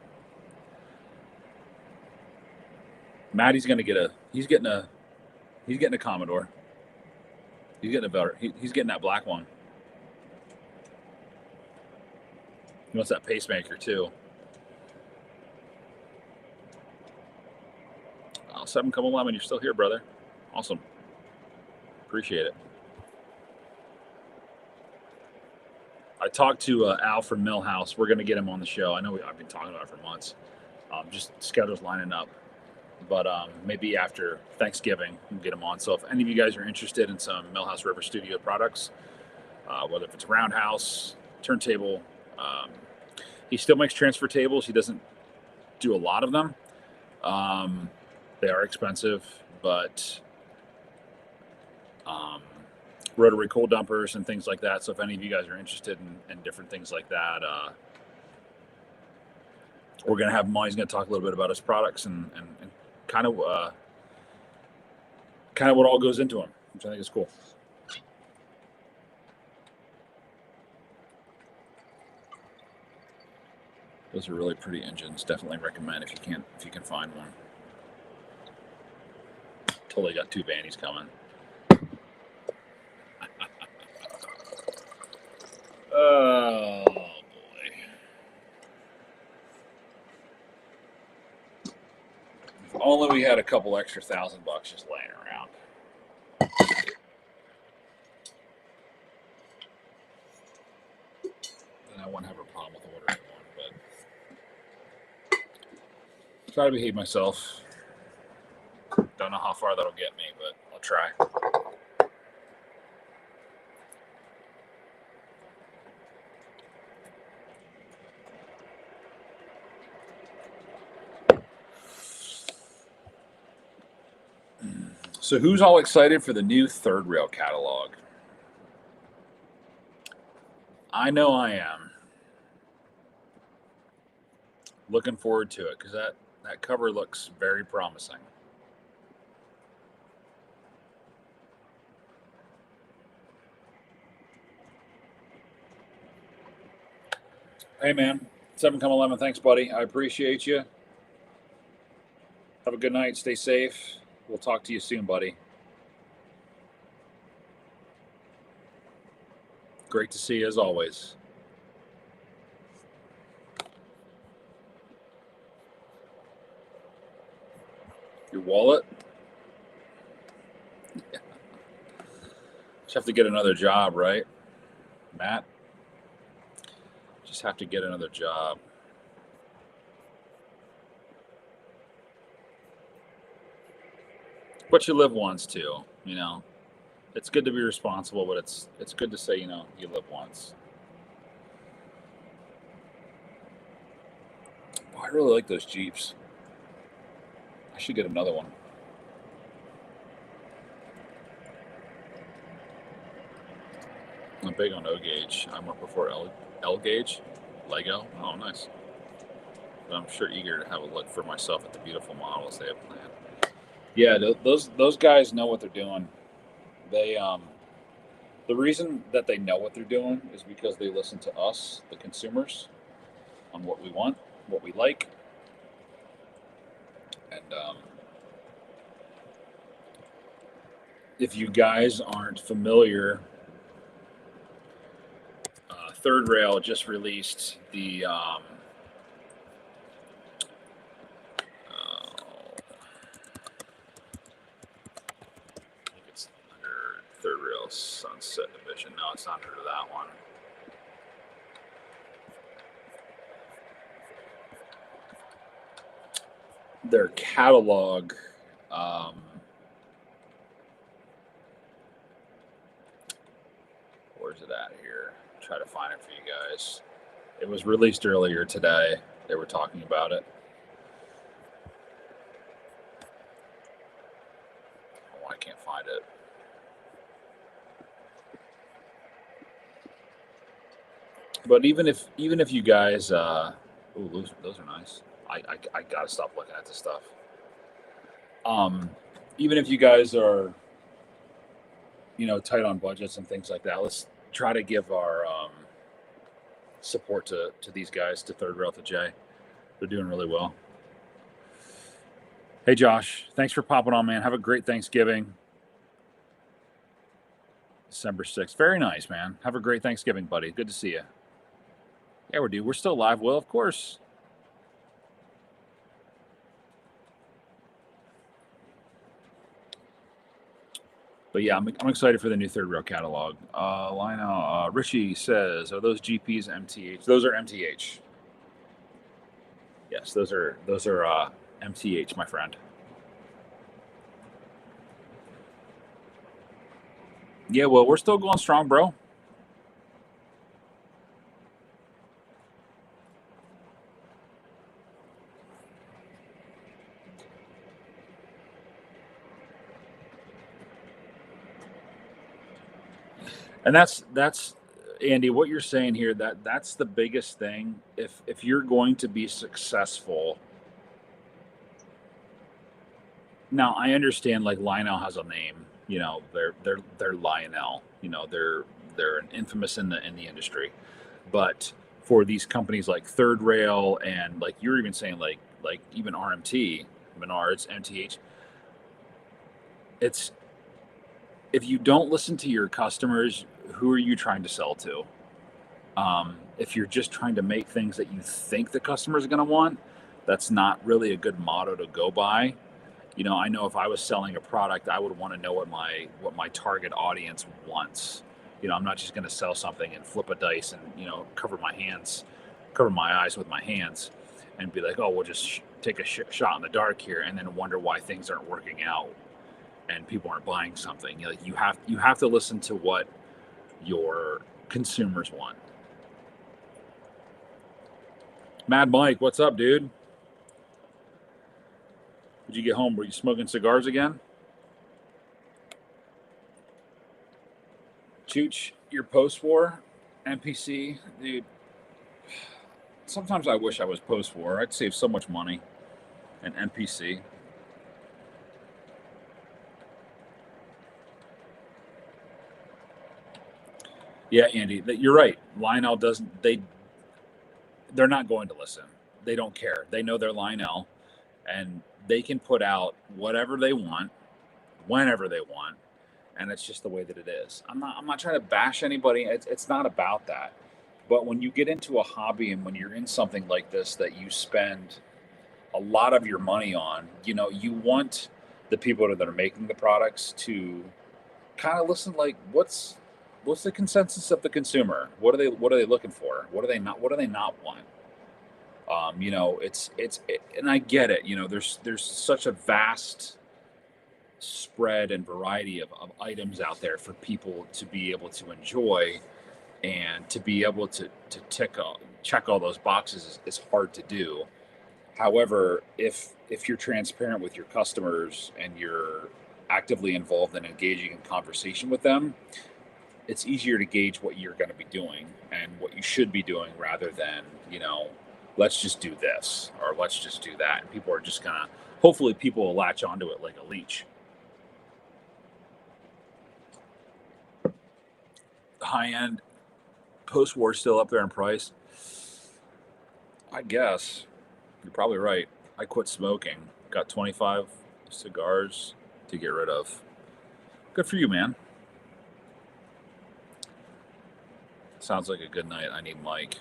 Maddie's gonna get he's getting a Commodore. He's getting a better. He's getting that black one. He wants that pacemaker too. Oh, 7 come 11. You're still here, brother. Awesome. Appreciate it. I talked to Al from Millhouse. We're going to get him on the show. I know I've been talking about it for months. Just schedules lining up. But maybe after Thanksgiving, we'll get him on. So if any of you guys are interested in some Millhouse River Studio products, whether if it's roundhouse, turntable, he still makes transfer tables. He doesn't do a lot of them. They are expensive, but rotary coal dumpers and things like that. So if any of you guys are interested in different things like that, we're going to have him on. He's going to talk a little bit about his products and kind of what all goes into them, which I think is cool. Those are really pretty engines. Definitely recommend if you can find one. Totally got 2 Vannies coming. Oh boy. If only we had a couple extra $1,000 just laying around. Then I wouldn't have a problem with ordering one, but try to behave myself. Don't know how far that'll get me, but I'll try. So who's all excited for the new Third Rail catalog? I know I am. Looking forward to it because that cover looks very promising. Hey, man. 7 come 11. Thanks, buddy. I appreciate you. Have a good night. Stay safe. We'll talk to you soon, buddy. Great to see you as always. Your wallet? Yeah. Just have to get another job, right, Matt? Just have to get another job. But you live once too, you know. It's good to be responsible, but it's good to say, you know, you live once. Oh, I really like those Jeeps. I should get another one. I'm big on O gauge. I more prefer L gauge, Lego. Oh, nice. But I'm sure eager to have a look for myself at the beautiful models they have planned. Yeah, those guys know what they're doing. They the reason that they know what they're doing is because they listen to us, the consumers, on what we want, what we like, and if you guys aren't familiar, Third Rail just released the Third Rail Sunset Division. No, it's not under that one. Their catalog. Where's it at here? Try to find it for you guys. It was released earlier today. They were talking about it. Oh, I can't find it. But even if you guys, ooh, those are nice. I gotta stop looking at this stuff. Even if you guys are, you know, tight on budgets and things like that, let's try to give our support to these guys, to Third Rail, to Jay. They're doing really well. Hey, Josh, thanks for popping on, man. Have a great Thanksgiving. December 6th. Very nice, man. Have a great Thanksgiving, buddy. Good to see you. Yeah, we're still live, Will, of course. But yeah, I'm excited for the new third rail catalog. Lionel, Richie says, are those GPs MTH? Those are MTH. Yes, those are MTH, my friend. Yeah, well, we're still going strong, bro. And that's Andy, what you're saying here, that's the biggest thing. If you're going to be successful, now I understand like Lionel has a name, you know, they're Lionel, you know, they're infamous in the industry. But for these companies like Third Rail and like you're even saying like even RMT, Menards, MTH, it's if you don't listen to your customers, who are you trying to sell to? If you're just trying to make things that you think the customer is going to want, that's not really a good motto to go by. You know, I know if I was selling a product, I would want to know what my target audience wants. You know, I'm not just going to sell something and flip a dice and cover my eyes with my hands, and be like, oh, we'll just take a shot in the dark here, and then wonder why things aren't working out and people aren't buying something. You know, like you have to listen to what your consumers want. Mad Mike, what's up, dude? Did you get home? Were you smoking cigars again? Chooch, your post-war NPC, dude. Sometimes I wish I was post-war. I'd save so much money. An NPC. Yeah, Andy, you're right. Lionel doesn't. They're not going to listen. They don't care. They know they're Lionel, and they can put out whatever they want, whenever they want, and it's just the way that it is. I'm not trying to bash anybody. It's not about that. But when you get into a hobby and when you're in something like this that you spend a lot of your money on, you know, you want the people that are making the products to kind of listen like what's the consensus of the consumer? What are they looking for? What do they not want? You know, and I get it. You know, there's such a vast spread and variety of items out there for people to be able to enjoy and to be able to check all those boxes is hard to do. However, if you're transparent with your customers and you're actively involved in engaging in conversation with them, it's easier to gauge what you're going to be doing and what you should be doing rather than, you know, let's just do this or let's just do that. And people are just gonna hopefully people will latch onto it like a leech. High end post war still up there in price. I guess you're probably right. I quit smoking. Got 25 cigars to get rid of. Good for you, man. Sounds like a good night. I need Mike.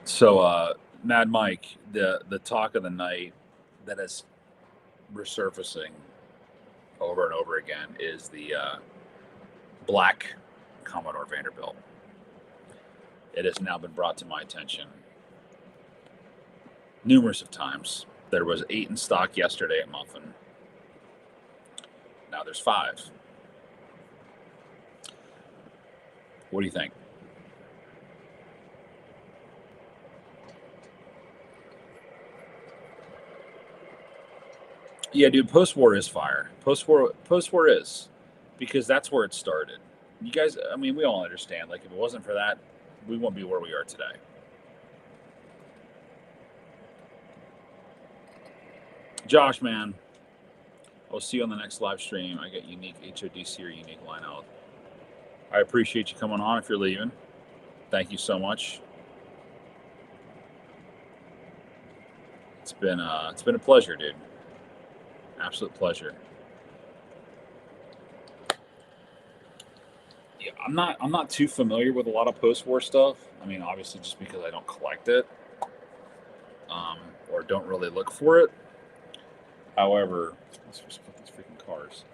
So, Mad Mike, the talk of the night that is resurfacing over and over again is the black Commodore Vanderbilt. It has now been brought to my attention numerous of times. There was 8 in stock yesterday at Muffin. Now there's 5. What do you think? Yeah, dude, post-war is fire. Post-war is because that's where it started. You guys, I mean, we all understand. Like, if it wasn't for that, we wouldn't be where we are today. Josh, man, I'll see you on the next live stream. I get unique HODC or unique line out. I appreciate you coming on if you're leaving. Thank you so much. It's been a pleasure, dude. Absolute pleasure. Yeah, I'm not too familiar with a lot of post-war stuff. I mean, obviously, just because I don't collect it. or don't really look for it. However, let's just put these freaking cars.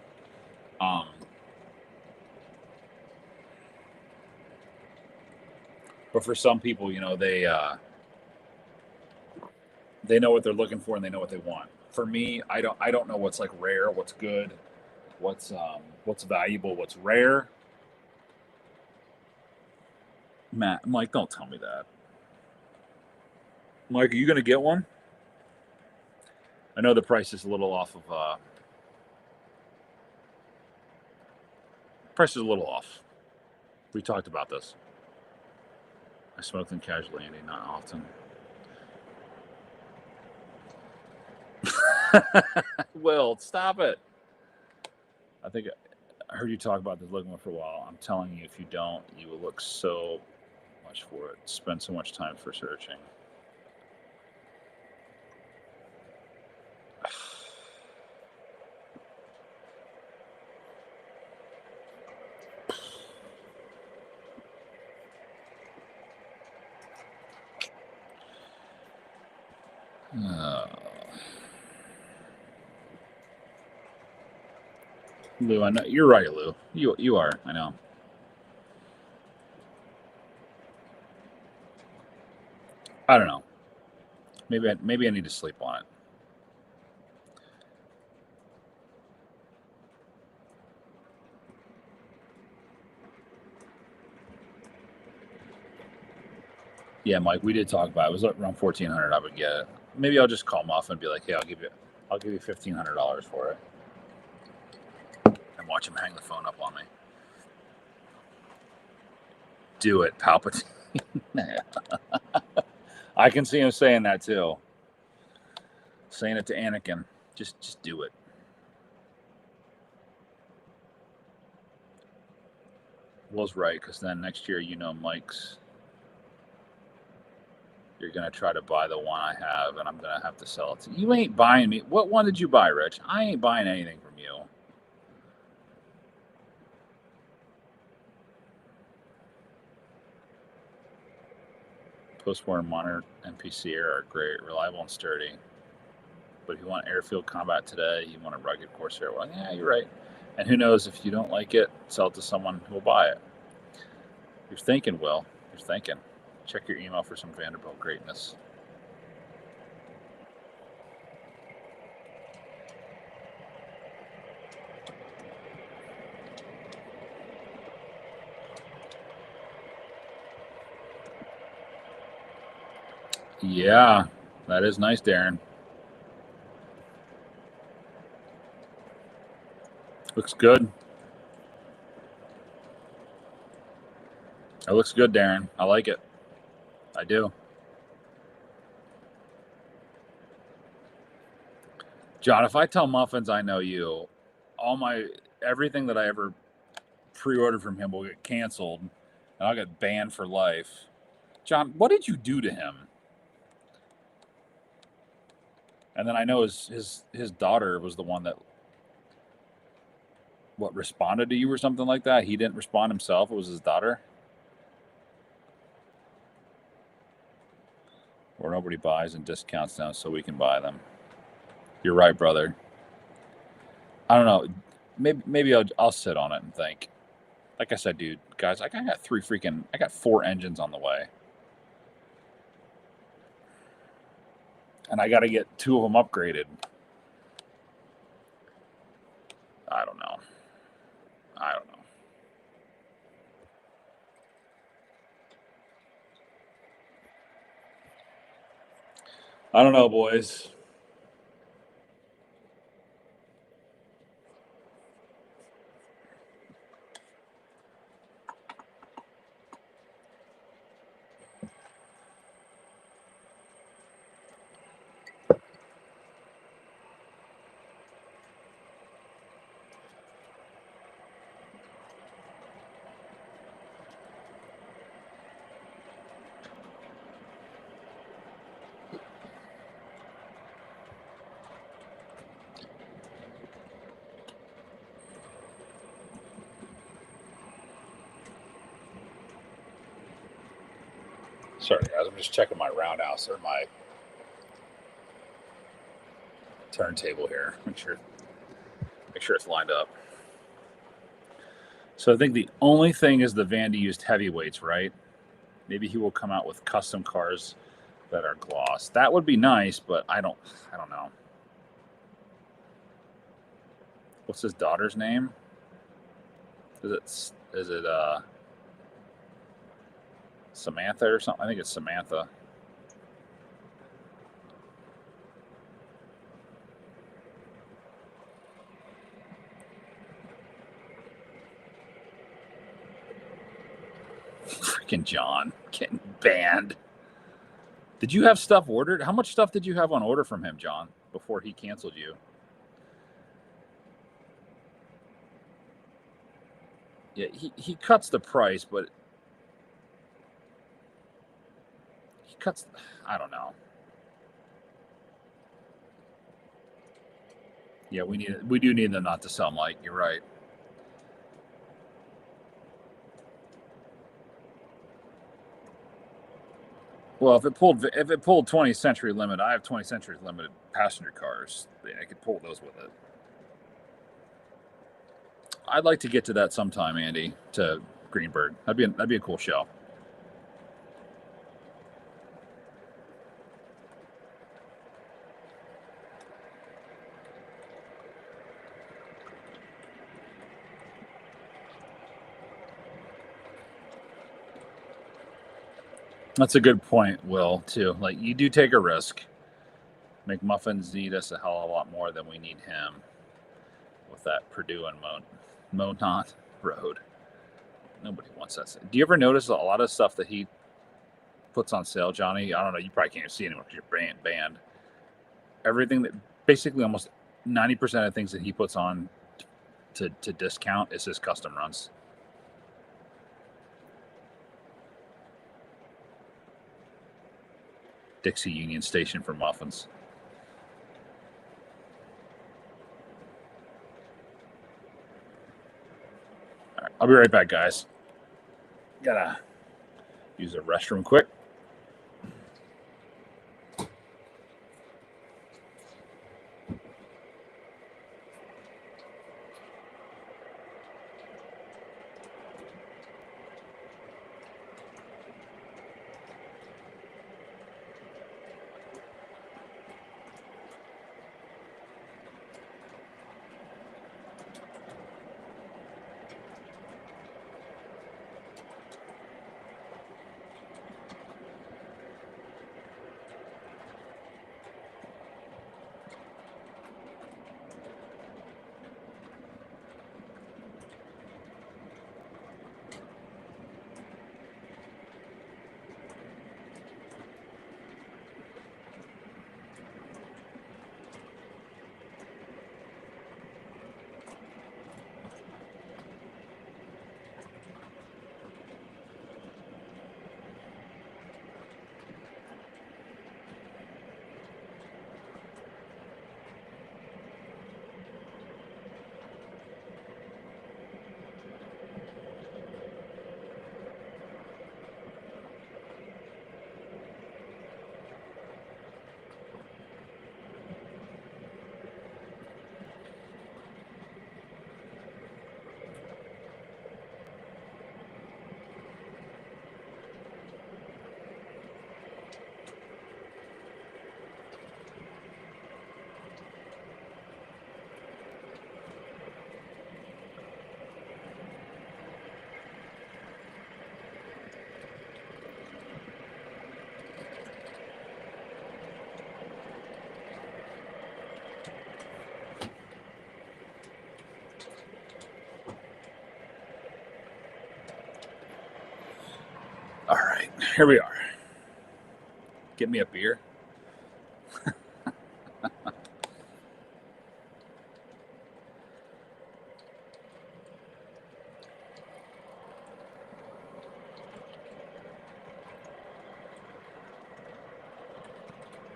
But for some people, they know what they're looking for and they know what they want. For me, I don't know what's like rare, what's good, what's valuable, what's rare. Matt, Mike, don't tell me that. Mike, are you gonna get one? I know the price is a little off of price is a little off. We talked about this. I smoke them casually, Andy, not often. Will, stop it. I think I heard you talk about this looking for a while. I'm telling you, if you don't, you will look so much for it. Spend so much time for searching. Lou, I know you're right, Lou. You are. I know. I don't know. Maybe I need to sleep on it. Yeah, Mike, we did talk about it. It was around $1,400. I would get it. Maybe I'll just call them off and be like, "Hey, I'll give you $1,500 for it," and watch him hang the phone up on me. Do it, Palpatine. I can see him saying that too. Saying it to Anakin. Just do it. Will's right, because then next year, Mike's. You're going to try to buy the one I have, and I'm going to have to sell it to you. You ain't buying me. What one did you buy, Rich? I ain't buying anything from you. Post-war monitor NPC are great, reliable and sturdy. But if you want airfield combat today, you want a rugged Corsair. Well, yeah, you're right. And who knows, if you don't like it, sell it to someone who will buy it. You're thinking, Will. You're thinking. Check your email for some Vanderbilt greatness. Yeah, that is nice, Darren. Looks good. It looks good, Darren. I like it. I do. John, if I tell Muffins I know you, everything that I ever pre-ordered from him will get canceled, and I'll get banned for life. John, what did you do to him? And then I know his daughter was the one that responded to you or something like that. He didn't respond himself. It was his daughter. Or nobody buys and discounts them, so we can buy them. You're right, brother. I don't know. Maybe I'll sit on it and think. Like I said, dude, guys, I got 4 engines on the way. And I got to get 2 of them upgraded. I don't know. I don't know, boys. Sorry, guys. I'm just checking my roundhouse or my turntable here. Make sure it's lined up. So I think the only thing is the Vandy used heavyweights, right? Maybe he will come out with custom cars that are gloss. That would be nice, but I don't know. What's his daughter's name? Is it Samantha or something? I think it's Samantha. Freaking John getting banned. Did you have stuff ordered? How much stuff did you have on order from him, John, before he canceled you? Yeah, he cuts the price, but he cuts. I don't know. Yeah, we do need them not to sell, Mike. You're right. Well, if it pulled 20th Century Limit, I have 20th Century Limited passenger cars. I could pull those with it. I'd like to get to that sometime, Andy, to Greenberg. That'd be a cool show. That's a good point, Will, too. Like, you do take a risk. McMuffins need us a hell of a lot more than we need him with that Purdue and Monont road. Nobody wants that. Do you ever notice a lot of stuff that he puts on sale, Johnny? I don't know. You probably can't see anymore because you're banned. Everything that basically almost 90% of things that he puts on to discount is his custom runs. Dixie Union Station for muffins. All right, I'll be right back, guys. Gotta use the restroom quick. All right, here we are. Get me a beer.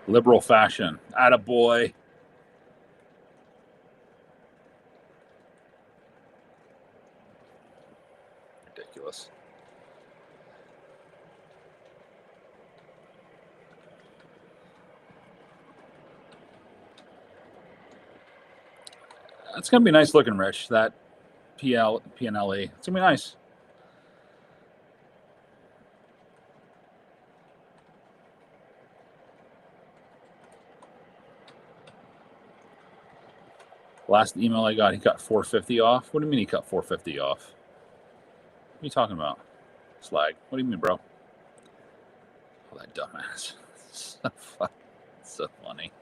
Liberal fashion. Attaboy. Ridiculous. It's going to be nice looking, Rich, that PNLE. It's going to be nice. Last email I got, he cut $450 off. What do you mean he cut $450 off? What are you talking about? Slag. What do you mean, bro? Oh, that dumbass. So funny.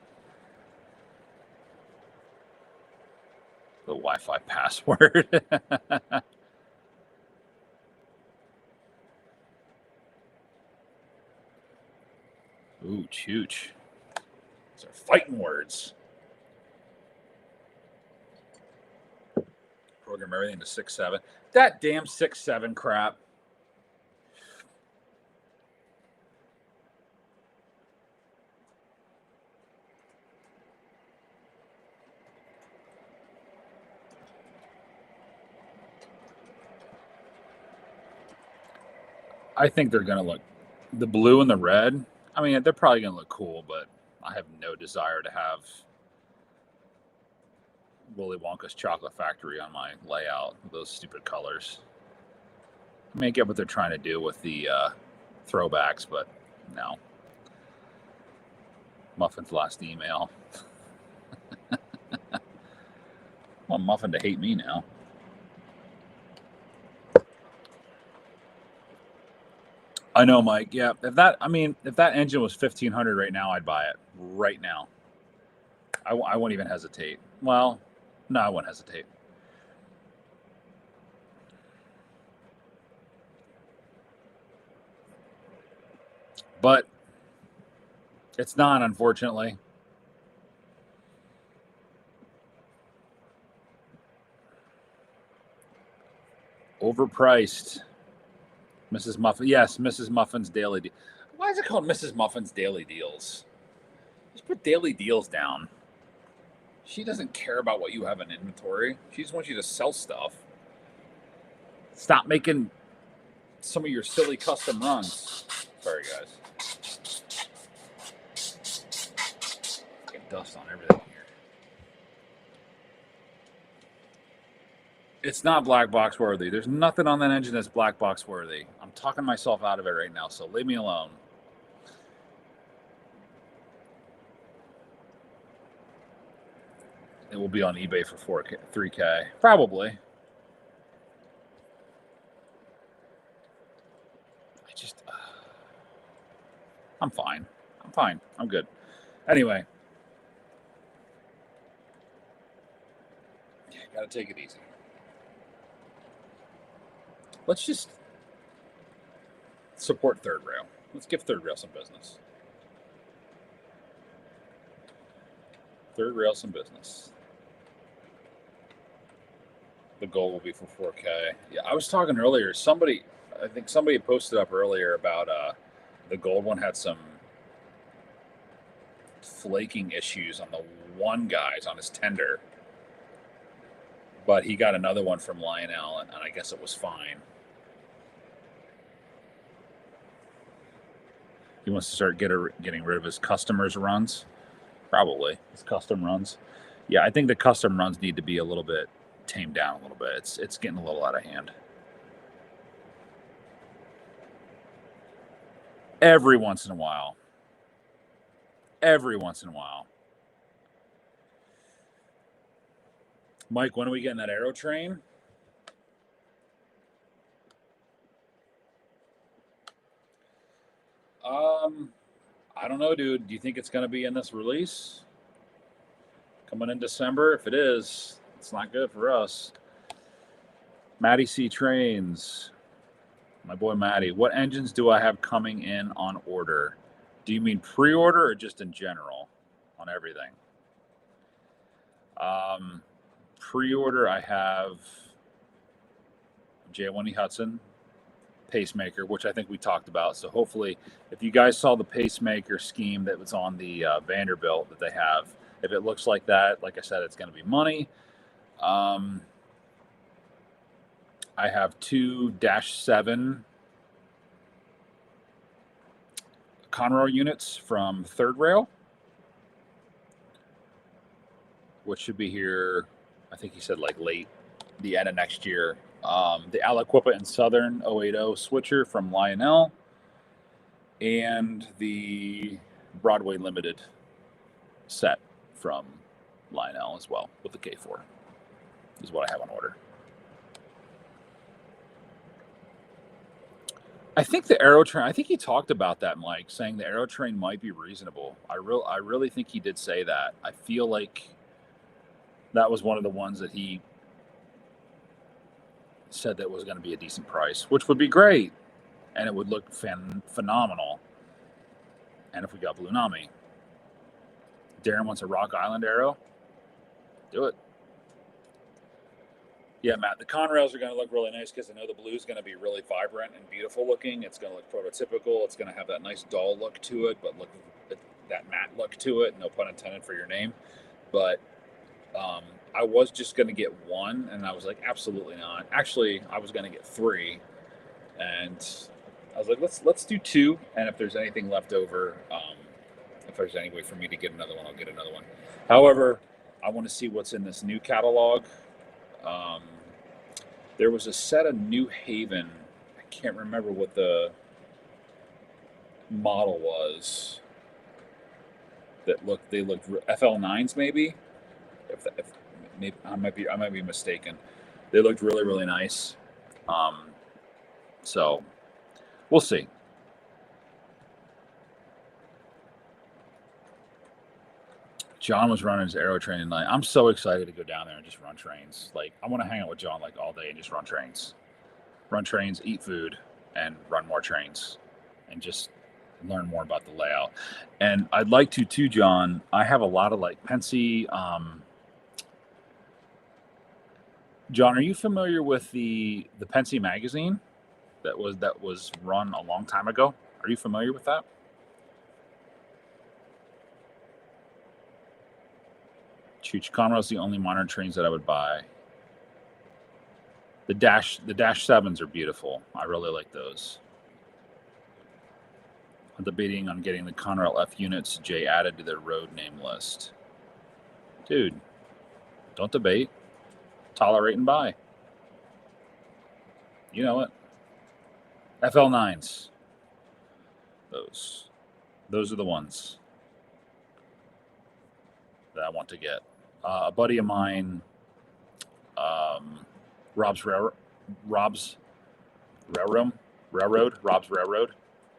The Wi-Fi password. Ooh, chooch. These are fighting words. Program everything to 6.7. That damn 6.7 crap. I think they're going to look, the blue and the red, I mean, they're probably going to look cool, but I have no desire to have Willy Wonka's Chocolate Factory on my layout with those stupid colors. I mean, I get what they're trying to do with the throwbacks, but no. Muffin's last email. I want Muffin to hate me now. I know, Mike. Yeah, if that engine was 1,500 right now, I'd buy it right now. I won't even hesitate. Well, no, I won't hesitate. But it's not, unfortunately. Overpriced. Mrs. Muffin. Yes, Mrs. Muffin's Daily Deal. Why is it called Mrs. Muffin's Daily Deals? Just put Daily Deals down. She doesn't care about what you have in inventory. She just wants you to sell stuff. Stop making some of your silly custom runs. Sorry, guys. Get dust on everything here. It's not black box worthy. There's nothing on that engine that's black box worthy. I'm talking myself out of it right now, so leave me alone. It will be on eBay for 3K. Probably. I'm fine. I'm good. Anyway. Yeah, gotta take it easy. Let's just support Third Rail. Let's give Third Rail some business. Third Rail some business. The goal will be for 4K. Yeah, I was talking earlier. I think somebody posted up earlier about the gold one had some flaking issues on the one guy's on his tender. But he got another one from Lionel, and I guess it was fine. He wants to start getting rid of his customers' runs. Probably his custom runs. Yeah, I think the custom runs need to be a little bit tamed down a little bit. It's getting a little out of hand. Every once in a while. Mike, when are we getting that Aero Train? I don't know, dude. Do you think it's going to be in this release? Coming in December? If it is, it's not good for us. Matty C Trains. My boy Matty. What engines do I have coming in on order? Do you mean pre-order or just in general on everything? Pre-order, I have J1E Hudson pacemaker, which I think we talked about. So hopefully, if you guys saw the pacemaker scheme that was on the Vanderbilt that they have, if it looks like that, like I said, it's going to be money. I have two -7 Conroe units from Third Rail, which should be here. I think he said like late, the end of next year. The Aliquippa and Southern 080 switcher from Lionel, and the Broadway Limited set from Lionel as well with the K4 is what I have on order. I think the Aerotrain, I think he talked about that, Mike, saying the Aerotrain might be reasonable. I really think he did say that. I feel like that was one of the ones that he said that was going to be a decent price, which would be great, and it would look phenomenal. And if we got Blue Nami, Darren wants a Rock Island Aero. Do it. Yeah, Matt, the Conrails are going to look really nice because I know the blue is going to be really vibrant and beautiful looking. It's going to look prototypical. It's going to have that nice dull look to it, but look that matte look to it. No pun intended for your name. But I was just going to get one, and I was like, absolutely not. Actually, I was going to get three, and I was like, let's do two. And if there's anything left over, if there's any way for me to get another one, I'll get another one. However, I want to see what's in this new catalog. There was a set of New Haven. I can't remember what the model was. They looked FL9s maybe. If maybe I might be mistaken. They looked really, really nice. So we'll see. John was running his Aerotrain tonight. I'm so excited to go down there and just run trains. Like, I want to hang out with John like all day and just run trains. Run trains, eat food, and run more trains. And just learn more about the layout. And I'd like to too, John. I have a lot of like Pennsy. John, are you familiar with the Pennsy magazine that was run a long time ago? Are you familiar with that? Chooch, Conrail's the only modern trains that I would buy. The Dash 7s are beautiful. I really like those. I'm debating on getting the Conrail F units Jay added to their road name list. Dude, don't debate. Tolerate and buy. You know it. FL9s. Those are the ones that I want to get. A buddy of mine, Rob's Railroad,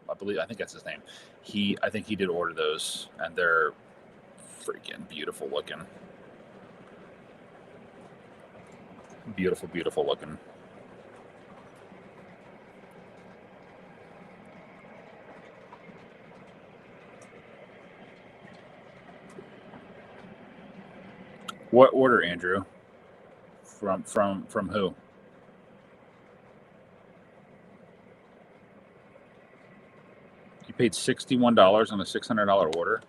I think that's his name. I think he did order those, and they're freaking beautiful looking. Beautiful, beautiful looking. What order, Andrew? From who? You paid $61 on a $600 order.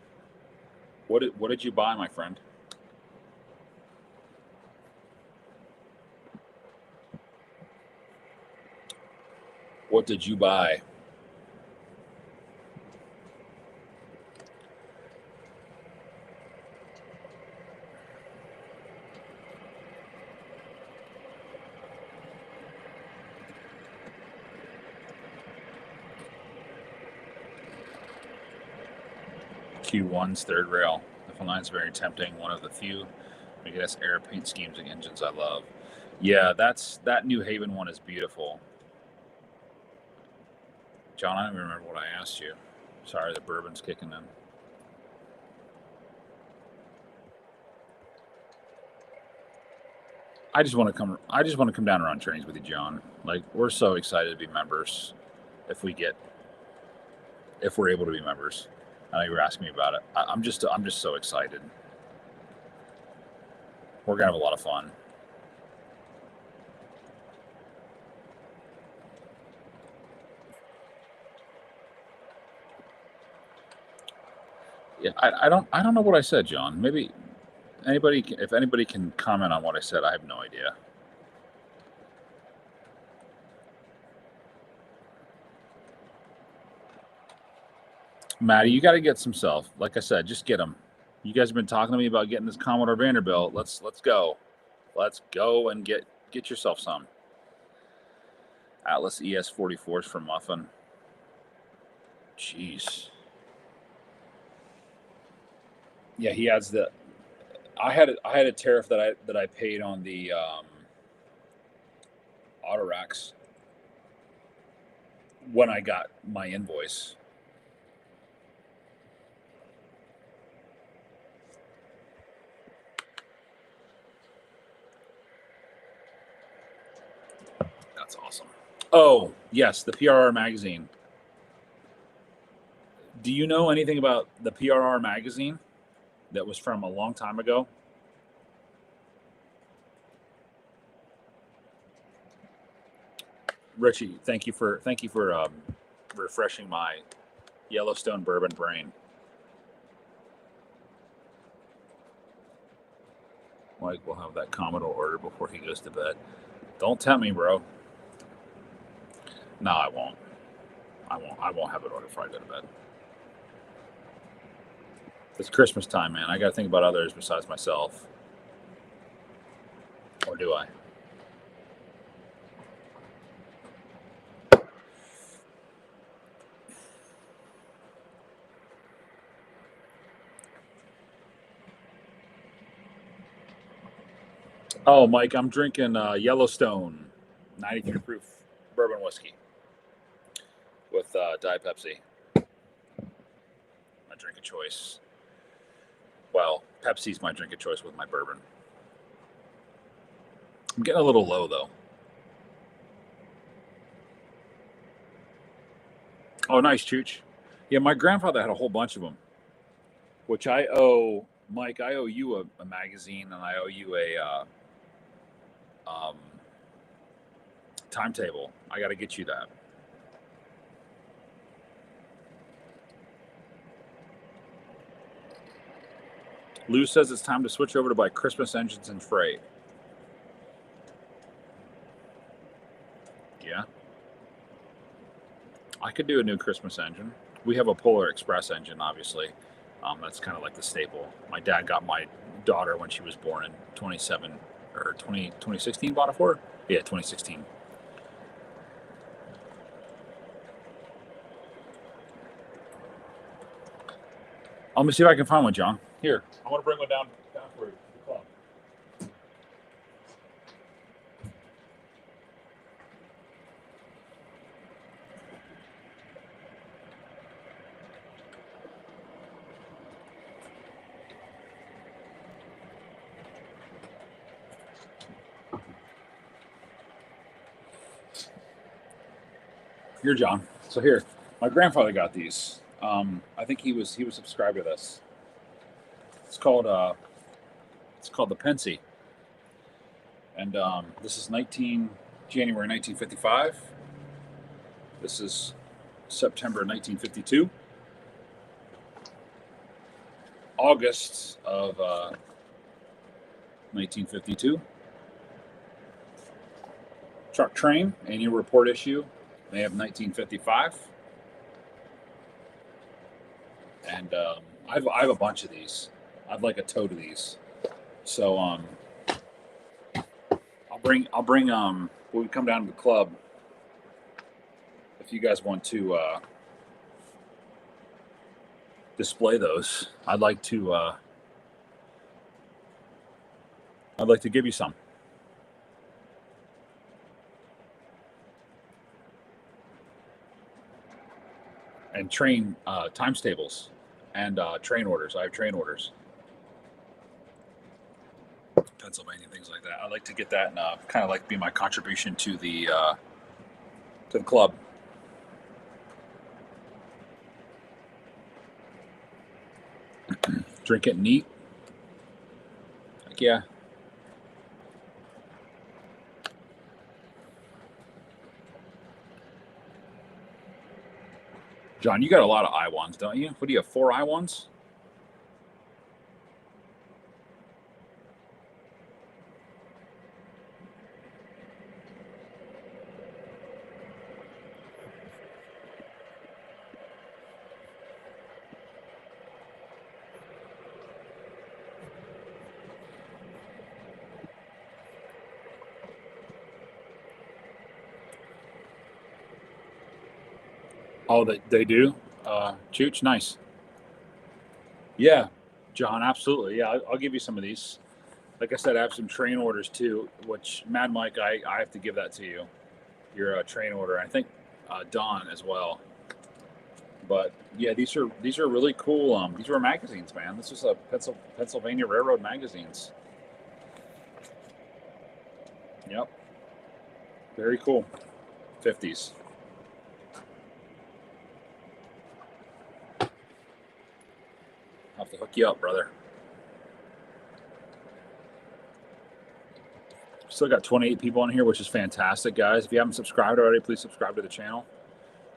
What did you buy, my friend? What did you buy? Q1's third rail. The FL9 is very tempting. One of the few Megadeth air paint schemes and engines I love. Yeah, that New Haven one is beautiful. John, I don't even remember what I asked you. Sorry, the bourbon's kicking in. I just want to come down and run trains with you, John. Like, we're so excited to be members if we're able to be members. I know you were asking me about it. I'm just so excited. We're gonna have a lot of fun. Yeah, I don't know what I said, John. Maybe if anybody can comment on what I said, I have no idea. Maddie, you got to get some self. Like I said, just get them. You guys have been talking to me about getting this Commodore Vanderbilt. Let's go. Let's go and get yourself some. Atlas ES44s from Muffin. Jeez. Yeah, he adds the. I had a tariff that I paid on the Autoracks when I got my invoice. That's awesome. Oh, yes, the PRR magazine. Do you know anything about the PRR magazine that was from a long time ago? Richie, thank you for refreshing my Yellowstone bourbon brain. Mike will have that Commodore order before he goes to bed. Don't tempt me, bro. No, I won't. I won't have it ordered before I go to bed. It's Christmas time, man. I got to think about others besides myself. Or do I? Oh, Mike, I'm drinking Yellowstone 93 proof bourbon whiskey with Diet Pepsi. My drink of choice. Well, Pepsi's my drink of choice with my bourbon. I'm getting a little low, though. Oh, nice, Chooch. Yeah, my grandfather had a whole bunch of them, which I owe, Mike, I owe you a magazine, and I owe you a timetable. I got to get you that. Lou says it's time to switch over to buy Christmas engines and freight. Yeah. I could do a new Christmas engine. We have a Polar Express engine, obviously. That's kind of like the staple. My dad got my daughter when she was born in 2016, bought it for her? Yeah, 2016. Let me see if I can find one, John. Here, I want to bring one down for the club. Here, John. So here, my grandfather got these. I think he was subscribed to this. It's called the Pensy, and this is January 1955. This is September 1952. August of 1952. Truck Train annual report issue, May of 1955. And I have a bunch of these. I'd like a tote of these. So I'll bring when we come down to the club, if you guys want to display those, I'd like to give you some. And train times tables and train orders. I have train orders. Pennsylvania, things like that. I'd like to get that and kind of like be my contribution to the club. Drink it neat. Heck yeah. John, you got a lot of I1s, don't you? What do you have, 4 I1s? Oh, they do? Chooch, nice. Yeah, John, absolutely. Yeah, I'll give you some of these. Like I said, I have some train orders too, which Mad Mike, I have to give that to you. Your train order. I think Don as well. But yeah, these are really cool. These were magazines, man. This was a Pennsylvania Railroad magazines. Yep, very cool. 50s. I'll have to hook you up, brother. Still got 28 people on here, which is fantastic, guys. If you haven't subscribed already, please subscribe to the channel.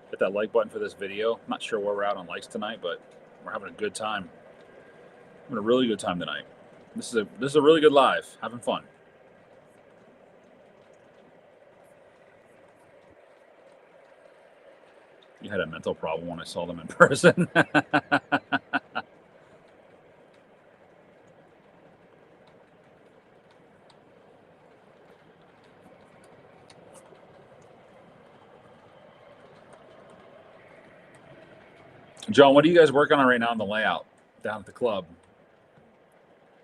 Hit that like button for this video. I'm not sure where we're at on likes tonight, but we're having a good time. Having a really good time tonight. This is a really good live. Having fun. You had a mental problem when I saw them in person. John, what are you guys working on right now in the layout down at the club?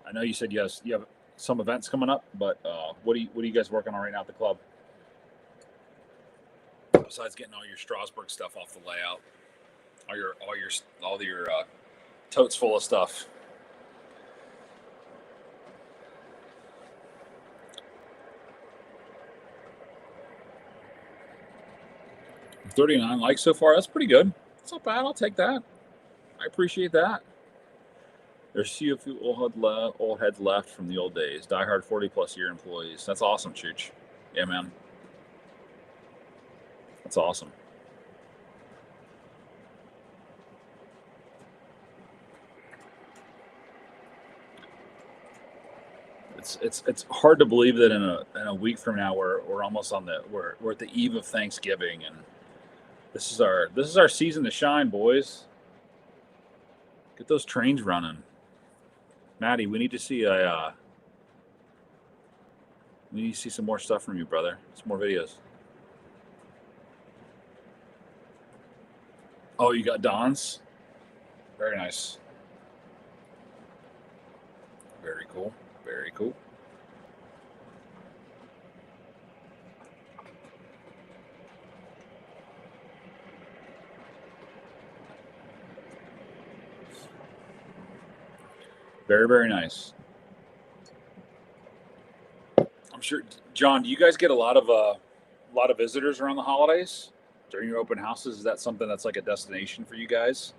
I know you said yes, you have some events coming up, but what are you guys working on right now at the club? Besides getting all your Strasburg stuff off the layout, all your totes full of stuff. 39 likes so far. That's pretty good. That's not bad. I'll take that. I appreciate that. There's a few old heads left from the old days. Diehard 40+ year employees. That's awesome, Chooch. Yeah, man. That's awesome. It's hard to believe that in a week from now we're almost on we're at the eve of Thanksgiving, and this is our season to shine, boys. Get those trains running. Maddie, we need to see some more stuff from you, brother. Some more videos. Oh, you got Don's? Very nice. Very cool. Very cool. Very, very nice. I'm sure, John. Do you guys get a lot of visitors around the holidays during your open houses? Is that something that's like a destination for you guys?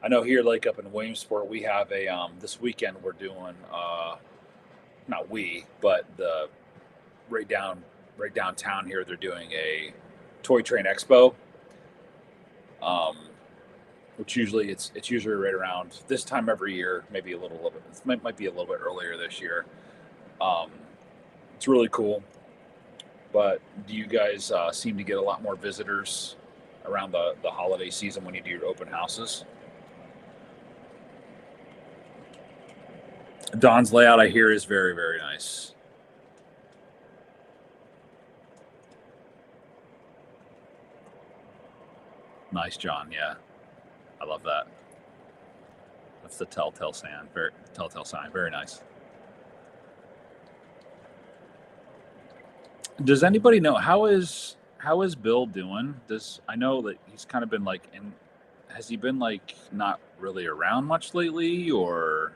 I know here, like up in Williamsport, we have a this weekend we're doing not we, but the right downtown here they're doing a toy train expo. Um, which usually it's usually right around this time every year, maybe a little bit. It might be a little bit earlier this year. Um, it's really cool. But do you guys seem to get a lot more visitors around the holiday season when you do your open houses? Don's layout, I hear, is very, very nice. Nice, John. Yeah, I love that. That's the telltale sign. Very nice. Does anybody know how is Bill doing? Does I know that he's kind of been like in. Has he been like not really around much lately, or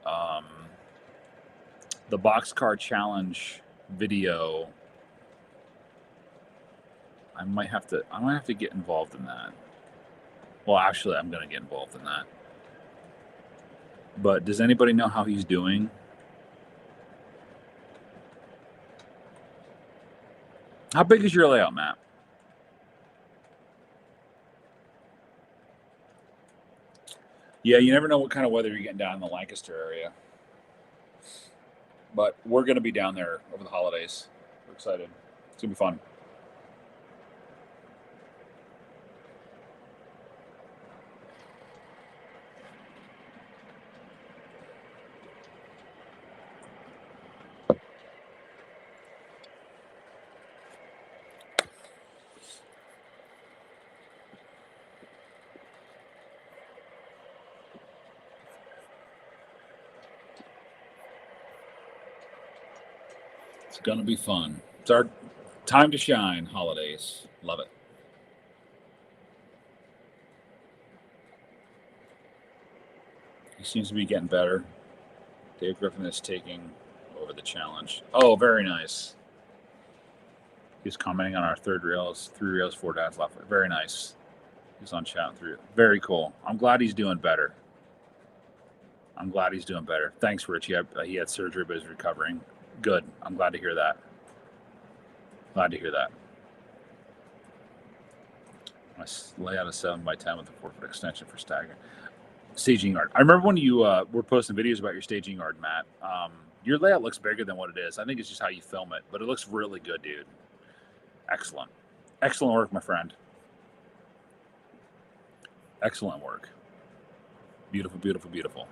um, the boxcar challenge video? I might have to get involved in that. Well, actually, I'm going to get involved in that. But does anybody know how he's doing? How big is your layout, Matt? Yeah, you never know what kind of weather you're getting down in the Lancaster area. But we're going to be down there over the holidays. We're excited. It's going to be fun. It's gonna be fun. It's our time to shine. Holidays. Love it. He seems to be getting better. Dave Griffin is taking over the challenge. Oh, very nice. He's commenting on our third reels, 3 reels, 4 dads left. Very nice. He's on chat 3. Very cool. I'm glad he's doing better. Thanks, Rich. He had surgery, but he's recovering. Good. I'm glad to hear that. I lay out a 7x10 with a 4-foot extension for staging yard. I remember when you were posting videos about your staging yard, Matt. Your layout looks bigger than what it is. I think it's just how you film it, but it looks really good, dude. Excellent work, my friend. Excellent work. Beautiful.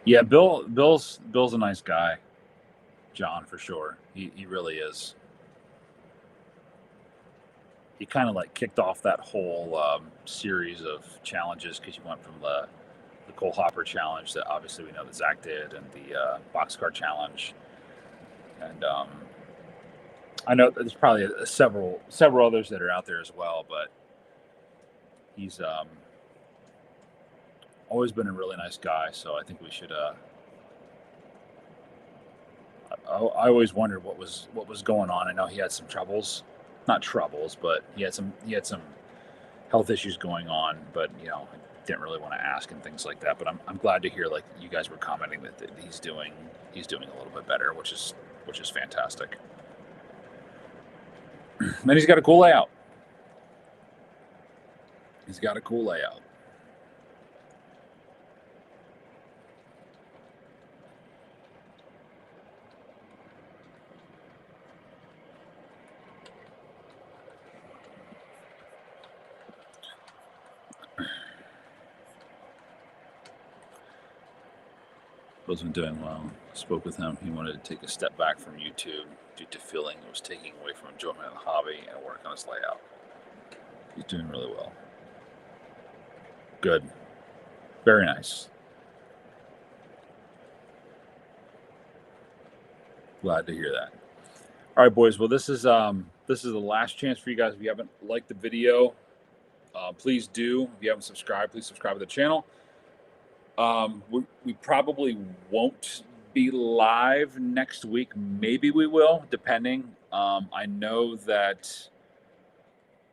Yeah, Bill's a nice guy, John, for sure. He really is. He kind of like kicked off that whole series of challenges because you went from the Cole Hopper challenge that obviously we know that Zach did, and the boxcar challenge, and I know there's probably several others that are out there as well, but he's always been a really nice guy. So I think we should. I always wondered what was going on. I know he had some troubles, not troubles, but he had some health issues going on. But I didn't really want to ask and things like that. But I'm glad to hear like you guys were commenting that he's doing a little bit better, which is fantastic. And he's got a cool layout. Bill's been doing well. Spoke with him. He wanted to take a step back from YouTube due to feeling it was taking away from enjoyment of the hobby and work on his layout. He's doing really well. Good. Very nice. Glad to hear that. All right, boys. Well, this is the last chance for you guys. If you haven't liked the video, please do. If you haven't subscribed, please subscribe to the channel. We probably won't be live next week. Maybe we will, depending. I know that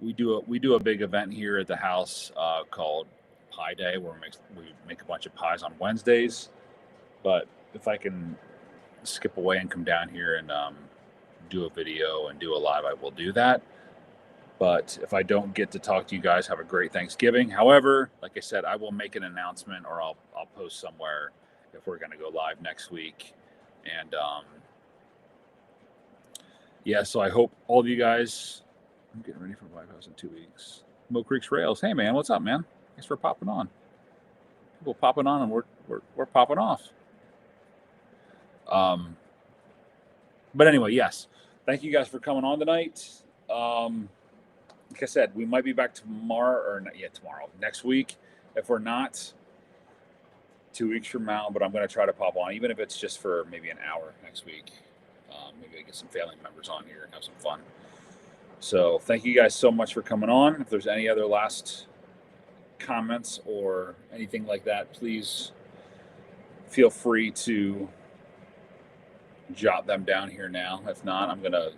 we do a big event here at the house called Pie Day, where we make a bunch of pies on Wednesdays. But if I can skip away and come down here and do a video and do a live, I will do that. But if I don't get to talk to you guys, have a great Thanksgiving. However, like I said, I will make an announcement, or I'll post somewhere if we're going to go live next week. And so I hope all of you guys. I'm getting ready for White House in 2 weeks. Mo Creek's Rails. Hey man, what's up, man? Thanks for popping on. People popping on, and we're popping off. But anyway, yes. Thank you guys for coming on tonight. Like I said, we might be back tomorrow, or not yet tomorrow, next week. If we're not, 2 weeks from now, but I'm going to try to pop on, even if it's just for maybe an hour next week. Maybe I get some family members on here and have some fun. So thank you guys so much for coming on. If there's any other last comments or anything like that, please feel free to jot them down here now. If not, I'm going to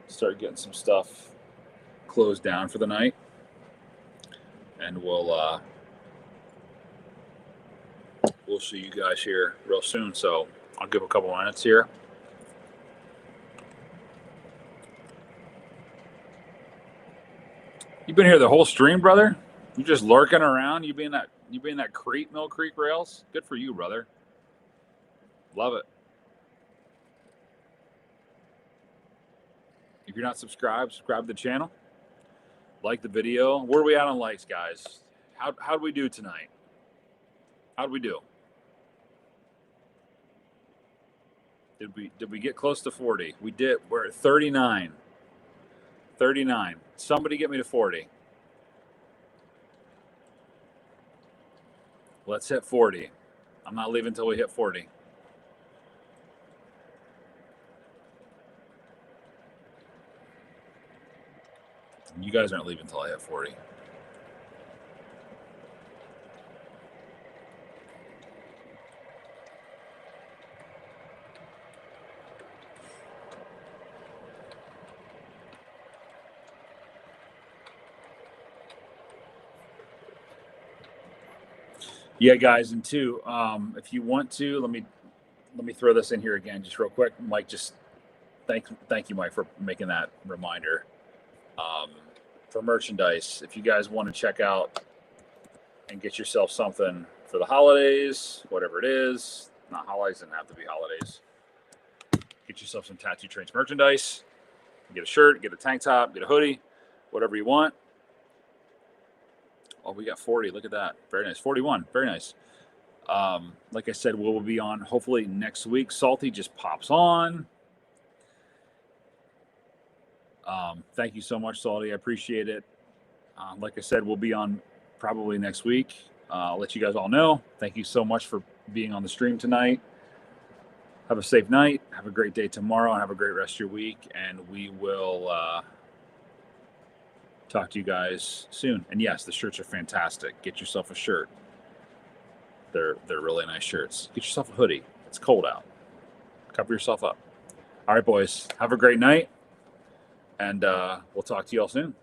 start getting some stuff closed down for the night, and we'll see you guys here real soon. So I'll give a couple minutes here. You've been here the whole stream, brother? You just lurking around? You being that crate, Mill Creek Rails? Good for you, brother. Love it. If you're not subscribed, subscribe to the channel. Like the video. Where are we at on likes, guys? How do we do tonight? How'd we do? Did we get close to 40? We did. We're at 39. 39. Somebody get me to 40. Let's hit 40. I'm not leaving until we hit 40. You guys aren't leaving until I hit 40. Yeah, guys, and two, if you want to, let me throw this in here again, just real quick. Mike, just thank you, Mike, for making that reminder. For merchandise, if you guys want to check out and get yourself something for the holidays, whatever it is, not holidays, doesn't have to be holidays. Get yourself some Tattoo Trains merchandise. Get a shirt, get a tank top, get a hoodie, whatever you want. Oh, we got 40. Look at that. Very nice. 41. Very nice. Like I said, we'll be on hopefully next week. Salty just pops on. Thank you so much, Salty. I appreciate it. Like I said, we'll be on probably next week. I'll let you guys all know. Thank you so much for being on the stream tonight. Have a safe night. Have a great day tomorrow, and have a great rest of your week. And we will talk to you guys soon. And yes, the shirts are fantastic. Get yourself a shirt. They're really nice shirts. Get yourself a hoodie. It's cold out. Cover yourself up. All right, boys. Have a great night. And we'll talk to you all soon.